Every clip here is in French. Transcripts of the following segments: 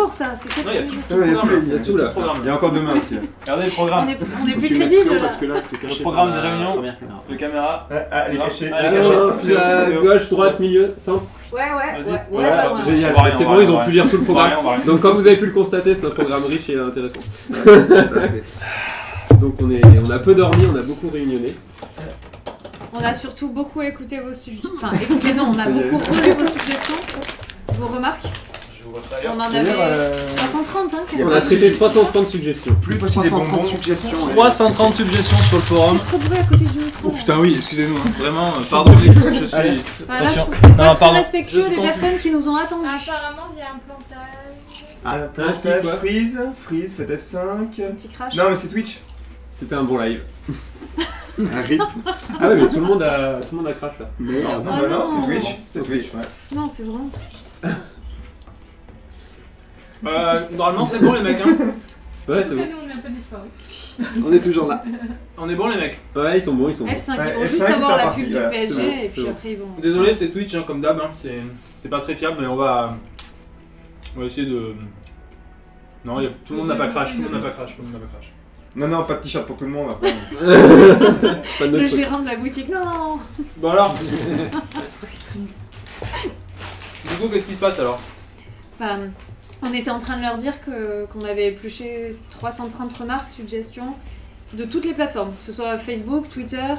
encore ça, c'est que Non, il y a tout. Il y a tout là. Il y a encore demain aussi. Regardez le programme. on est plus Tu mets crédible très haut là. parce que là c'est caché. Le programme par des la réunions. première caméra. Le caméra. Elle est cachée. Elle est cachée. À gauche, droite, milieu, centre. Ouais, Vas-y. ouais. Voilà, Ouais. génial. On va rien, C'est on bon, va ils ont rien. pu lire tout le On va rien, programme. on va rien. Donc comme vous avez pu le constater, c'est un programme riche et intéressant. Tout à fait. Donc on a peu dormi, on a beaucoup réunionné. On a surtout beaucoup écouté vos suggestions. Enfin, écoutez, non, on a beaucoup relu vos suggestions, vos remarques. Je vous vois ça On en ailleurs. avait 330, hein, On a traité 330 suggestions. Plus possible des 330 bonbons. suggestions. 330 suggestions sur le forum. trop de bruit à côté du micro. Oh putain, oui, excusez-nous. Vraiment, pardon, je suis. Allez. Voilà, je Attention. trouve que c'est Non, pas très pardon. respectueux Je suis des confus. personnes qui nous ont attendus. Apparemment, il y a un plantage. Ah, Plantage, quoi freeze, faites F5. Un petit crash. Non mais c'est Twitch. C'était un bon live. un rip. Ah ouais, mais tout le monde a crash là. Merde. Non, Ah bah non, non. c'est Twitch. C'est Twitch, ouais. Non, c'est vraiment triste. Normalement, c'est bon, les mecs. Hein. Ouais, c'est bon. Nous, on est un peu disparu. On est toujours là. On est bon, les mecs. Ouais, ils sont bons, ils sont bons. F5, Ouais, ils vont F5, juste c'est avoir la reparti, pub du voilà. PSG C'est bon, et c'est puis bon. après ils vont. Désolé, c'est Twitch, hein, comme d'hab. Hein. C'est pas très fiable, mais on va essayer de. Non, tout le monde n'a pas crash. Tout le monde n'a pas crash. Tout le monde n'a pas crash. Non, non, pas de t-shirt pour tout le monde après. Pas de Le notre faute. gérant de la boutique, non. Bon alors. Du coup, qu'est-ce qui se passe alors? Bah, on était en train de leur dire qu'on avait épluché 330 remarques, suggestions de toutes les plateformes, que ce soit Facebook, Twitter,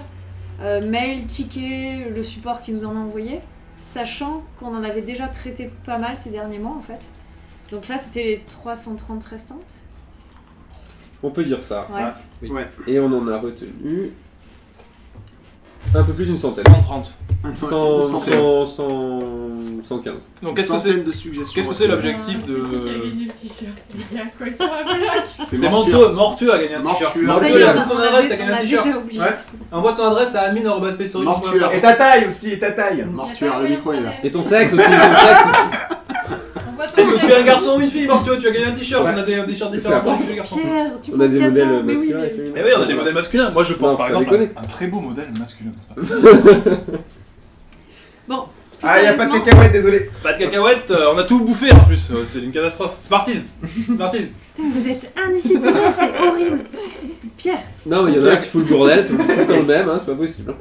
mail, ticket, le support qui nous en a envoyé, sachant qu'on en avait déjà traité pas mal ces derniers mois en fait. Donc là, c'était les 330 restantes. On peut dire ça. Ouais. Oui. Ouais. Et on en a retenu un peu plus d'une centaine. 130. 115. Donc, Une centaine de suggestions. qu'est-ce que c'est l'objectif C'est qui qui a de. gagné le t-shirt? Il y a quoi sur la plaque? C'est Mortueux a gagné un t-shirt. Mortueux. Ça y Mortueux, est, a on ton a adresse, t'as gagné on un a t-shirt. déjà oublié. Ouais. Envoie ton adresse à admin@spacestory.fr. Mortuaire. Et ta taille aussi, et ta taille. Mortuaire, le micro est là. Et ton sexe aussi, ton sexe. On voit Est-ce que tu es un ton garçon ou une fille, Mortueux? Tu as gagné un t-shirt, Ouais. on a des t-shirts C'est différents. important. pour les garçons. Pierre, tu On a penses des qu'à modèles ça? Mais oui, masculins et mais... féminins. Eh oui, on a des modèles masculins. Moi, je Non, porte par faut exemple déconner. un très beau modèle masculin. Bon. Ah, y a pas de sérieusement, cacahuètes, désolé. Pas de cacahuètes, on a tout bouffé en plus. C'est une catastrophe. Smarties. Smarties. Vous êtes indiscipliné, c'est horrible. Pierre, Non, mais il y en a un qui fout le bordel, tout le temps le même, hein, c'est pas possible.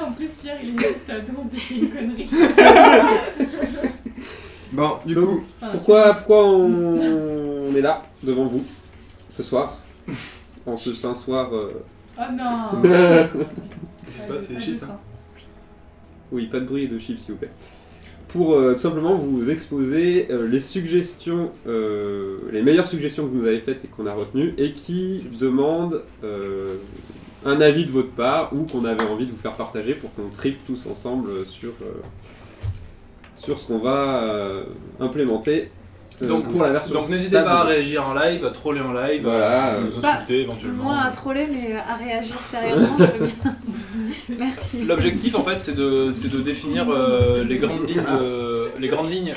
En plus, Pierre, il est juste à don, c'est une connerie. Bon, du coup, Pourquoi on est là, devant vous, ce soir, en ce saint soir Oh non! Qu'est-ce qui se passe? C'est des chips, hein. Oui, pas de bruit et de chips, s'il vous plaît. Pour tout simplement vous exposer les suggestions, les meilleures suggestions que vous avez faites et qu'on a retenues, et qui demandent un avis de votre part, ou qu'on avait envie de vous faire partager pour qu'on tripe tous ensemble sur ce qu'on va implémenter pour la version Donc n'hésitez stable. pas à réagir en live, à troller en live, Voilà, à nous insulter éventuellement. moi à troller, mais à réagir sérieusement, je veux bien. Merci. L'objectif en fait c'est de définir les grandes lignes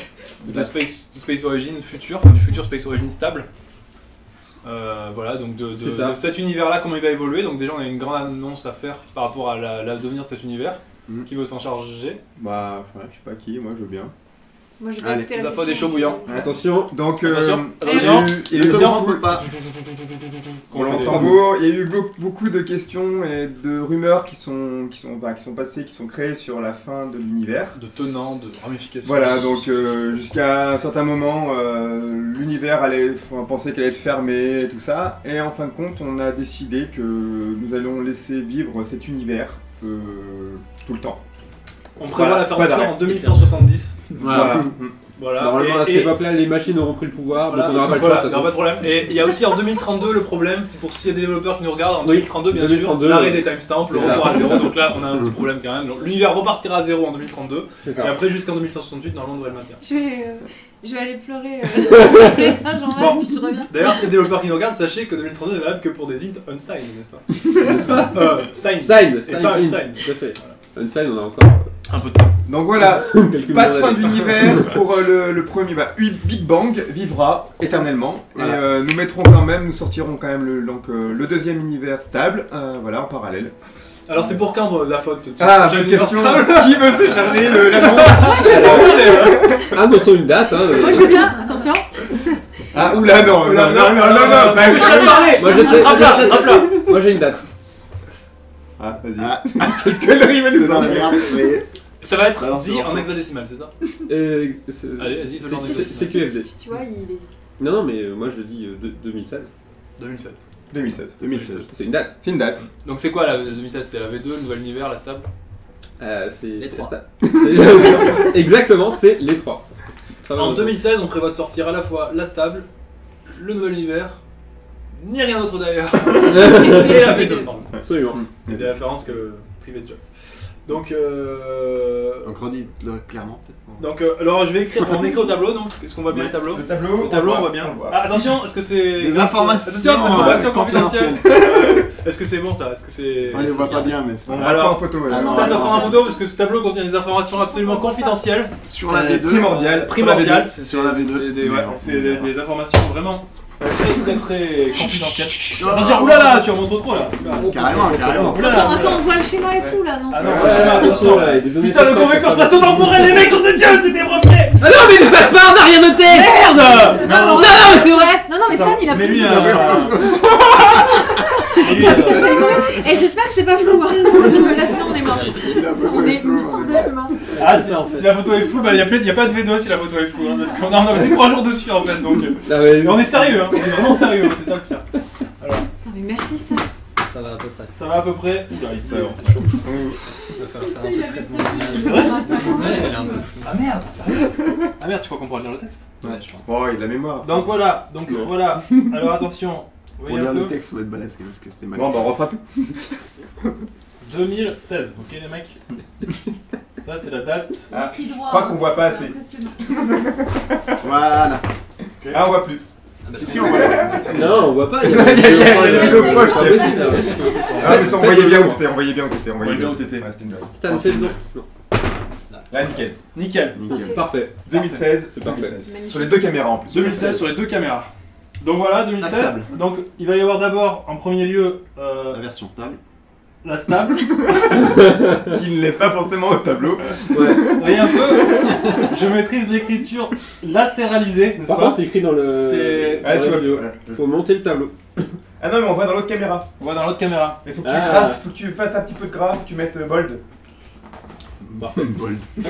de Space Origin futur, du futur Space Origin stable. Voilà, donc de cet univers là, comment il va évoluer. Donc déjà on a une grande annonce à faire par rapport à l'avenir de cet univers. Qui veut s'en charger? bah, ouais, je sais pas qui, moi je veux bien. Moi je vais Allez, écouter La la fois des question. chauds bouillants. Attention, Donc, Attention, il y a attention. eu- il y a Ne eu te beaucoup- trompe pas. Pour le tambour, il y a eu beaucoup de questions et de rumeurs qui sont passées, qui sont créées sur la fin de l'univers. De tenants, de ramifications. Voilà, donc jusqu'à un certain moment, l'univers on pensait qu'elle allait être fermée et tout ça. Et en fin de compte, on a décidé que nous allons laisser vivre cet univers tout le temps. On prévoit Voilà, la fermeture pas d'arrêt. en 2170. voilà. Voilà. Normalement à cette Et- époque-là, les machines auront pris le pouvoir, Voilà, donc on n'aura pas le voilà, choix de il toute n'y aura pas façon. de problème. Et il y a aussi en 2032 le problème, c'est pour s'il y a des développeurs qui nous regardent, en Oui, 2032 bien 2032, sûr, l'arrêt des timestamps, le c'est ça. retour à zéro, donc là on a un petit problème quand même. Donc, l'univers repartira à zéro en 2032, C'est et ça. après jusqu'en 2168, normalement on devrait le maintenir. Je vais aller pleurer l'étage en Bon. live, puis je reviens. D'ailleurs, s'il y a des développeurs qui nous regardent, sachez que 2032 n'est valable que pour des int unsigned, n'est-ce pas? Signed. Sign, Et pas sign, unsigned. tout à fait. Unsigned, on a encore Un peu de temps. Donc voilà, quelques pas de millions fin d'années. d'univers pour le premier. Big Bang vivra éternellement. Voilà. Et nous sortirons quand même le deuxième univers stable, voilà, en parallèle. Alors c'est pour quand Zafod ce Ah, projet bonne question. universal Qui veut se charger l'annonce? Annonçons une date, hein. Moi je veux bien, attention. Ah, oula, non, non, non, non, non, non, Je vais parler. Moi je sais, Attrape-la. moi j'ai une date. Ah, vas-y. Ah, Quelle connerie, il va c'est nous dans la sortir. merde, ça y est. Ça va être Balance, dit balance. en hexadécimal, c'est ça Allez, Allez, vas-y, fais-le en c'est hexadécimal. QFD. Tu vois, il hésite. Non, non, mais moi je le dis 2016. 2016. 2016. 2016. C'est une date. C'est une date. Donc c'est quoi la 2016? C'est la V2, le nouvel univers, la stable? C'est trois. Exactement, c'est les 3. En 2016, on prévoit de sortir à la fois la stable, le nouvel univers, ni rien d'autre d'ailleurs, et la V2. pardon. Absolument. Il y a des références que privé de job. Donc, Donc redis-le clairement peut-être. donc alors je vais écrire, on écrit au tableau, donc est-ce qu'on voit bien le tableau? Le tableau, Le tableau, on voit bien. Ah, attention, est-ce que c'est. Les informations, Attention, confidentielles. Est-ce que c'est bon ça? Est-ce que c'est. On les voit pas bien, mais c'est On pas va Alors, prendre en photo. alors, Stan va prendre un photo parce que ce tableau contient des informations absolument confidentielles. sur la V2. Primordial. Primordiales, Sur la V2. c'est des informations vraiment très confidentielles. Oh. Attention, oulala, tu en montres trop là. Carrément, carrément. Oulala. Attends, on voit le schéma et tout là, non Ah c'est non, bon. ouais, Attention là, il y a des données. Putain, le convecteur spatio-temporel, les mecs, nom de Dieu, c'était breveté. Ah non, mais ne passe pas, on n'a rien noté. Merde. Non, mais c'est vrai. Non, mais Stan il a Mais plus lui, de- mais lui, Et j'espère que c'est pas flou, hein. Parce que là sinon on est mort. Si la photo On est est floue, on est mort. complètement. Ah, si la photo est floue, bah il y a pas de V2 si la photo est floue, hein, parce qu'on a passé 3 jours dessus en fait, donc. Ah ouais. Mais on est sérieux, hein, on est vraiment sérieux, c'est ça le pire. Alors, Putain, mais merci Stan. Ça va à peu près. ça va à peu près. Putain, il Ça est va. chaud. On va faire un peu de traitement de C'est vrai Ouais, elle est un peu floue. Ah merde, sérieux? Ah merde, tu crois qu'on pourra lire le texte? Ouais, je pense. Oh, il a la mémoire. Donc voilà, alors attention, vous Pour voyez lire un le peu texte, faut être balèze parce que c'était mal. Bon, bah on refera tout. 2016, ok les mecs? Ça c'est la date. Ah, Écrit droit, je crois qu'on voit pas c'est assez. impressionnant. Voilà. Ah, on voit plus. Si, on voit. Non, on voit pas. Il y a une vidéo proche, C'est impossible, là. Ah, mais ça, on voyait bien où t'étais, on voyait bien où t'étais. On voyait bien où t'étais. Ouais, c'était une blague. Stan, c'est le nom. Non. Là, nickel. Nickel. Nickel. Parfait. 2016, C'est parfait. 2016. Sur les deux caméras en plus. 2016 sur les deux caméras. Donc voilà, 2016. La stable. Donc il va y avoir d'abord en premier lieu La version stable. la stable. Qui ne l'est pas forcément au tableau. Ouais. Vous voyez un peu? Je maîtrise l'écriture latéralisée, n'est-ce Par pas? contre, t'écris dans le. C'est- Ah, tu vois. vidéo. Voilà. Faut monter le tableau. Ah non, mais on voit dans l'autre caméra. On va dans l'autre caméra. Mais faut que tu Ah. grasses, faut que tu fasses un petit peu de gras, faut que tu mettes bold. Bold. Il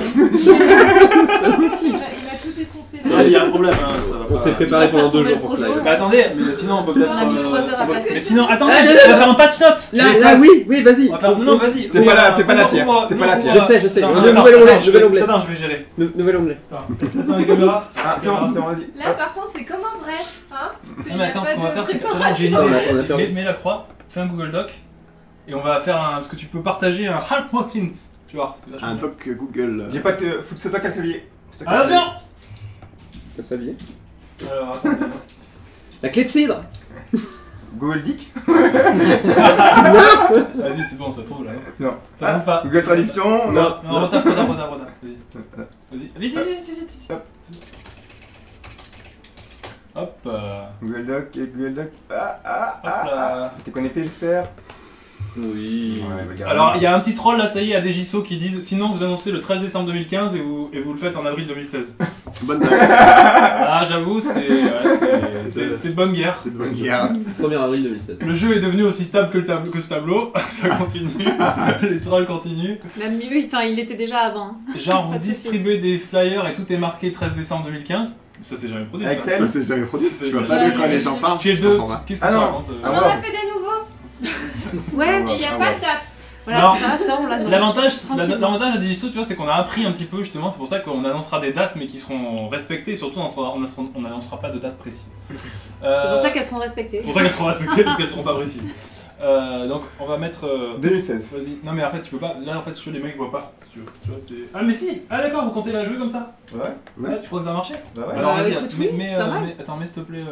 a tout défoncé Ah, là. il y a un problème, hein, ça va On pas. s'est préparé pendant 2 tomber jours le pour ce projet. live. Mais attendez, mais sinon on peut peut-être. On a mis 3 heures à passer. Mais sinon, attendez, Ah, on va faire un patch note. Là, oui, vas-y. On va faire. Non, vas-y. T'es pas là, t'es pas là, Pierre. T'es pas là, Pierre. Je sais. Attends, Nouvel attends, onglet, attends, nouvel onglet. Attends, je vais gérer. Nouvel onglet. Attends, les caméras. Ah, c'est bon, vas-y. Là, par contre, c'est comme un vrai. Hein. Non, mais attends, ce qu'on va faire, c'est que. Attends, j'ai une On a idée. perdu. Mets la croix, fais un Google Doc. Et on va faire un. Parce que tu peux partager un Half Muffins. Tu vois, c'est vachement Un bien. doc Google. J'ai pas de. Faut que c'est toi qui as le clavier. C'est toi qui as le Attention! Comme ça, lié. Alors, attends. La clepsydre. clavier. Google Dick. Vas-y, c'est bon, ça trouve là. Non. Ça trouve pas. Google Traduction. Non, retard. Vas-y. Vas-y, vite. Hop. Google Doc et Google Doc. Ah, ah, Hop ah, ah. là. T'es connecté, j'espère. Oui. Alors, il y a un petit troll là, ça y est, à des JSO qui disent sinon vous annoncez le 13 décembre 2015 et vous le faites en avril 2016. Bonne date. Ah, j'avoue, c'est de bonne guerre. C'est de bonne guerre. 1er avril 2007. Le jeu est devenu aussi stable que ce tableau, ça continue, les trolls continuent. Même mieux, enfin il était déjà avant. Genre, vous Pas de soucis. distribuez des flyers et tout est marqué 13 décembre 2015. Ça c'est jamais produit ça. Excel. Ça, c'est jamais produit. C'est- Tu vois c'est- pas de quoi les gens parlent. Tu es le je 2, comprends pas. qu'est-ce que Ah tu non. racontes On en a fait des nouveaux. Ouais, Et il n'y a pas de date. voilà, Non. ça on l'annonce. L'avantage Tranquillement. l'avantage des JSO, tu vois, c'est qu'on a appris un petit peu justement, c'est pour ça qu'on annoncera des dates mais qui seront respectées et surtout on n'annoncera pas de date précise. C'est pour ça qu'elles seront respectées. C'est pour ça qu'elles seront respectées parce qu'elles seront pas précises. Donc on va mettre. 2016. Vas-y. Non mais en fait tu peux pas. Là en fait les mecs voient pas. Si tu veux. Tu vois, c'est. Ah mais si. Ah d'accord, vous comptez la jouer comme ça. Ouais. Ouais. Ah, tu crois que ça a marché? Bah ouais. Alors vas-y. écoute, oui, c'est pas mal. Attends, mets s'il te plaît.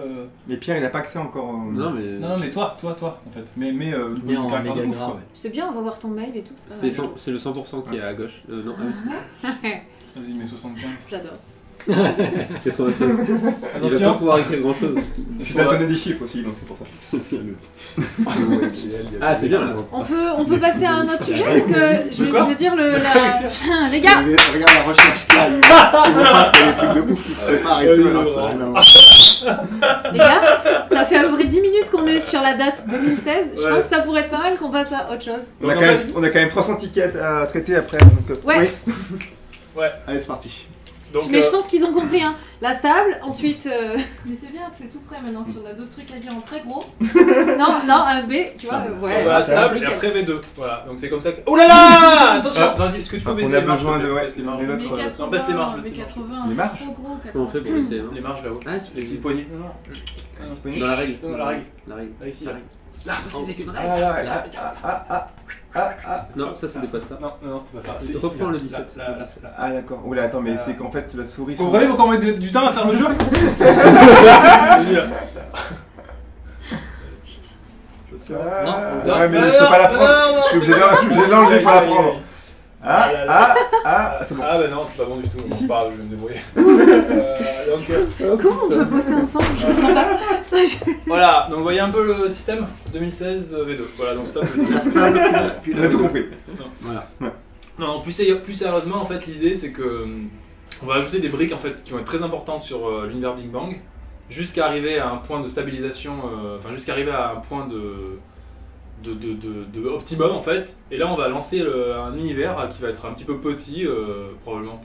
Mais Pierre, il a pas accès encore. Non, mais. Non mais toi en fait. Mais Bien du en caractère de méga ouf, gras, quoi. ouais. C'est bien, on va voir ton mail et tout ça. C'est le 100% qui est à gauche. Non, ah oui. Vas-y mets 75. J'adore. 96. Il va pas Attention. pouvoir écrire grand chose. Tu vas donner des chiffres aussi, donc c'est pour ça. Ah, c'est bien là. On peut passer à un autre sujet parce que je vais dire les gars. Regarde la recherche qu'il y a. Il y a des trucs de ouf qui se préparent et tout, alors ça n'a rien à voir. Les gars, ça fait à peu près 10 minutes qu'on est sur la date 2016. Je pense que ça pourrait être pas mal qu'on passe à autre chose. On a quand même 300 tickets à traiter après. Donc, Ouais, Oui. Allez, c'est parti. Donc, mais je pense qu'ils ont compris. Hein. La stable, ensuite. Mais c'est bien, c'est tout prêt maintenant. Si on a d'autres trucs à dire en très gros. Non, un B, tu vois. Ouais, voilà, stable et nickel. après V2. Voilà, donc c'est comme ça que. Oh là là Attention Vas-y, est-ce que tu peux baisser on a les marges besoin s'il te de plaît? ouais, Baisse les marges. les Mais autres. 80, baisse les marges, mais baisse les 80, Les c'est marges trop gros. Comment on fait pour essayer Les marges là-haut. Ah, Les petites poignées. Dans la règle. Dans la règle. La règle. Là, ici, là. Là, non, ça dépasse ça. Non, c'était pas ça. C'est ici, reprends là. le 17. Là. Ah d'accord. Oula, attends, mais c'est qu'en fait la souris. Vous voyez pourquoi on met du temps à faire le jeu Non, non, ouais, mais non, je peux pas la non, prendre. non, Je suis obligé de l'enlever pour la prendre. C'est bon. Ah bah non, c'est pas bon du tout. C'est pas grave, je vais me débrouiller. Comment on peut bosser ensemble? Je comprends pas. Voilà, donc vous voyez un peu le système 2016 V2. Voilà, donc stable V2. La stable, puis On a tout compris. Voilà. Non, plus sérieusement, en fait, l'idée c'est que on va ajouter des briques en fait qui vont être très importantes sur l'univers Big Bang, jusqu'à arriver à un point de stabilisation, enfin jusqu'à arriver à un point de optimum en fait. Et là, on va lancer un univers qui va être un petit peu petit, probablement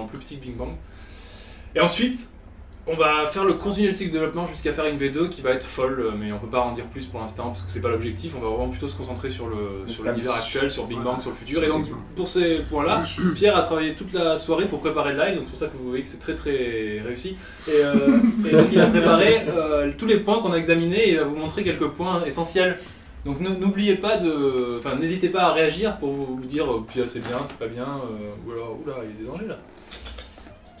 plus petit que Big Bang. Et ensuite, on va faire continuer le cycle de développement jusqu'à faire une V2 qui va être folle, mais on peut pas en dire plus pour l'instant parce que c'est pas l'objectif. On va vraiment plutôt se concentrer sur l'univers actuel, sur Big Bang, sur le futur. Et donc pour ces points-là, Pierre a travaillé toute la soirée pour préparer le live, donc c'est pour ça que vous voyez que c'est très très réussi. Et donc il a préparé tous les points qu'on a examinés et il va vous montrer quelques points essentiels. Donc n'oubliez pas n'hésitez pas à réagir pour vous dire c'est bien, c'est pas bien, ou alors oula il y a des dangers là.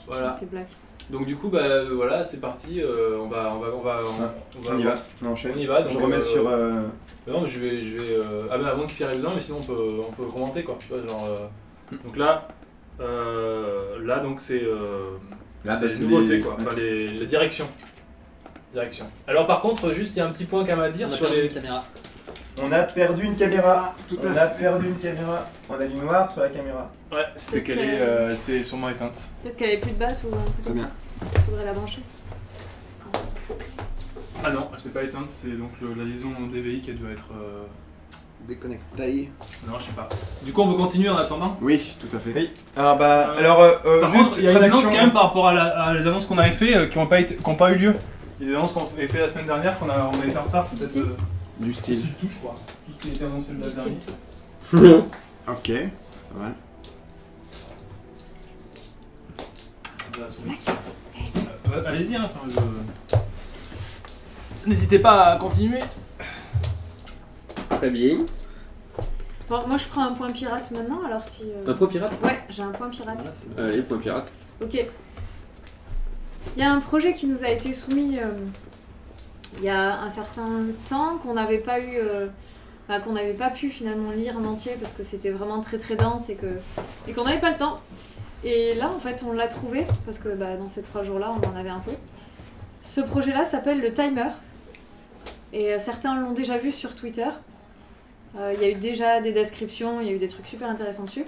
Voilà. C'est blague. Donc du coup voilà c'est parti, on y va. On enchaîne. On y va. Donc, Je remets sur. Non mais je vais ah ben avant qu'il Pierre ait besoin, mais sinon on peut commenter quoi. Tu vois, genre, donc là donc c'est les nouveautés quoi, enfin la direction. Alors par contre juste il y a un petit point qu'à dire sur les caméras. On a perdu une caméra. Tout On a perdu une caméra. On a du noir sur la caméra. Ouais, c'est qu'elle c'est sûrement éteinte. Peut-être qu'elle est plus de batte ou un truc Très comme bien. ça. Faudrait la brancher. Ah non, elle s'est pas éteinte, c'est donc la liaison DVI qui doit être Déconnecté. non, je sais pas. Du coup, on peut continuer en attendant. Oui, tout à fait. Oui. Alors alors Par juste contre, il y a une annonce traduction. quand même par rapport à les annonces qu'on avait fait qui n'ont pas eu lieu. Il y a des annonces qu'on avait fait la semaine dernière qu'on a été en retard peut-être. Du style. Tout, je crois. Tout ce qui était annoncé le Du dernier. style. Ok. Ouais. Allez-y, hein, n'hésitez pas à continuer. Très bien. Bon, moi je prends un point pirate maintenant, alors si. Un point pirate. Ouais, j'ai un point pirate. Allez, point pirate. Ok. Il y a un projet qui nous a été soumis il y a un certain temps qu'on n'avait pas eu, qu'on n'avait pas pu finalement lire en entier parce que c'était vraiment très très dense et qu'on n'avait pas le temps. Et là en fait on l'a trouvé parce que dans ces 3 jours-là on en avait un peu. Ce projet-là s'appelle le Timer et certains l'ont déjà vu sur Twitter. Il y a eu déjà des descriptions, il y a eu des trucs super intéressants dessus.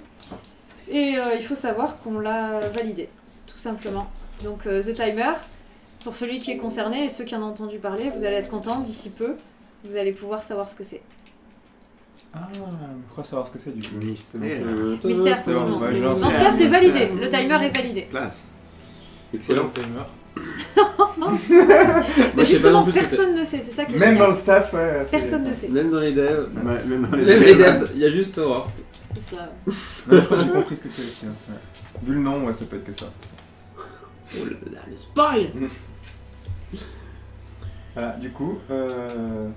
Et il faut savoir qu'on l'a validé, tout simplement. Donc The Timer, pour celui qui est concerné et ceux qui en ont entendu parler, vous allez être contents d'ici peu, vous allez pouvoir savoir ce que c'est. Ah, pourquoi savoir ce que c'est du coup? Mystère. Mystère pour tout le monde. Ouais, Mais genre, en tout cas, c'est validé, le timer est validé. Classe. Excellent. Mais je sais pas non justement, plus ce que c'est. personne ne sait, c'est ça qui est Même dans génial. le staff, ouais. Personne ne sait. Même dans les devs. Ouais, même dans Même les devs, il y a juste Aura. C'est ça. Non, je crois que j'ai compris ce que c'est aussi. Ouais. Vu le nom, ouais, ça peut être que ça. Oh là là, le spoil. Voilà, du coup, On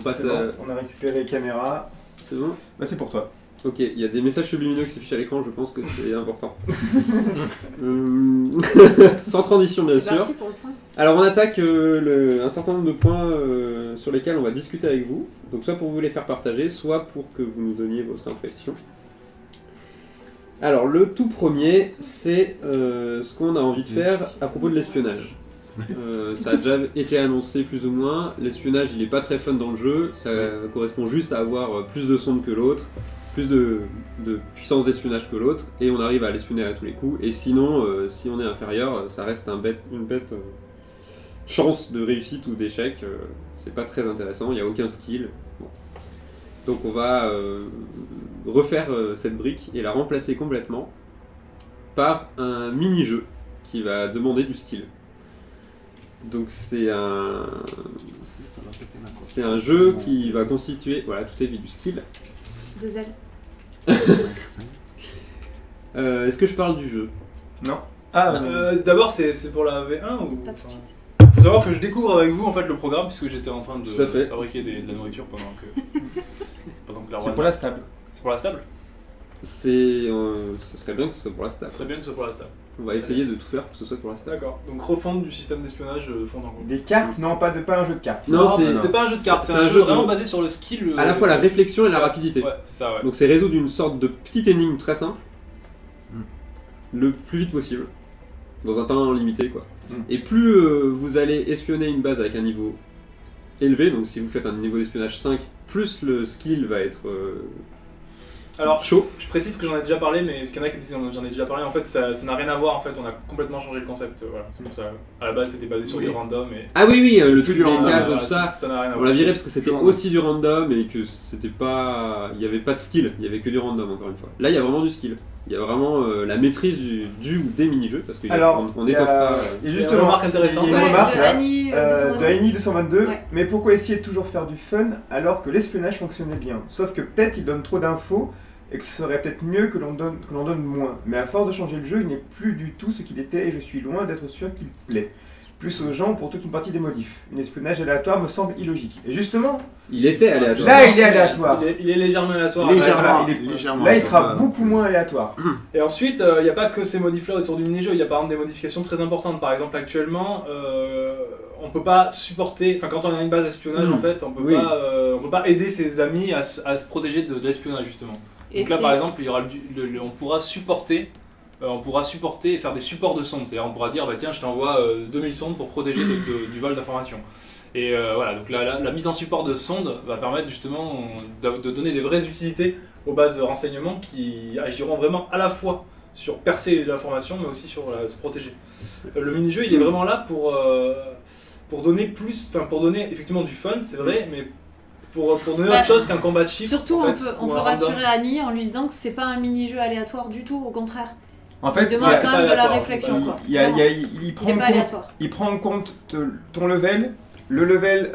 passe c'est bon, à... on a récupéré les caméras. C'est bon. C'est pour toi. Ok, il y a des messages subliminaux qui s'affichent à l'écran, je pense que c'est important. Sans transition bien C'est sûr. parti pour le point. Alors on attaque un certain nombre de points sur lesquels on va discuter avec vous. Donc soit pour vous les faire partager, soit pour que vous nous donniez votre impression. Alors, le tout premier, c'est ce qu'on a envie de faire à propos de l'espionnage. Ça a déjà été annoncé plus ou moins. L'espionnage, il est pas très fun dans le jeu. Ça correspond juste à avoir plus de sondes que l'autre, plus de puissance d'espionnage que l'autre, et on arrive à l'espionner à tous les coups. Et sinon, si on est inférieur, ça reste une bête chance de réussite ou d'échec. C'est pas très intéressant, il n'y a aucun skill. Bon. Donc on va refaire cette brique et la remplacer complètement par un mini-jeu qui va demander du skill. Donc c'est un jeu qui va constituer, voilà, tout est vu, du skill. 2 ailes. Est-ce que je parle du jeu? Non. D'abord, c'est pour la V1 ou Pas tout de suite. Faut savoir que je découvre avec vous en fait le programme puisque j'étais en train de Tout à fait. fabriquer de la nourriture pendant que la C'est run- pour la stable. C'est pour la stable. Ce serait bien que ce soit pour la stat. Ce serait bien que ce soit pour la stable. On va essayer de tout faire pour que ce soit pour la stat. D'accord. Donc refondre du système d'espionnage fond en comble. Des cartes? Non, pas un jeu de cartes. Non, c'est pas un jeu de cartes, c'est un jeu vraiment basé sur le skill. À la fois la réflexion et la rapidité. Ouais, c'est ça, ouais. Donc c'est résoudre une sorte de petite énigme très simple, le plus vite possible, dans un temps limité quoi. Et plus vous allez espionner une base avec un niveau élevé, donc si vous faites un niveau d'espionnage 5, plus le skill va être Alors, chaud. je précise que j'en ai déjà parlé, mais parce qu'il y en a qui disent j'en ai déjà parlé, en fait ça n'a rien à voir, en fait on a complètement changé le concept, voilà, c'est pour ça. À la base c'était basé sur du random et... Ah oui, C'est le plus truc du des random, cases, voilà, tout ça. ça n'a rien à On voir. l'a viré parce que c'était du random. aussi du random et que c'était pas. Il n'y avait pas de skill, il y avait que du random encore une fois. Là il y a vraiment du skill. Il y a vraiment la maîtrise du ou des mini-jeux parce qu'on Alors, étoffera. Et une justement, remarque intéressante. il y a une Ouais, remarque de là, Annie, de Annie 222. Ouais. Mais pourquoi essayer de toujours faire du fun alors que l'espionnage fonctionnait bien? Sauf que peut-être il donne trop d'infos et que ce serait peut-être mieux que l'on donne moins. Mais à force de changer le jeu, il n'est plus du tout ce qu'il était et je suis loin d'être sûr qu'il plaît. Plus aux gens pour toute une partie des modifs. Un espionnage aléatoire me semble illogique. Et justement, Il était aléatoire. là il est aléatoire. Il est légèrement aléatoire. Légèrement. Voilà, légèrement. là il sera beaucoup moins aléatoire. Et ensuite, il n'y a pas que ces modifs-là autour du mini-jeu, il y a par exemple des modifications très importantes. Par exemple, actuellement, on peut pas supporter, enfin quand on a une base d'espionnage, en fait, on peut pas aider ses amis à se protéger de l'espionnage justement. Et Donc là, c'est- par exemple, il y aura on pourra supporter et faire des supports de sondes. C'est-à-dire, on pourra dire, bah tiens, je t'envoie 2000 sondes pour protéger du vol d'informations. Et voilà, donc la mise en support de sondes va permettre justement de donner des vraies utilités aux bases renseignements qui agiront vraiment à la fois sur percer l'information, mais aussi sur se protéger. Le mini-jeu, il est vraiment là pour donner plus, enfin pour donner effectivement du fun, c'est vrai, mais pour donner Bah, autre chose qu'un combat de chiffres. Surtout, en fait, on ou peut un random. rassurer Annie en lui disant que c'est pas un mini-jeu aléatoire du tout, au contraire. En fait, Il demande c'est quand pas même de la aléatoire, réflexion, c'est pas- quoi. il Il est pas aléatoire. prend en compte ton level, le level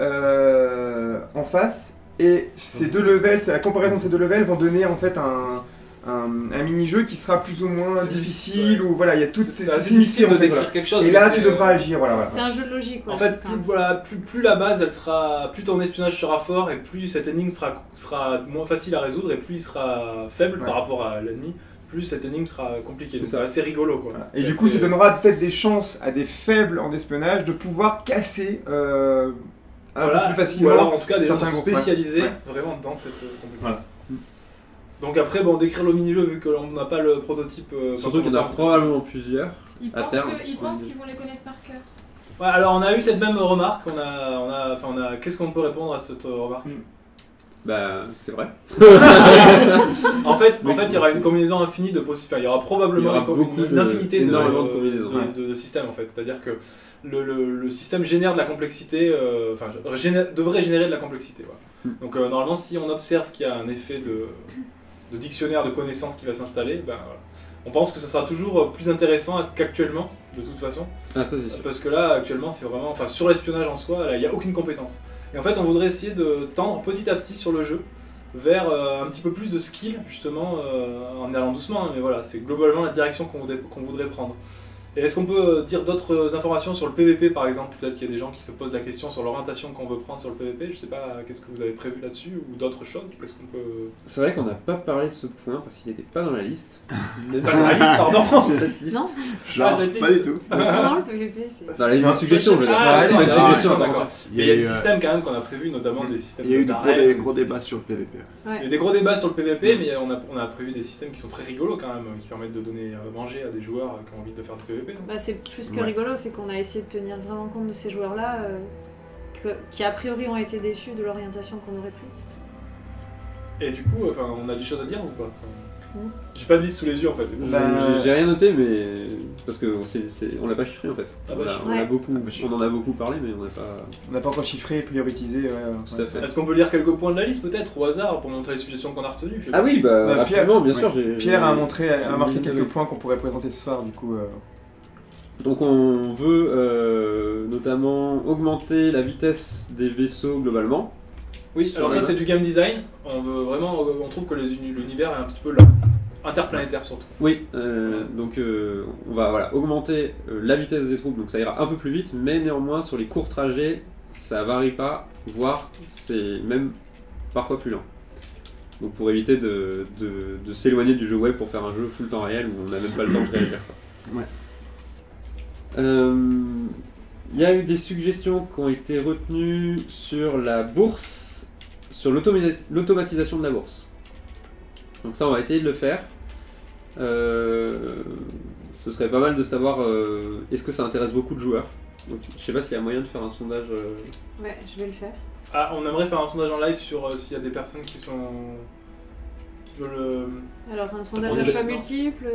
en face, et ces deux levels, c'est la comparaison de ces deux levels vont donner en fait un mini-jeu qui sera plus ou moins C'est difficile, ou voilà, il y a toutes c'est ces assez significations difficile de en fait. décrire Voilà. quelque chose. Et mais là, c'est, tu devras agir, voilà. C'est un jeu de logique, quoi. En fait, plus la base, elle sera, plus ton espionnage sera fort et plus cette énigme sera moins facile à résoudre et plus il sera faible Ouais. par rapport à l'ennemi, plus cette énigme sera compliquée. C'est Donc ça. c'est assez rigolo, quoi. Voilà. Et C'est du coup, assez- ça donnera peut-être des chances à des faibles en espionnage de pouvoir casser un voilà, peu plus ou facilement. alors en tout cas des gens certains groupes, spécialisés ouais. vraiment dans cette compétence. Voilà. Donc après, bon, décrire le mini-jeu vu que l'on n'a pas le prototype. Surtout qu'il y en a probablement plusieurs. Ils À pensent terme. qu'ils vont les connaître par cœur. Ouais, alors on a eu cette même remarque. Qu'est-ce qu'on peut répondre à cette remarque? Bah, c'est vrai. En fait, Oui, il y aura c'est- une combinaison infinie de possibilités. Il y aura Il y probablement aura une beaucoup une infinité énormément de combinaisons. de systèmes en fait. C'est-à-dire que le système génère de la complexité, devrait générer de la complexité. Voilà. Donc normalement, si on observe qu'il y a un effet de dictionnaire de connaissances qui va s'installer, ben, voilà. On pense que ce sera toujours plus intéressant qu'actuellement, de toute façon. Ah, ça c'est sûr. Parce que là, actuellement, c'est vraiment. Enfin, sur l'espionnage en soi, là, il n'y a aucune compétence. Et en fait, on voudrait essayer de tendre petit à petit sur le jeu vers un petit peu plus de skill, justement, en allant doucement, hein, mais voilà, c'est globalement la direction qu'on voudrait prendre. Et est-ce qu'on peut dire d'autres informations sur le PVP par exemple? Peut-être qu'il y a des gens qui se posent la question sur l'orientation qu'on veut prendre sur le PVP. Je sais pas, qu'est-ce que vous avez prévu là-dessus ou d'autres choses? Qu'est-ce qu'on peut... C'est vrai qu'on n'a pas parlé de ce point parce qu'il n'était pas dans la liste. Pas dans la liste, pardon. Cette liste. Non, Genre, cette pas liste. du tout. non, le PVP, c'est... Dans la liste des suggestions, je veux dire. Ah, Pas d'accord, de suggestions, d'accord. Il Mais il y a des eu, systèmes quand même qu'on a prévus, notamment des systèmes il y a eu d'arène. des gros débats sur le PVP. Il y a des gros débats sur le PVP, mais on a prévu des systèmes qui sont très rigolos quand même, qui permettent de donner à manger à des joueurs qui ont envie de faire du PVP. non? Bah, c'est plus que Ouais. rigolo, c'est qu'on a essayé de tenir vraiment compte de ces joueurs-là qui a priori ont été déçus de l'orientation qu'on aurait pris. Et du coup, enfin, on a des choses à dire ou pas? Mm. J'ai pas de liste sous les yeux en fait. C'est pour ça. J'ai rien noté, mais parce que on l'a pas chiffré en fait. Ah bah, On a ouais. beaucoup, on en a beaucoup parlé, mais on n'a pas. On n'a pas encore chiffré, prioritisé. Ouais, Tout à fait. Est-ce qu'on peut lire quelques points de la liste peut-être au hasard pour montrer les suggestions qu'on a retenues? Je sais Ah pas. oui, bah, Bah, Pierre- rapidement, bien ouais. sûr. Pierre a j'ai marqué mis quelques une points qu'on pourrait présenter ce soir, du coup. Donc on veut notamment augmenter la vitesse des vaisseaux globalement. Oui, alors ça Ouais. c'est du game design. On veut vraiment, on trouve que l'univers est un petit peu là, interplanétaire surtout. Oui, donc on va augmenter la vitesse des troupes, donc ça ira un peu plus vite, mais néanmoins sur les courts trajets, ça varie pas, voire c'est même parfois plus lent. Donc pour éviter de s'éloigner du jeu web pour faire un jeu full temps réel où on n'a même pas le temps de réagir. quoi. Ouais. Il y a eu des suggestions qui ont été retenues sur la bourse, sur l'automatisation de la bourse. Donc ça on va essayer de le faire. Ce serait pas mal de savoir est-ce que ça intéresse beaucoup de joueurs. Donc, je sais pas s'il y a moyen de faire un sondage. Ouais, je vais le faire. Ah, on aimerait faire un sondage en live sur s'il y a des personnes qui veulent. Alors, un sondage On est à choix d'accord. multiples.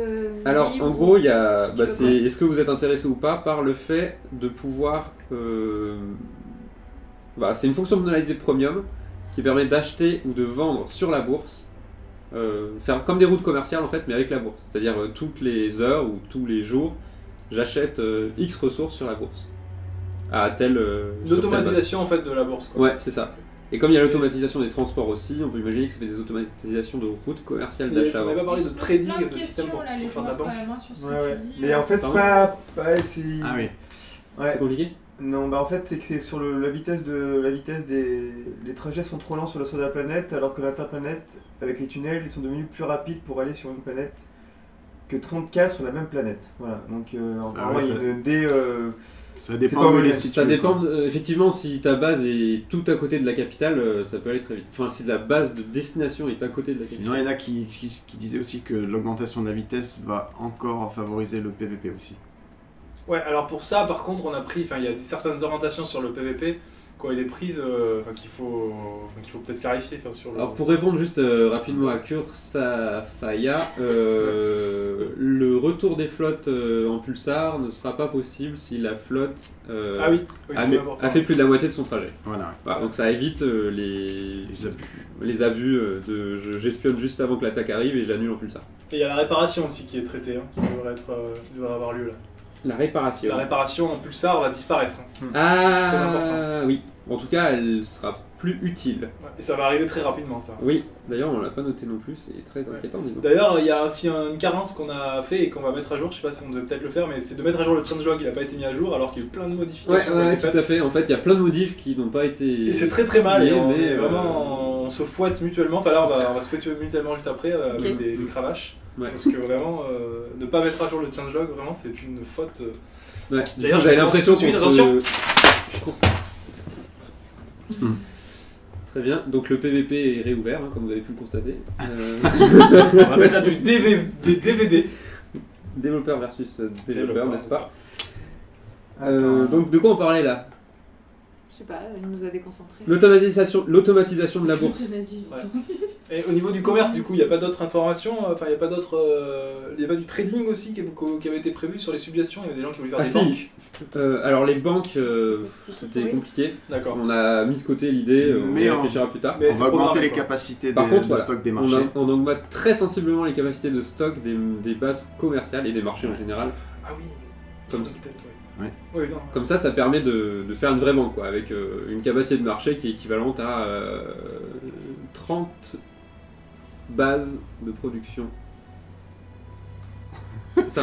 Alors libre, en gros il y a, Tu veux c'est est-ce que vous êtes intéressé ou pas par le fait de pouvoir. C'est une fonction de fonctionnalité premium qui permet d'acheter ou de vendre sur la bourse. Faire comme des routes commerciales en fait, mais avec la bourse. C'est-à-dire toutes les heures ou tous les jours, j'achète X ressources sur la bourse. À telle. L'automatisation en fait de la bourse. Quoi. Ouais, c'est ça. Et comme il y a l'automatisation des transports aussi, on peut imaginer que ça fait des automatisations de routes commerciales d'achat. On n'avait pas parlé de Plein trading, de de système pour questions, là, les faire de la joueurs, banque. quand même, hein, sur ce Ouais, que ouais. tu dis. Mais en fait, Pardon c'est. Ah oui. Ouais. C'est compliqué. Non, bah en fait, c'est que c'est sur la vitesse des. Les trajets sont trop lents sur le sol de la planète, alors que l'interplanète, avec les tunnels, ils sont devenus plus rapides pour aller sur une planète que 30K sur la même planète. Voilà. Donc, apparemment, ouais, il y a ça- une Ça C'est dépend pas où mal. les situe. Ça dépend, effectivement, si ta base est tout à côté de la capitale, ça peut aller très vite. Enfin, si la base de destination est à côté de la Sinon, capitale. il y en a qui disaient aussi que l'augmentation de la vitesse va encore favoriser le PVP aussi. Ouais, alors pour ça, par contre, on a pris, enfin, il y a certaines orientations sur le PVP qui ont été prises, qu'il faut peut-être clarifier, enfin, sur le. Alors, pour répondre juste rapidement à Kursafaya, le retour des flottes en pulsar ne sera pas possible si la flotte Ah oui, oui, a, c'est fait, important. a fait plus de la moitié de son trajet. Voilà, ouais. Voilà, donc ça évite les abus de j'espionne juste avant que l'attaque arrive et j'annule en pulsar. Et il y a la réparation aussi qui est traitée, hein, qui devrait avoir lieu là. La réparation. La réparation en pulsar va disparaître. hein. Ah Très important. oui. En tout cas, elle sera plus utile. Ouais, et ça va arriver très rapidement ça. Oui, d'ailleurs, on l'a pas noté non plus, c'est très inquiétant. dis donc. D'ailleurs, il y a aussi une carence qu'on a fait et qu'on va mettre à jour, je sais pas si on devait peut-être le faire, mais c'est de mettre à jour le changelog, il a pas été mis à jour alors qu'il y a eu plein de Ouais, modifications qui ont ouais, été tout à fait. En fait, il y a plein de modifs qui n'ont pas été. Et c'est très très mal, et on Mais, est vraiment, on se fouette mutuellement, enfin là on va se fouetter mutuellement juste après avec Ok. des cravaches, Ouais. parce que vraiment, ne pas mettre à jour le changelog, vraiment c'est une faute. Ouais. D'ailleurs, j'avais je l'impression pense tout de qu'on suite, se- Très bien, donc le PVP est réouvert, hein, comme vous avez pu le constater. On appelle ça des DVD. Développeur versus développeur, n'est-ce pas Attends. Donc de quoi on parlait là Je sais pas, il nous a déconcentrés. L'automatisation de la bourse. Et au niveau du commerce, du coup, il n'y a pas d'autres informations, enfin il n'y a pas d'autres. Il y a pas du trading aussi qui avait été prévu sur les suggestions, il y avait des gens qui voulaient faire Ah des si. banques. Alors les banques, C'est c'était oui. compliqué. D'accord. On a mis de côté l'idée, on Mais y on- réfléchira plus tard. Mais On c'est va augmenter programmé, les quoi. capacités Par de contre, voilà, stock des on, marchés. on augmente très sensiblement les capacités de stock des bases commerciales et des marchés en général. Ah oui. Comme peut-être, ouais. Ouais. Oui, non. Comme ça permet de faire une vraie banque, quoi, avec une capacité de marché qui est équivalente à 30 bases de production. C'est ça.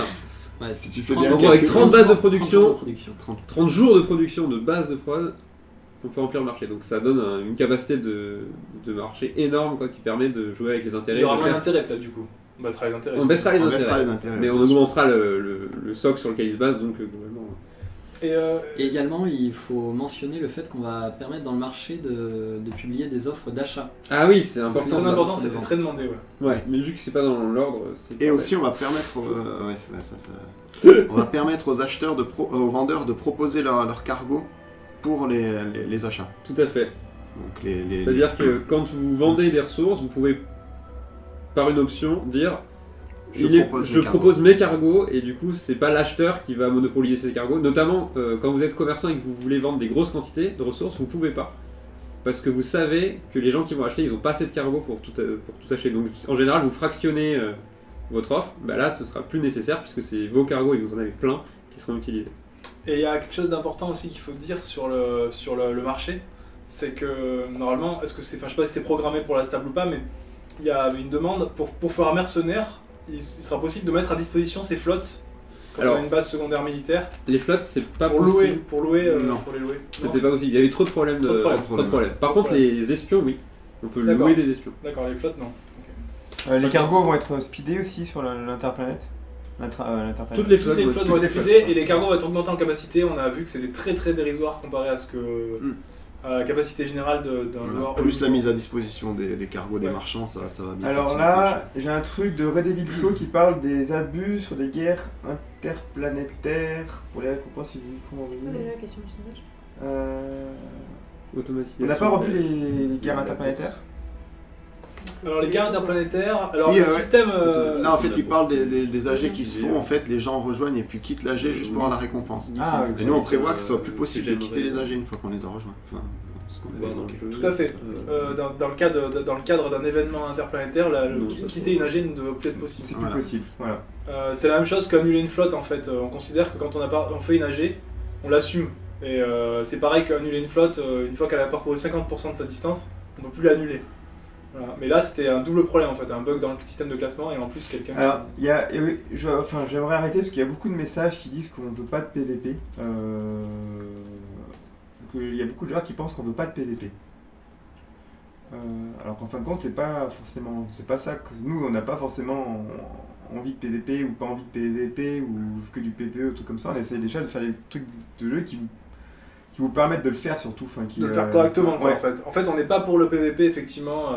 Ouais, Si tu fais 30 bien En gros, avec 30 bases de 30 production, jours de production. 30 jours de production de base de prod, on peut remplir le marché. Donc ça donne une capacité de marché énorme quoi, qui permet de jouer avec les intérêts. Il y aura de moins faire- d'intérêt peut-être du coup. On baissera les intérêts. On baissera les On intérêts. baissera les intérêts. Mais on augmentera le socle sur lequel il se base, donc globalement. Et Et également, il faut mentionner le fait qu'on va permettre dans le marché de publier des offres d'achat. Ah oui, c'est c'est important. très ça. important, c'était très demandé. Ouais. Ouais, mais vu que c'est pas dans l'ordre, c'est. Et aussi, on va permettre, ouais, c'est vrai, ça. On va permettre aux acheteurs, aux vendeurs de proposer leur cargo pour les achats. Tout à fait. Donc C'est-à-dire que quand vous vendez des ressources, vous pouvez, par une option, dire je propose mes cargos, et du coup, c'est pas l'acheteur qui va monopoliser ces cargos. Notamment, quand vous êtes commerçant et que vous voulez vendre des grosses quantités de ressources, vous pouvez pas. Parce que vous savez que les gens qui vont acheter, ils ont pas assez de cargo pour tout acheter. Donc, en général, vous fractionnez votre offre. Bah là, ce sera plus nécessaire puisque c'est vos cargos et vous en avez plein qui seront utilisés. Et il y a quelque chose d'important aussi qu'il faut dire sur le marché, c'est que normalement, je sais pas si c'est programmé pour la stable ou pas, mais il y a une demande pour faire un mercenaire, il sera possible de mettre à disposition ces flottes quand on a une base secondaire militaire. Les flottes, c'est pas pour possible. louer, Non. pour les louer. C'était pas possible. Il y avait trop de problèmes. Trop de problèmes. Par contre, les espions, oui. On peut D'accord. louer des espions. D'accord, les flottes non. Les cargos vont être speedés aussi sur l'interplanète. L'interplanète. Toutes les Toutes flottes les vont flottes être vont être speedées et les cargos vont être augmentés en capacité. On a vu que c'était très très dérisoire comparé à ce que à la capacité générale d'un joueur. Plus la mise à disposition des cargos des Ouais. marchands, ça va bien. Alors faciliter là, j'ai un truc de Red Devil Soul qui parle des abus sur des guerres interplanétaires pour les récompenses et comment C'est quoi déjà la question du sondage? automatisées. On n'a pas revu les guerres interplanétaires. Alors les guerres interplanétaires, Si, alors le ouais. système. Là, en fait, il parle des AG qui se font. En fait, les gens rejoignent et puis quittent l'AG juste pour avoir la récompense. Ah, oui. Et nous, on prévoit que ce soit plus possible de quitter les AG une fois qu'on les a rejoints. Enfin, ce qu'on avait évoqué. Tout à fait. Dans le cadre d'un événement interplanétaire, quitter une AG ne doit plus être possible. C'est plus Voilà. possible. Voilà. C'est la même chose qu'annuler une flotte en fait. On considère que quand on fait une AG, on l'assume. Et c'est pareil qu'annuler une flotte, une fois qu'elle a parcouru 50% de sa distance, on ne peut plus l'annuler. Voilà. Mais là c'était un double problème en fait, un bug dans le système de classement et en plus quelqu'un Alors, j'aimerais arrêter parce qu'il y a beaucoup de messages qui disent qu'on ne veut pas de PVP. Il y a beaucoup de joueurs qui pensent qu'on ne veut pas de PVP. Alors qu'en fin de compte, c'est pas ça. Nous, on n'a pas forcément envie de PVP ou pas envie de PVP ou que du PVE ou trucs comme ça. On essaie déjà de faire des trucs de jeu qui vous permettent de le faire surtout. de le faire correctement quoi, ouais. en fait. En fait on n'est pas pour le PVP effectivement,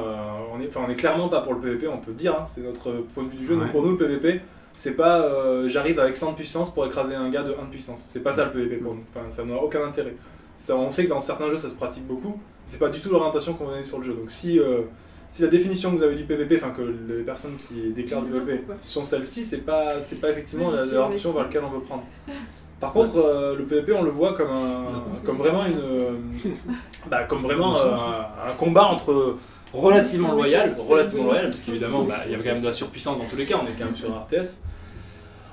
on est clairement pas pour le PVP, on peut dire, hein, c'est notre point de vue du jeu. Ouais. Donc pour nous le PVP c'est pas j'arrive avec 100 de puissance pour écraser un gars de 1 de puissance, c'est pas ça le PVP pour nous, enfin, ça n'a aucun intérêt. Ça, on sait que dans certains jeux ça se pratique beaucoup, c'est pas du tout l'orientation qu'on veut donner sur le jeu. Donc si la définition que vous avez du PVP, enfin que les personnes qui déclarent du PVP sont celles-ci, c'est pas effectivement l'orientation vers laquelle on veut prendre. Par contre, le PVP, on le voit comme vraiment un combat entre relativement loyal, parce qu'évidemment, il y a quand même de la surpuissance dans tous les cas, on est quand même sur un RTS,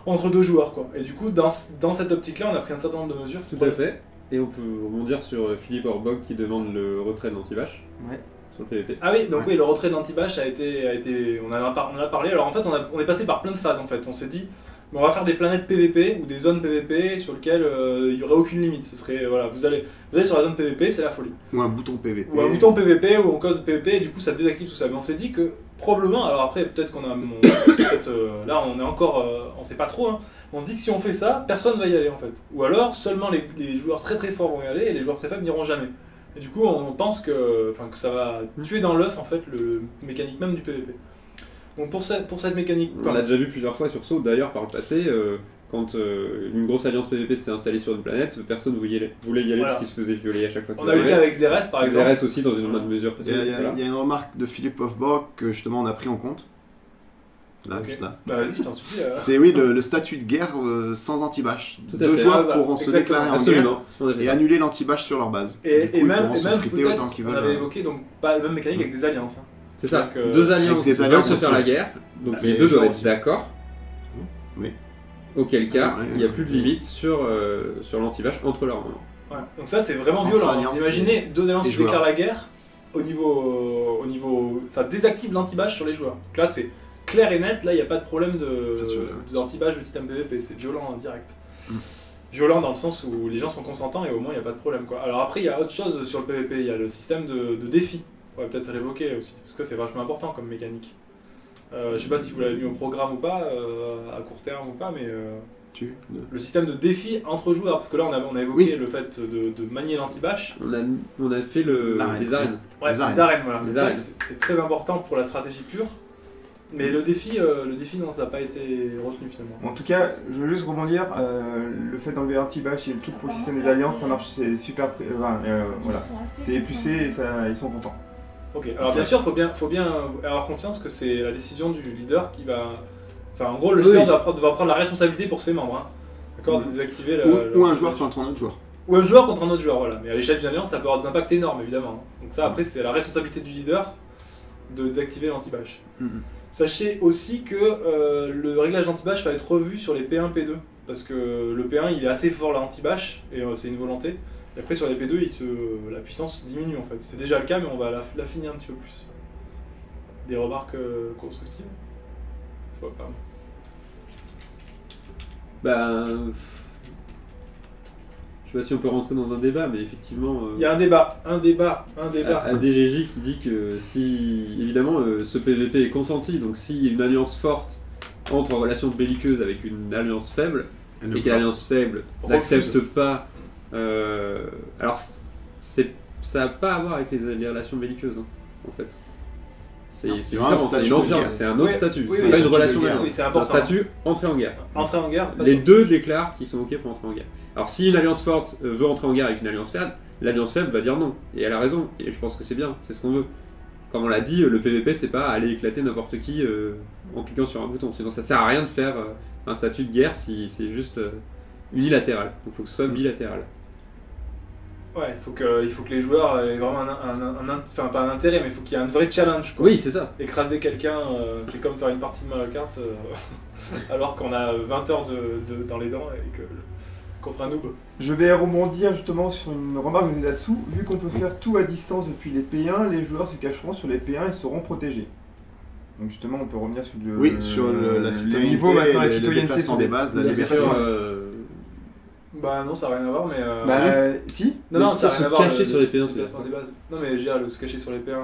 entre deux joueurs, quoi. Et du coup, dans cette optique-là, on a pris un certain nombre de mesures. Tout à fait. Et on peut rebondir sur Philippe Orbog qui demande le retrait de l'anti-vache. Ouais. Sur le PVP. Ah oui, donc oui, le retrait de l'anti-bash a été on en a parlé. Alors en fait, on est passé par plein de phases en fait. On s'est dit, on va faire des planètes PVP ou des zones PVP sur lesquelles il n'y aurait aucune limite. Ce serait, voilà, vous allez sur la zone PVP, c'est la folie. Ou un bouton PVP. Ou un bouton PVP où on cause PVP et du coup ça désactive tout ça. Mais on s'est dit que probablement, alors après peut-être qu'on a, là on est encore, on sait pas trop, hein. On se dit que si on fait ça, personne va y aller en fait. Ou alors seulement les joueurs très très forts vont y aller et les joueurs très faibles n'iront jamais. Et du coup on pense que ça va tuer dans l'œuf en fait le mécanique même du PVP. Donc pour cette mécanique... On l'a déjà vu plusieurs fois sur Saut d'ailleurs par le passé, quand une grosse alliance PVP s'était installée sur une planète, personne voulait y aller Voilà. parce qu'il se faisait violer à chaque fois. On a eu le cas avec Xerès par exemple. Xerès aussi dans une moindre mesure. Il y a une remarque de Philippe Hofborg que justement on a pris en compte. Là, Ok. juste là. Bah vas-y, je t'en supplie. C'est oui le statut de guerre sans anti-bash. Tout à Deux fait. joueurs Ah, voilà, pourront se exactement. déclarer en guerre Absolument. On a fait et ça. annuler l'anti-bash sur leur base. Et Du coup, ils même pourront se friter peut-être, autant qu'ils on veulent. avait évoqué donc pas la même mécanique avec des alliances. Hein. C'est ça. C'est-à-dire que- Deux alliances Avec des qui veulent alliances se faire la aussi. guerre, donc Et les les deux doivent joueurs être aussi. d'accord. Oui. Auquel cas, Ouais, il n'y a ouais. plus de limite sur l'anti-vache entre leurs membres. Ouais. Donc ça c'est vraiment Entre violent. alliances Vous imaginez deux alliances et qui déclarent joueurs. la guerre au niveau ça désactive l'anti-bash sur les joueurs. Donc là c'est clair et net, là il n'y a pas de problème Bien sûr, d'anti-bâche du système PVP, c'est violent en direct. Violent dans le sens où les gens sont consentants et au moins il n'y a pas de problème quoi. Alors après il y a autre chose sur le PVP, il y a le système de défi. On va peut-être l'évoquer aussi, parce que c'est vachement important comme mécanique. Je sais pas si vous l'avez mis au programme ou pas, à court terme ou pas, mais le système de défi entre joueurs, parce que là on a évoqué le fait de manier l'anti-bâche. On a fait les arènes. Ouais, les arènes, voilà. Les Ça, arènes. c'est très important pour la stratégie pure. Mais le défi non, ça n'a pas été retenu finalement. En tout cas, je veux juste rebondir, le fait d'enlever l'anti-bâche et le truc pour le système des alliances, ça marche, c'est super, voilà. C'est éplucé et ils sont contents. Ok, alors bien sûr, faut bien avoir conscience que c'est la décision du leader qui va... Enfin, en gros, le leader doit prendre la responsabilité pour ses membres, hein. D'accord, de désactiver ou un joueur contre un autre joueur. Ou un joueur contre un autre joueur, voilà. Mais à l'échelle d'une alliance, ça peut avoir des impacts énormes, évidemment. Donc ça, après, c'est la responsabilité du leader de désactiver l'anti-bâche. Sachez aussi que le réglage d'anti-bâche va être revu sur les P1, P2. Parce que le P1, il est assez fort là anti-bâche, et c'est une volonté. Et après, sur les P2, la puissance diminue en fait. C'est déjà le cas, mais on va l'affiner un petit peu plus. Des remarques constructives? Je vois pas. Bah... Je sais pas si on peut rentrer dans un débat, mais effectivement... Il y a un débat. Un DGJ qui dit que si, évidemment, ce PVP est consenti, donc si une alliance forte entre en relation belliqueuse avec une alliance faible, et que l'alliance faible n'accepte pas... alors, ça n'a pas à voir avec les relations belliqueuses, hein, en fait. C'est différent, c'est un autre statut, c'est pas une relation de guerre, c'est un statut entrée en guerre. Entrée en guerre. Les deux déclarent qu'ils sont ok pour entrer en guerre. Alors si une alliance forte veut entrer en guerre avec une alliance faible, l'alliance faible va dire non. Et elle a raison, et je pense que c'est bien, c'est ce qu'on veut. Comme on l'a dit, le PVP c'est pas aller éclater n'importe qui en cliquant sur un bouton. Sinon ça sert à rien de faire un statut de guerre si c'est juste unilatéral. Donc il faut que ce soit bilatéral. Ouais, il faut que les joueurs aient vraiment enfin pas un intérêt, mais il faut qu'il y ait un vrai challenge, quoi. Oui, c'est ça. Écraser quelqu'un, c'est comme faire une partie de Mario Kart alors qu'on a 20 heures dans les dents et que contre un noob. Je vais rebondir justement sur une remarque de Zetsu. Vu qu'on peut faire tout à distance depuis les P1, les joueurs se cacheront sur les P1 et seront protégés. Donc justement, on peut revenir sur la citoyenneté, niveau maintenant, la le citoyenneté déplacement des bases, la liberté. Bah non, ça n'a rien à voir, mais... si. Non, ça n'a rien à voir. Se cacher sur les P1, des bases. Non, mais je veux dire, se cacher sur les P1,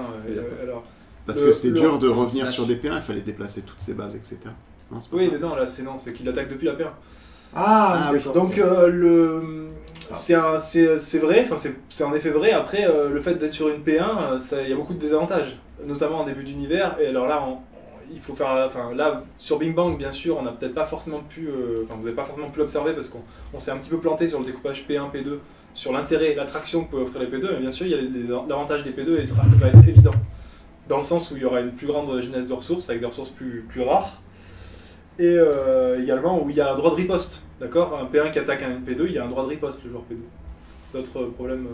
alors... Parce que c'était dur de revenir sur des P1, il fallait déplacer toutes ces bases, etc. Non, oui, mais non, là, c'est qu'il attaque depuis la P1. Ah oui. Donc, c'est vrai, enfin, c'est en effet vrai. Après, le fait d'être sur une P1, il y a beaucoup de désavantages, notamment en début d'univers. Et alors là, il faut faire, enfin là sur Bing Bang bien sûr on n'a peut-être pas forcément pu, vous n'avez pas forcément pu l'observer parce qu'on s'est un petit peu planté sur le découpage P1, P2, sur l'intérêt et l'attraction que peuvent offrir les P2, mais bien sûr il y a l'avantage des P2 et ça va être évident. Dans le sens où il y aura une plus grande genèse de ressources, avec des ressources plus rares, et également où il y a un droit de riposte, d'accord. Un P1 qui attaque un P2, il y a un droit de riposte le joueur P2. D'autres problèmes,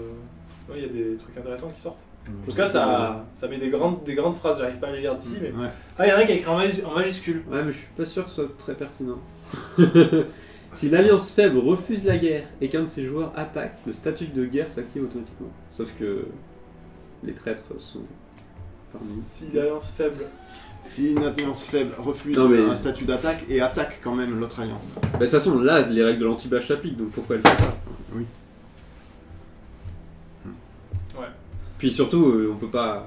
il y a des trucs intéressants qui sortent. En tout cas, ça met des grandes phrases, j'arrive pas à les lire d'ici, mais... Ouais. Ah, il y en a qui a écrit en majuscule. Ouais, mais je suis pas sûr que ce soit très pertinent. Si l'alliance faible refuse la guerre et qu'un de ses joueurs attaque, le statut de guerre s'active automatiquement. Sauf que les traîtres sont parmi nous. Si l'alliance faible... Si une alliance faible refuse un statut d'attaque et attaque quand même l'autre alliance. Bah, de toute façon, là, les règles de l'anti-bâche s'appliquent, donc pourquoi elle fait ça? Oui. Puis surtout, on peut pas...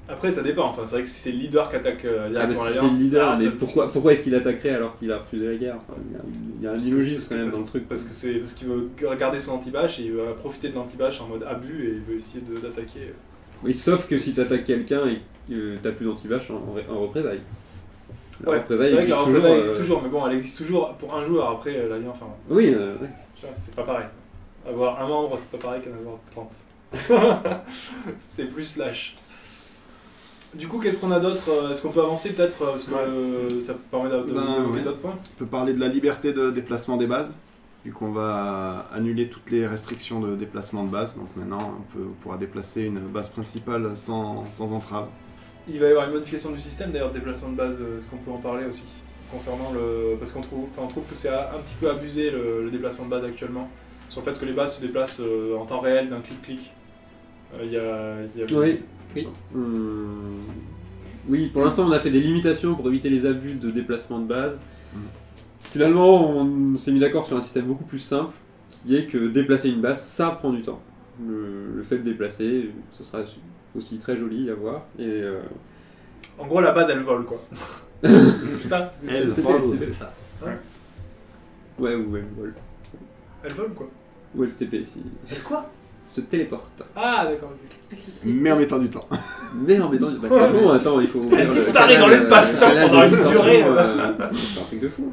Après, ça dépend. Enfin, c'est vrai que si c'est le leader qui attaque directement si l'alliance... c'est le leader, ça, mais pourquoi est-ce qu'il attaquerait alors qu'il a refusé la guerre? Enfin, il y a un illogisme quand même dans le truc. Parce qu'il veut garder son anti-bâche et il veut profiter de l'anti-bâche en mode abus et il veut essayer d'attaquer... Oui, sauf que si tu attaques quelqu'un et que t'as plus d'anti-bâche en représailles. C'est vrai que la représaille existe toujours, mais bon, elle existe toujours pour un joueur, après l'alliance... Enfin, oui, c'est pas pareil. Avoir un membre, c'est pas pareil qu'en avoir 30. C'est plus lâche. Du coup, qu'est-ce qu'on a d'autre? Est-ce qu'on peut avancer peut-être? Parce que ça permet d'évoquer d'autres points. On peut parler de la liberté de déplacement des bases, vu qu'on va annuler toutes les restrictions de déplacement de base. Donc maintenant, on pourra déplacer une base principale sans entrave. Il va y avoir une modification du système d'ailleurs de déplacement de base. Est-ce qu'on peut en parler aussi? Concernant parce qu'on trouve que c'est un petit peu abusé le déplacement de base actuellement. Sur le fait que les bases se déplacent en temps réel d'un clic-clic. Oui. Oui, pour l'instant on a fait des limitations pour éviter les abus de déplacement de base. Finalement on s'est mis d'accord sur un système beaucoup plus simple, qui est que déplacer une base, ça prend du temps. Le fait de déplacer, ce sera aussi très joli à voir. Et En gros, la base elle vole quoi. Ça, Elle c'est vole. c'est ça. Ouais, ou elle vole. Elle vole quoi. Ou LTP si. Elle quoi? Se téléporte. Ah d'accord. Ok. Mais en mettant du temps. Mais en mettant. Bah, c'est bon, attends, il faut. Elle disparaît dans l'espace-temps pendant une durée. C'est un truc de fou.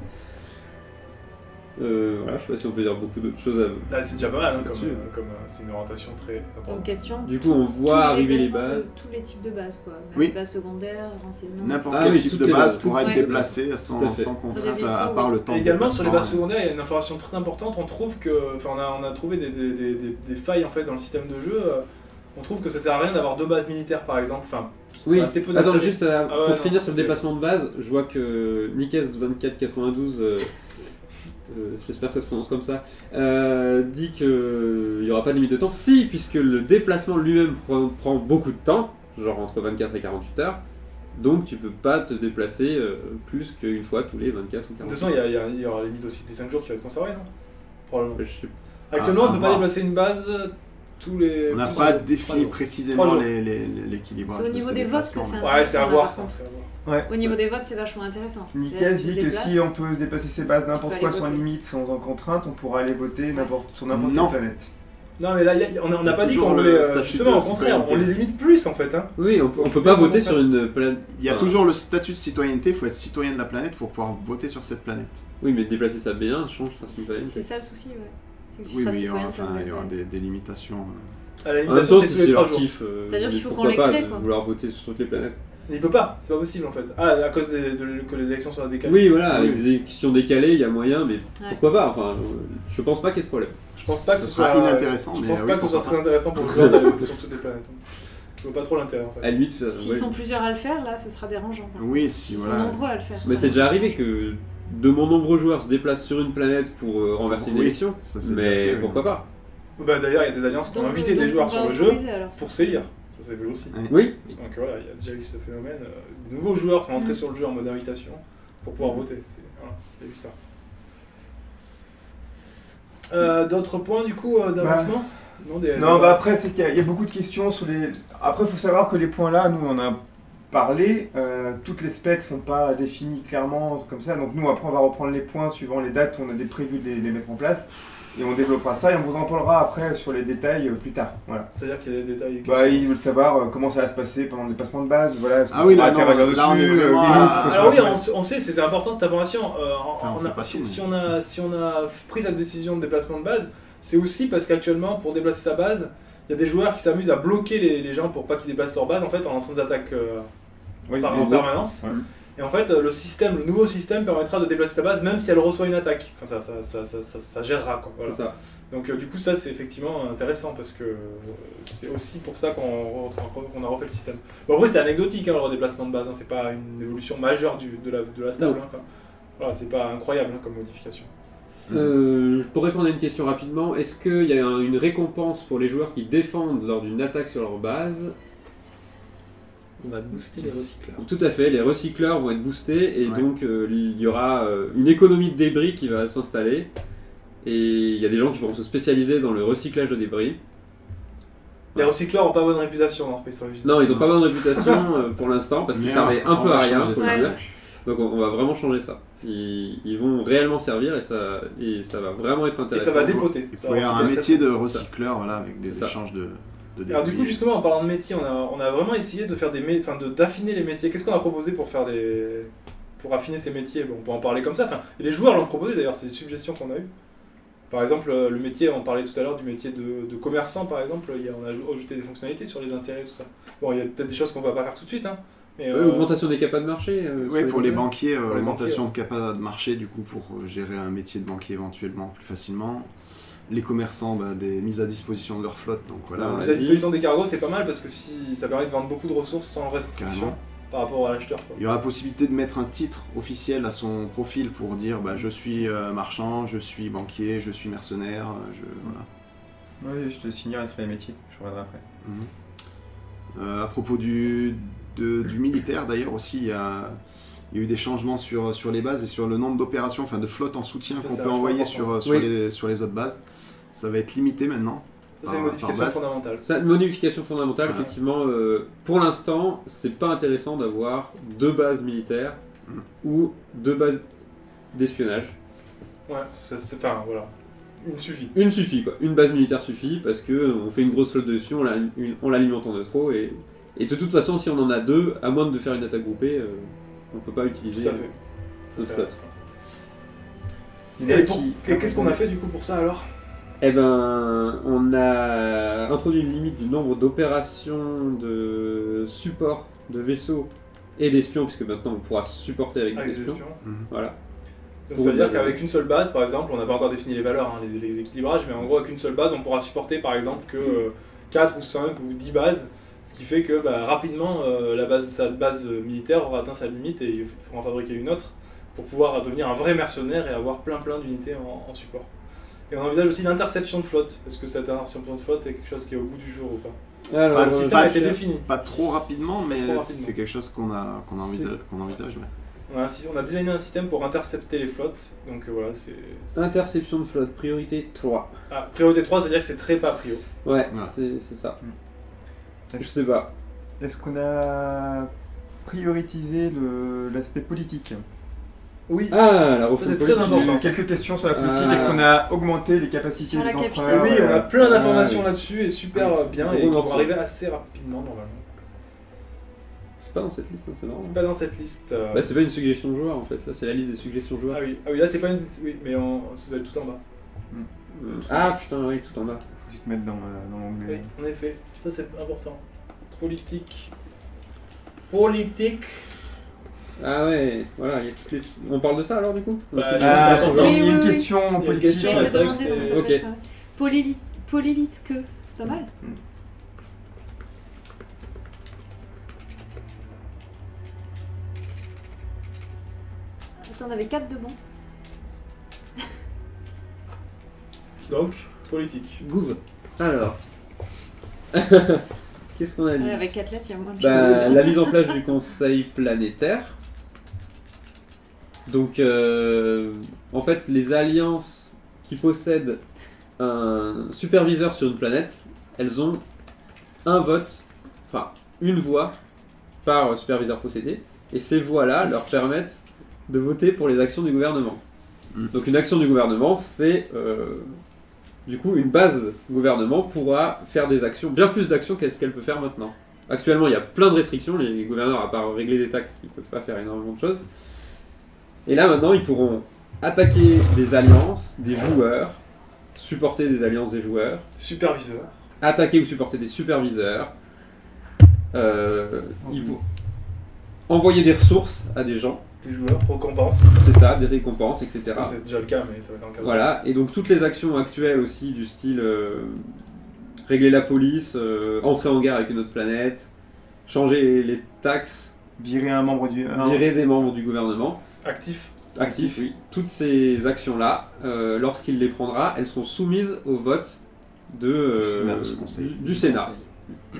Voilà, je sais pas si on peut dire beaucoup d'autres choses à. Là, c'est déjà pas mal, hein, Là-dessus. comme c'est une orientation très Une importante. question. Du coup, on Tous voit arriver les placements de bases. tous les types de bases, quoi. Même Oui. les bases secondaires, renseignements. N'importe Ah quel oui, type toutes de les base bases, pourra toutes être les déplacé Tout à sans, fait. sans contrainte, Révision, à part le temps Et de également sur les bases déplacement. secondaires, il y a une information très importante. On trouve que, enfin, on a trouvé des failles en fait dans le système de jeu. On trouve que ça sert à rien d'avoir 2 bases militaires par exemple. Enfin, Oui, c'est assez peu attends, d'intérêt. juste Ah ouais, pour non, finir sur le ok. déplacement de base, je vois que Nikes2492, j'espère que ça se prononce comme ça, dit qu'il n'y aura pas de limite de temps. Si, puisque le déplacement lui-même prend beaucoup de temps, genre entre 24 et 48 heures, donc tu peux pas te déplacer plus qu'une fois tous les 24 ou De 48 toute façon, il y aura limite aussi des 5 jours qui va être conservé, non? Probablement. Je sais- Actuellement, on ne peut pas voir. déplacer une base tous les. On n'a tous pas les- défini 3 jours. précisément 3 jours. l'équilibrage. C'est au de niveau ces des votes que déplacements, c'est mais- Ouais, c'est à voir ça. Par contre. c'est à voir. Ouais. Au niveau des votes, c'est vachement intéressant. Nikes Tu dit que déplaces. si on peut se déplacer ses bases peux n'importe aller quoi sans voter. limite, sans contrainte, on pourra aller voter sur n'importe Non. quelle planète. Non, mais là, on n'a Il y a pas dit toujours qu'on le voulait. statut Justement, de au contraire, on citoyenneté. les limite plus en fait. Hein. Oui, on peut pas voter sur une planète. Il y a Enfin, toujours le statut de citoyenneté, il faut être citoyen de la planète pour pouvoir voter sur cette planète. Oui, mais déplacer sa B1 change parce qu'il va C'est ça le souci, ouais. C'est que tu Oui, seras mais il y aura, citoyen de enfin, ta il y aura planète. des limitations. À la En même limitation, temps, c'est si tous les c'est 3 leur jours. kiff, C'est-à-dire qu'il faut qu'on pourquoi les pas crée, de quoi. vouloir voter sur toutes les planètes. Mais il peut pas, c'est pas possible en fait. Ah, à cause que les élections soient décalées. Oui, voilà, Oui. avec des élections décalées, il y a moyen, mais Ouais. pourquoi pas? Enfin, je pense pas qu'il y ait de problème. Je pense pas que Ce ce sera soit inintéressant, Je mais pense oui, pas que ce soit pourquoi très intéressant pour le joueur d'aller voter sur toutes les planètes. Je vois pas trop l'intérêt en À fait. la limite, S'ils ouais. sont plusieurs à le faire, là, ce sera dérangeant. Oui, si Ils sont voilà. nombreux à le faire. Mais ça. c'est déjà arrivé que de mon nombreux joueurs se déplacent sur une planète pour renverser une Oui, élection, ça, c'est déjà mais fait, oui. pourquoi pas? Bah, d'ailleurs, il y a des alliances qui ont Donc, invité des donc, joueurs on sur va le jeu autoriser, alors, ça. pour s'élire. Ça s'est vu aussi. Ouais. Oui, Donc voilà, il y a déjà eu ce phénomène. De nouveaux joueurs sont entrés sur le jeu en mode invitation pour pouvoir voter. Voilà, il y a eu ça. D'autres points du coup d'avancement Non, bah après, c'est qu'il y a beaucoup de questions sur les. Après, il faut savoir que les points là, nous, on a parlé. Toutes les specs sont pas définies clairement comme ça. Donc, nous, après, on va reprendre les points suivant les dates où on a des prévus de les mettre en place. Et on développera ça et on vous en parlera après sur les détails plus tard. Voilà. C'est-à-dire qu'il y a des détails. qui Bah, sont- ils veulent savoir comment ça va se passer pendant le déplacement de base. Voilà, est-ce Ah qu'on oui, pourra là, non, interagir là, on est dessus, vraiment les à- limites, Ah, qu'est-ce alors qu'on oui, va faire. on sait, c'est important cette information. Enfin, on sait pas tout, Si on a pris cette décision de déplacement de base, c'est aussi parce qu'actuellement, pour déplacer sa base, il y a des joueurs qui s'amusent à bloquer les gens pour pas qu'ils déplacent leur base en fait en lançant des attaques Oui, en les permanence. Ouais. Et en fait, le nouveau système permettra de déplacer sa base même si elle reçoit une attaque. Enfin, ça gérera quoi. Voilà. c'est ça. Donc du coup, ça c'est effectivement intéressant parce que c'est aussi pour ça qu'on a refait le système. Bon, après, c'était anecdotique hein, le redéplacement de base. Hein, c'est pas une évolution majeure de la stable. Non. Hein, enfin, voilà, c'est pas incroyable hein, comme modification. Pour répondre à une question rapidement, est-ce qu'il y a une récompense pour les joueurs qui défendent lors d'une attaque sur leur base? On va booster les recycleurs. Tout à fait, les recycleurs vont être boostés et Ouais. donc il y aura une économie de débris qui va s'installer. Et il y a des gens qui vont se spécialiser dans le recyclage de débris. Les recycleurs ont pas bonne réputation dans Space Origin. Non, ils n'ont pas bonne réputation pour l'instant parce qu'ils Mais servaient un on peu va à rien, changer faut ça. le dire. Donc on va vraiment changer ça. Ils vont réellement servir et ça va vraiment être Et intéressant. ça va dépoter. Il Ça faut y va avoir un recycler métier très de vite. recycleur voilà, avec des C'est ça. échanges de débris. Alors du coup justement en parlant de métier, on a vraiment essayé de faire d'affiner les métiers. Qu'est-ce qu'on a proposé pour faire pour affiner ces métiers? Bon, on peut en parler comme ça. Enfin, et les joueurs l'ont proposé d'ailleurs, c'est des suggestions qu'on a eues. Par exemple, le métier, on parlait tout à l'heure du métier de commerçant par exemple, on a ajouté des fonctionnalités sur les intérêts et tout ça. Bon, il y a peut-être des choses qu'on va pas faire tout de suite, hein. Mais, Augmentation des capas de marché. Oui, pour les banquiers, Pour les augmentation de capa de marché du coup pour gérer un métier de banquier éventuellement plus facilement. Les commerçants, des mises à disposition de leur flotte, donc voilà. Ah, mise à disposition des cargos, c'est pas mal parce que ça permet de vendre beaucoup de ressources sans restriction Carrément. par rapport à l'acheteur. Il y aura la possibilité de mettre un titre officiel à son profil pour dire je suis marchand, je suis banquier, je suis mercenaire, voilà. Oui, je te signerai sur les métiers, je reviendrai après. À propos du du militaire d'ailleurs aussi. Il y a eu des changements sur les bases et sur le nombre d'opérations, enfin de flottes en soutien qu'on peut envoyer sur les autres bases. Ça va être limité maintenant. C'est une modification fondamentale. C'est une modification fondamentale, effectivement. Pour l'instant, c'est pas intéressant d'avoir 2 bases militaires ou 2 bases d'espionnage. Ouais, enfin voilà. Une suffit. Une suffit quoi. Une base militaire suffit parce que on fait une grosse flotte dessus, on l'alimente en neutro et de toute façon, si on en a 2, à moins de faire une attaque groupée, on peut pas utiliser Tout à fait. notre flotte. Et qu'est-ce qu'on a fait du coup pour ça alors? Eh ben, on a introduit une limite du nombre d'opérations de support de vaisseaux et d'espions, puisque maintenant on pourra supporter avec des espions. Voilà. Donc c'est-à-dire qu'avec une seule base, par exemple, on n'a pas encore défini les valeurs, hein, les équilibrages, mais en gros avec une seule base, on pourra supporter par exemple que 4 ou 5 ou 10 bases, ce qui fait que rapidement, sa base militaire aura atteint sa limite et il faudra en fabriquer une autre pour pouvoir devenir un vrai mercenaire et avoir plein d'unités en support. Et on envisage aussi l'interception de flotte. Est-ce que cette interception de flotte est quelque chose qui est au goût du jour ou pas? Alors, le système a été défini. Pas trop rapidement, mais c'est quelque chose qu'on envisage. Ouais. On a designé un système pour intercepter les flottes. Donc voilà, c'est... Interception de flotte, priorité 3. Ah, priorité 3, ça veut dire que c'est très pas prio. Ouais, c'est ça. Je sais pas. Est-ce qu'on a prioritisé l'aspect politique? Oui. Ah, la refonte c'est très important. Quelques questions sur la politique. Est-ce qu'on a augmenté les capacités des empereurs? Oui, on a plein d'informations là-dessus et super bien et qui vont arriver assez rapidement normalement. C'est pas dans cette liste, c'est marrant. C'est pas dans cette liste. Bah, c'est pas une suggestion de joueur en fait, là c'est la liste des suggestions de joueurs. Ah oui, là c'est pas une. Oui, mais ça doit être tout en bas. Ah putain, oui, tout en bas. Tu te mettre dans l'onglet. Oui, en effet, ça c'est important. Politique. Ah ouais, voilà, on parle de ça alors du coup? Il y a une question politique. Ok. Polylite que, c'est pas mal. Attends, on avait 4 de bons. Donc, politique. Gouv. Alors. Qu'est-ce qu'on a dit? Avec 4 lettres, il y a moins de choses. La mise en place du conseil planétaire. Donc, en fait, les alliances qui possèdent un superviseur sur une planète, elles ont un vote, enfin une voix par superviseur possédé, et ces voix-là leur permettent de voter pour les actions du gouvernement. Donc une action du gouvernement, c'est du coup une base gouvernement pourra faire des actions, bien plus d'actions qu'est-ce qu'elle peut faire maintenant. Actuellement, il y a plein de restrictions, les gouverneurs, à part régler des taxes, ils ne peuvent pas faire énormément de choses. Et là, maintenant, ils pourront attaquer des alliances, des joueurs, supporter des alliances des joueurs, superviseurs, attaquer ou supporter des superviseurs, ils pourront envoyer des ressources à des gens. Des joueurs, récompenses. C'est ça, des récompenses, etc. Ça, c'est déjà le cas, mais ça va être encore. Voilà, et donc toutes les actions actuelles aussi, du style régler la police, entrer en guerre avec une autre planète, changer les taxes, virer des membres du gouvernement. Actif, oui. Toutes ces actions-là, lorsqu'il les prendra, elles seront soumises au vote du Sénat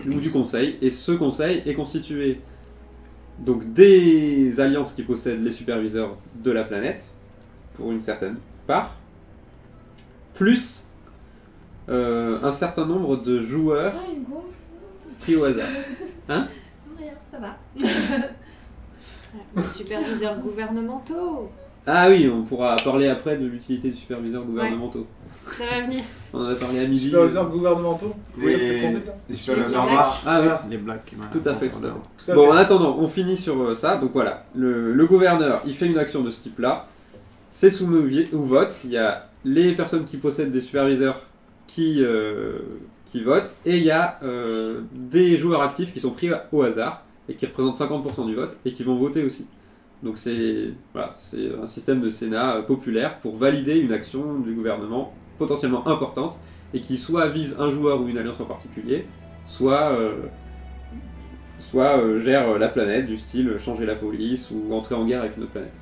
ou du Conseil. Et ce Conseil est constitué donc des alliances qui possèdent les superviseurs de la planète, pour une certaine part, plus un certain nombre de joueurs pris au hasard. Hein? Rien, ça va. Les superviseurs gouvernementaux. Ah oui, on pourra parler après de l'utilité des superviseurs gouvernementaux. Ouais. Ça va venir. On en a parlé à midi. Superviseurs gouvernementaux? C'est français ça? Les superviseurs noirs. Ah oui. Les blacks. Tout à fait. Bon, en attendant, on finit sur ça. Donc voilà, le gouverneur, il fait une action de ce type-là. C'est soumis au vote. Il y a les personnes qui possèdent des superviseurs qui votent. Et il y a des joueurs actifs qui sont pris au hasard et qui représentent 50% du vote et qui vont voter aussi. Donc c'est un système de Sénat populaire pour valider une action du gouvernement potentiellement importante et qui soit vise un joueur ou une alliance en particulier, soit gère la planète, du style changer la police ou entrer en guerre avec une autre planète.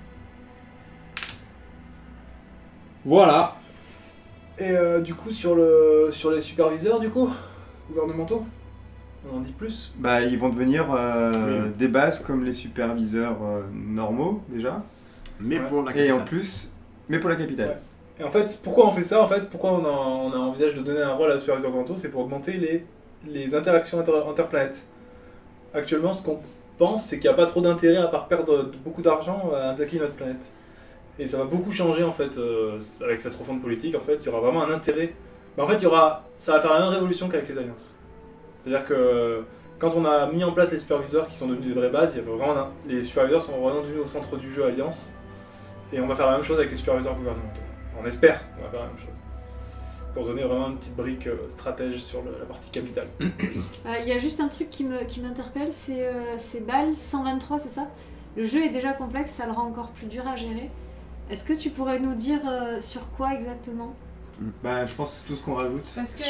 Voilà. Et du coup sur les superviseurs du coup gouvernementaux, On en dit plus? Bah, ils vont devenir des bases comme les superviseurs normaux déjà. Mais Ouais. pour la capitale. Et en plus, mais pour la capitale. Ouais. Et en fait, pourquoi on fait ça? En fait, pourquoi on a envisage de donner un rôle à la superviseur gouvernementaux? C'est pour augmenter les interactions interplanètes. Actuellement, ce qu'on pense, c'est qu'il n'y a pas trop d'intérêt à part perdre beaucoup d'argent à attaquer notre planète. Et ça va beaucoup changer en fait avec cette refonte politique. En fait, il y aura vraiment un intérêt. Mais en fait, ça va faire la même révolution qu'avec les alliances. C'est-à-dire que quand on a mis en place les superviseurs qui sont devenus des vraies bases, il y a vraiment les superviseurs sont vraiment devenus au centre du jeu Alliance. Et on va faire la même chose avec les superviseurs gouvernementaux. On espère qu'on va faire la même chose. Pour donner vraiment une petite brique stratège sur la partie capitale. Il y a juste un truc qui m'interpelle, c'est BAL 123, c'est ça? Le jeu est déjà complexe, ça le rend encore plus dur à gérer. Est-ce que tu pourrais nous dire sur quoi exactement? Bah, je pense que c'est tout ce qu'on rajoute. Parce que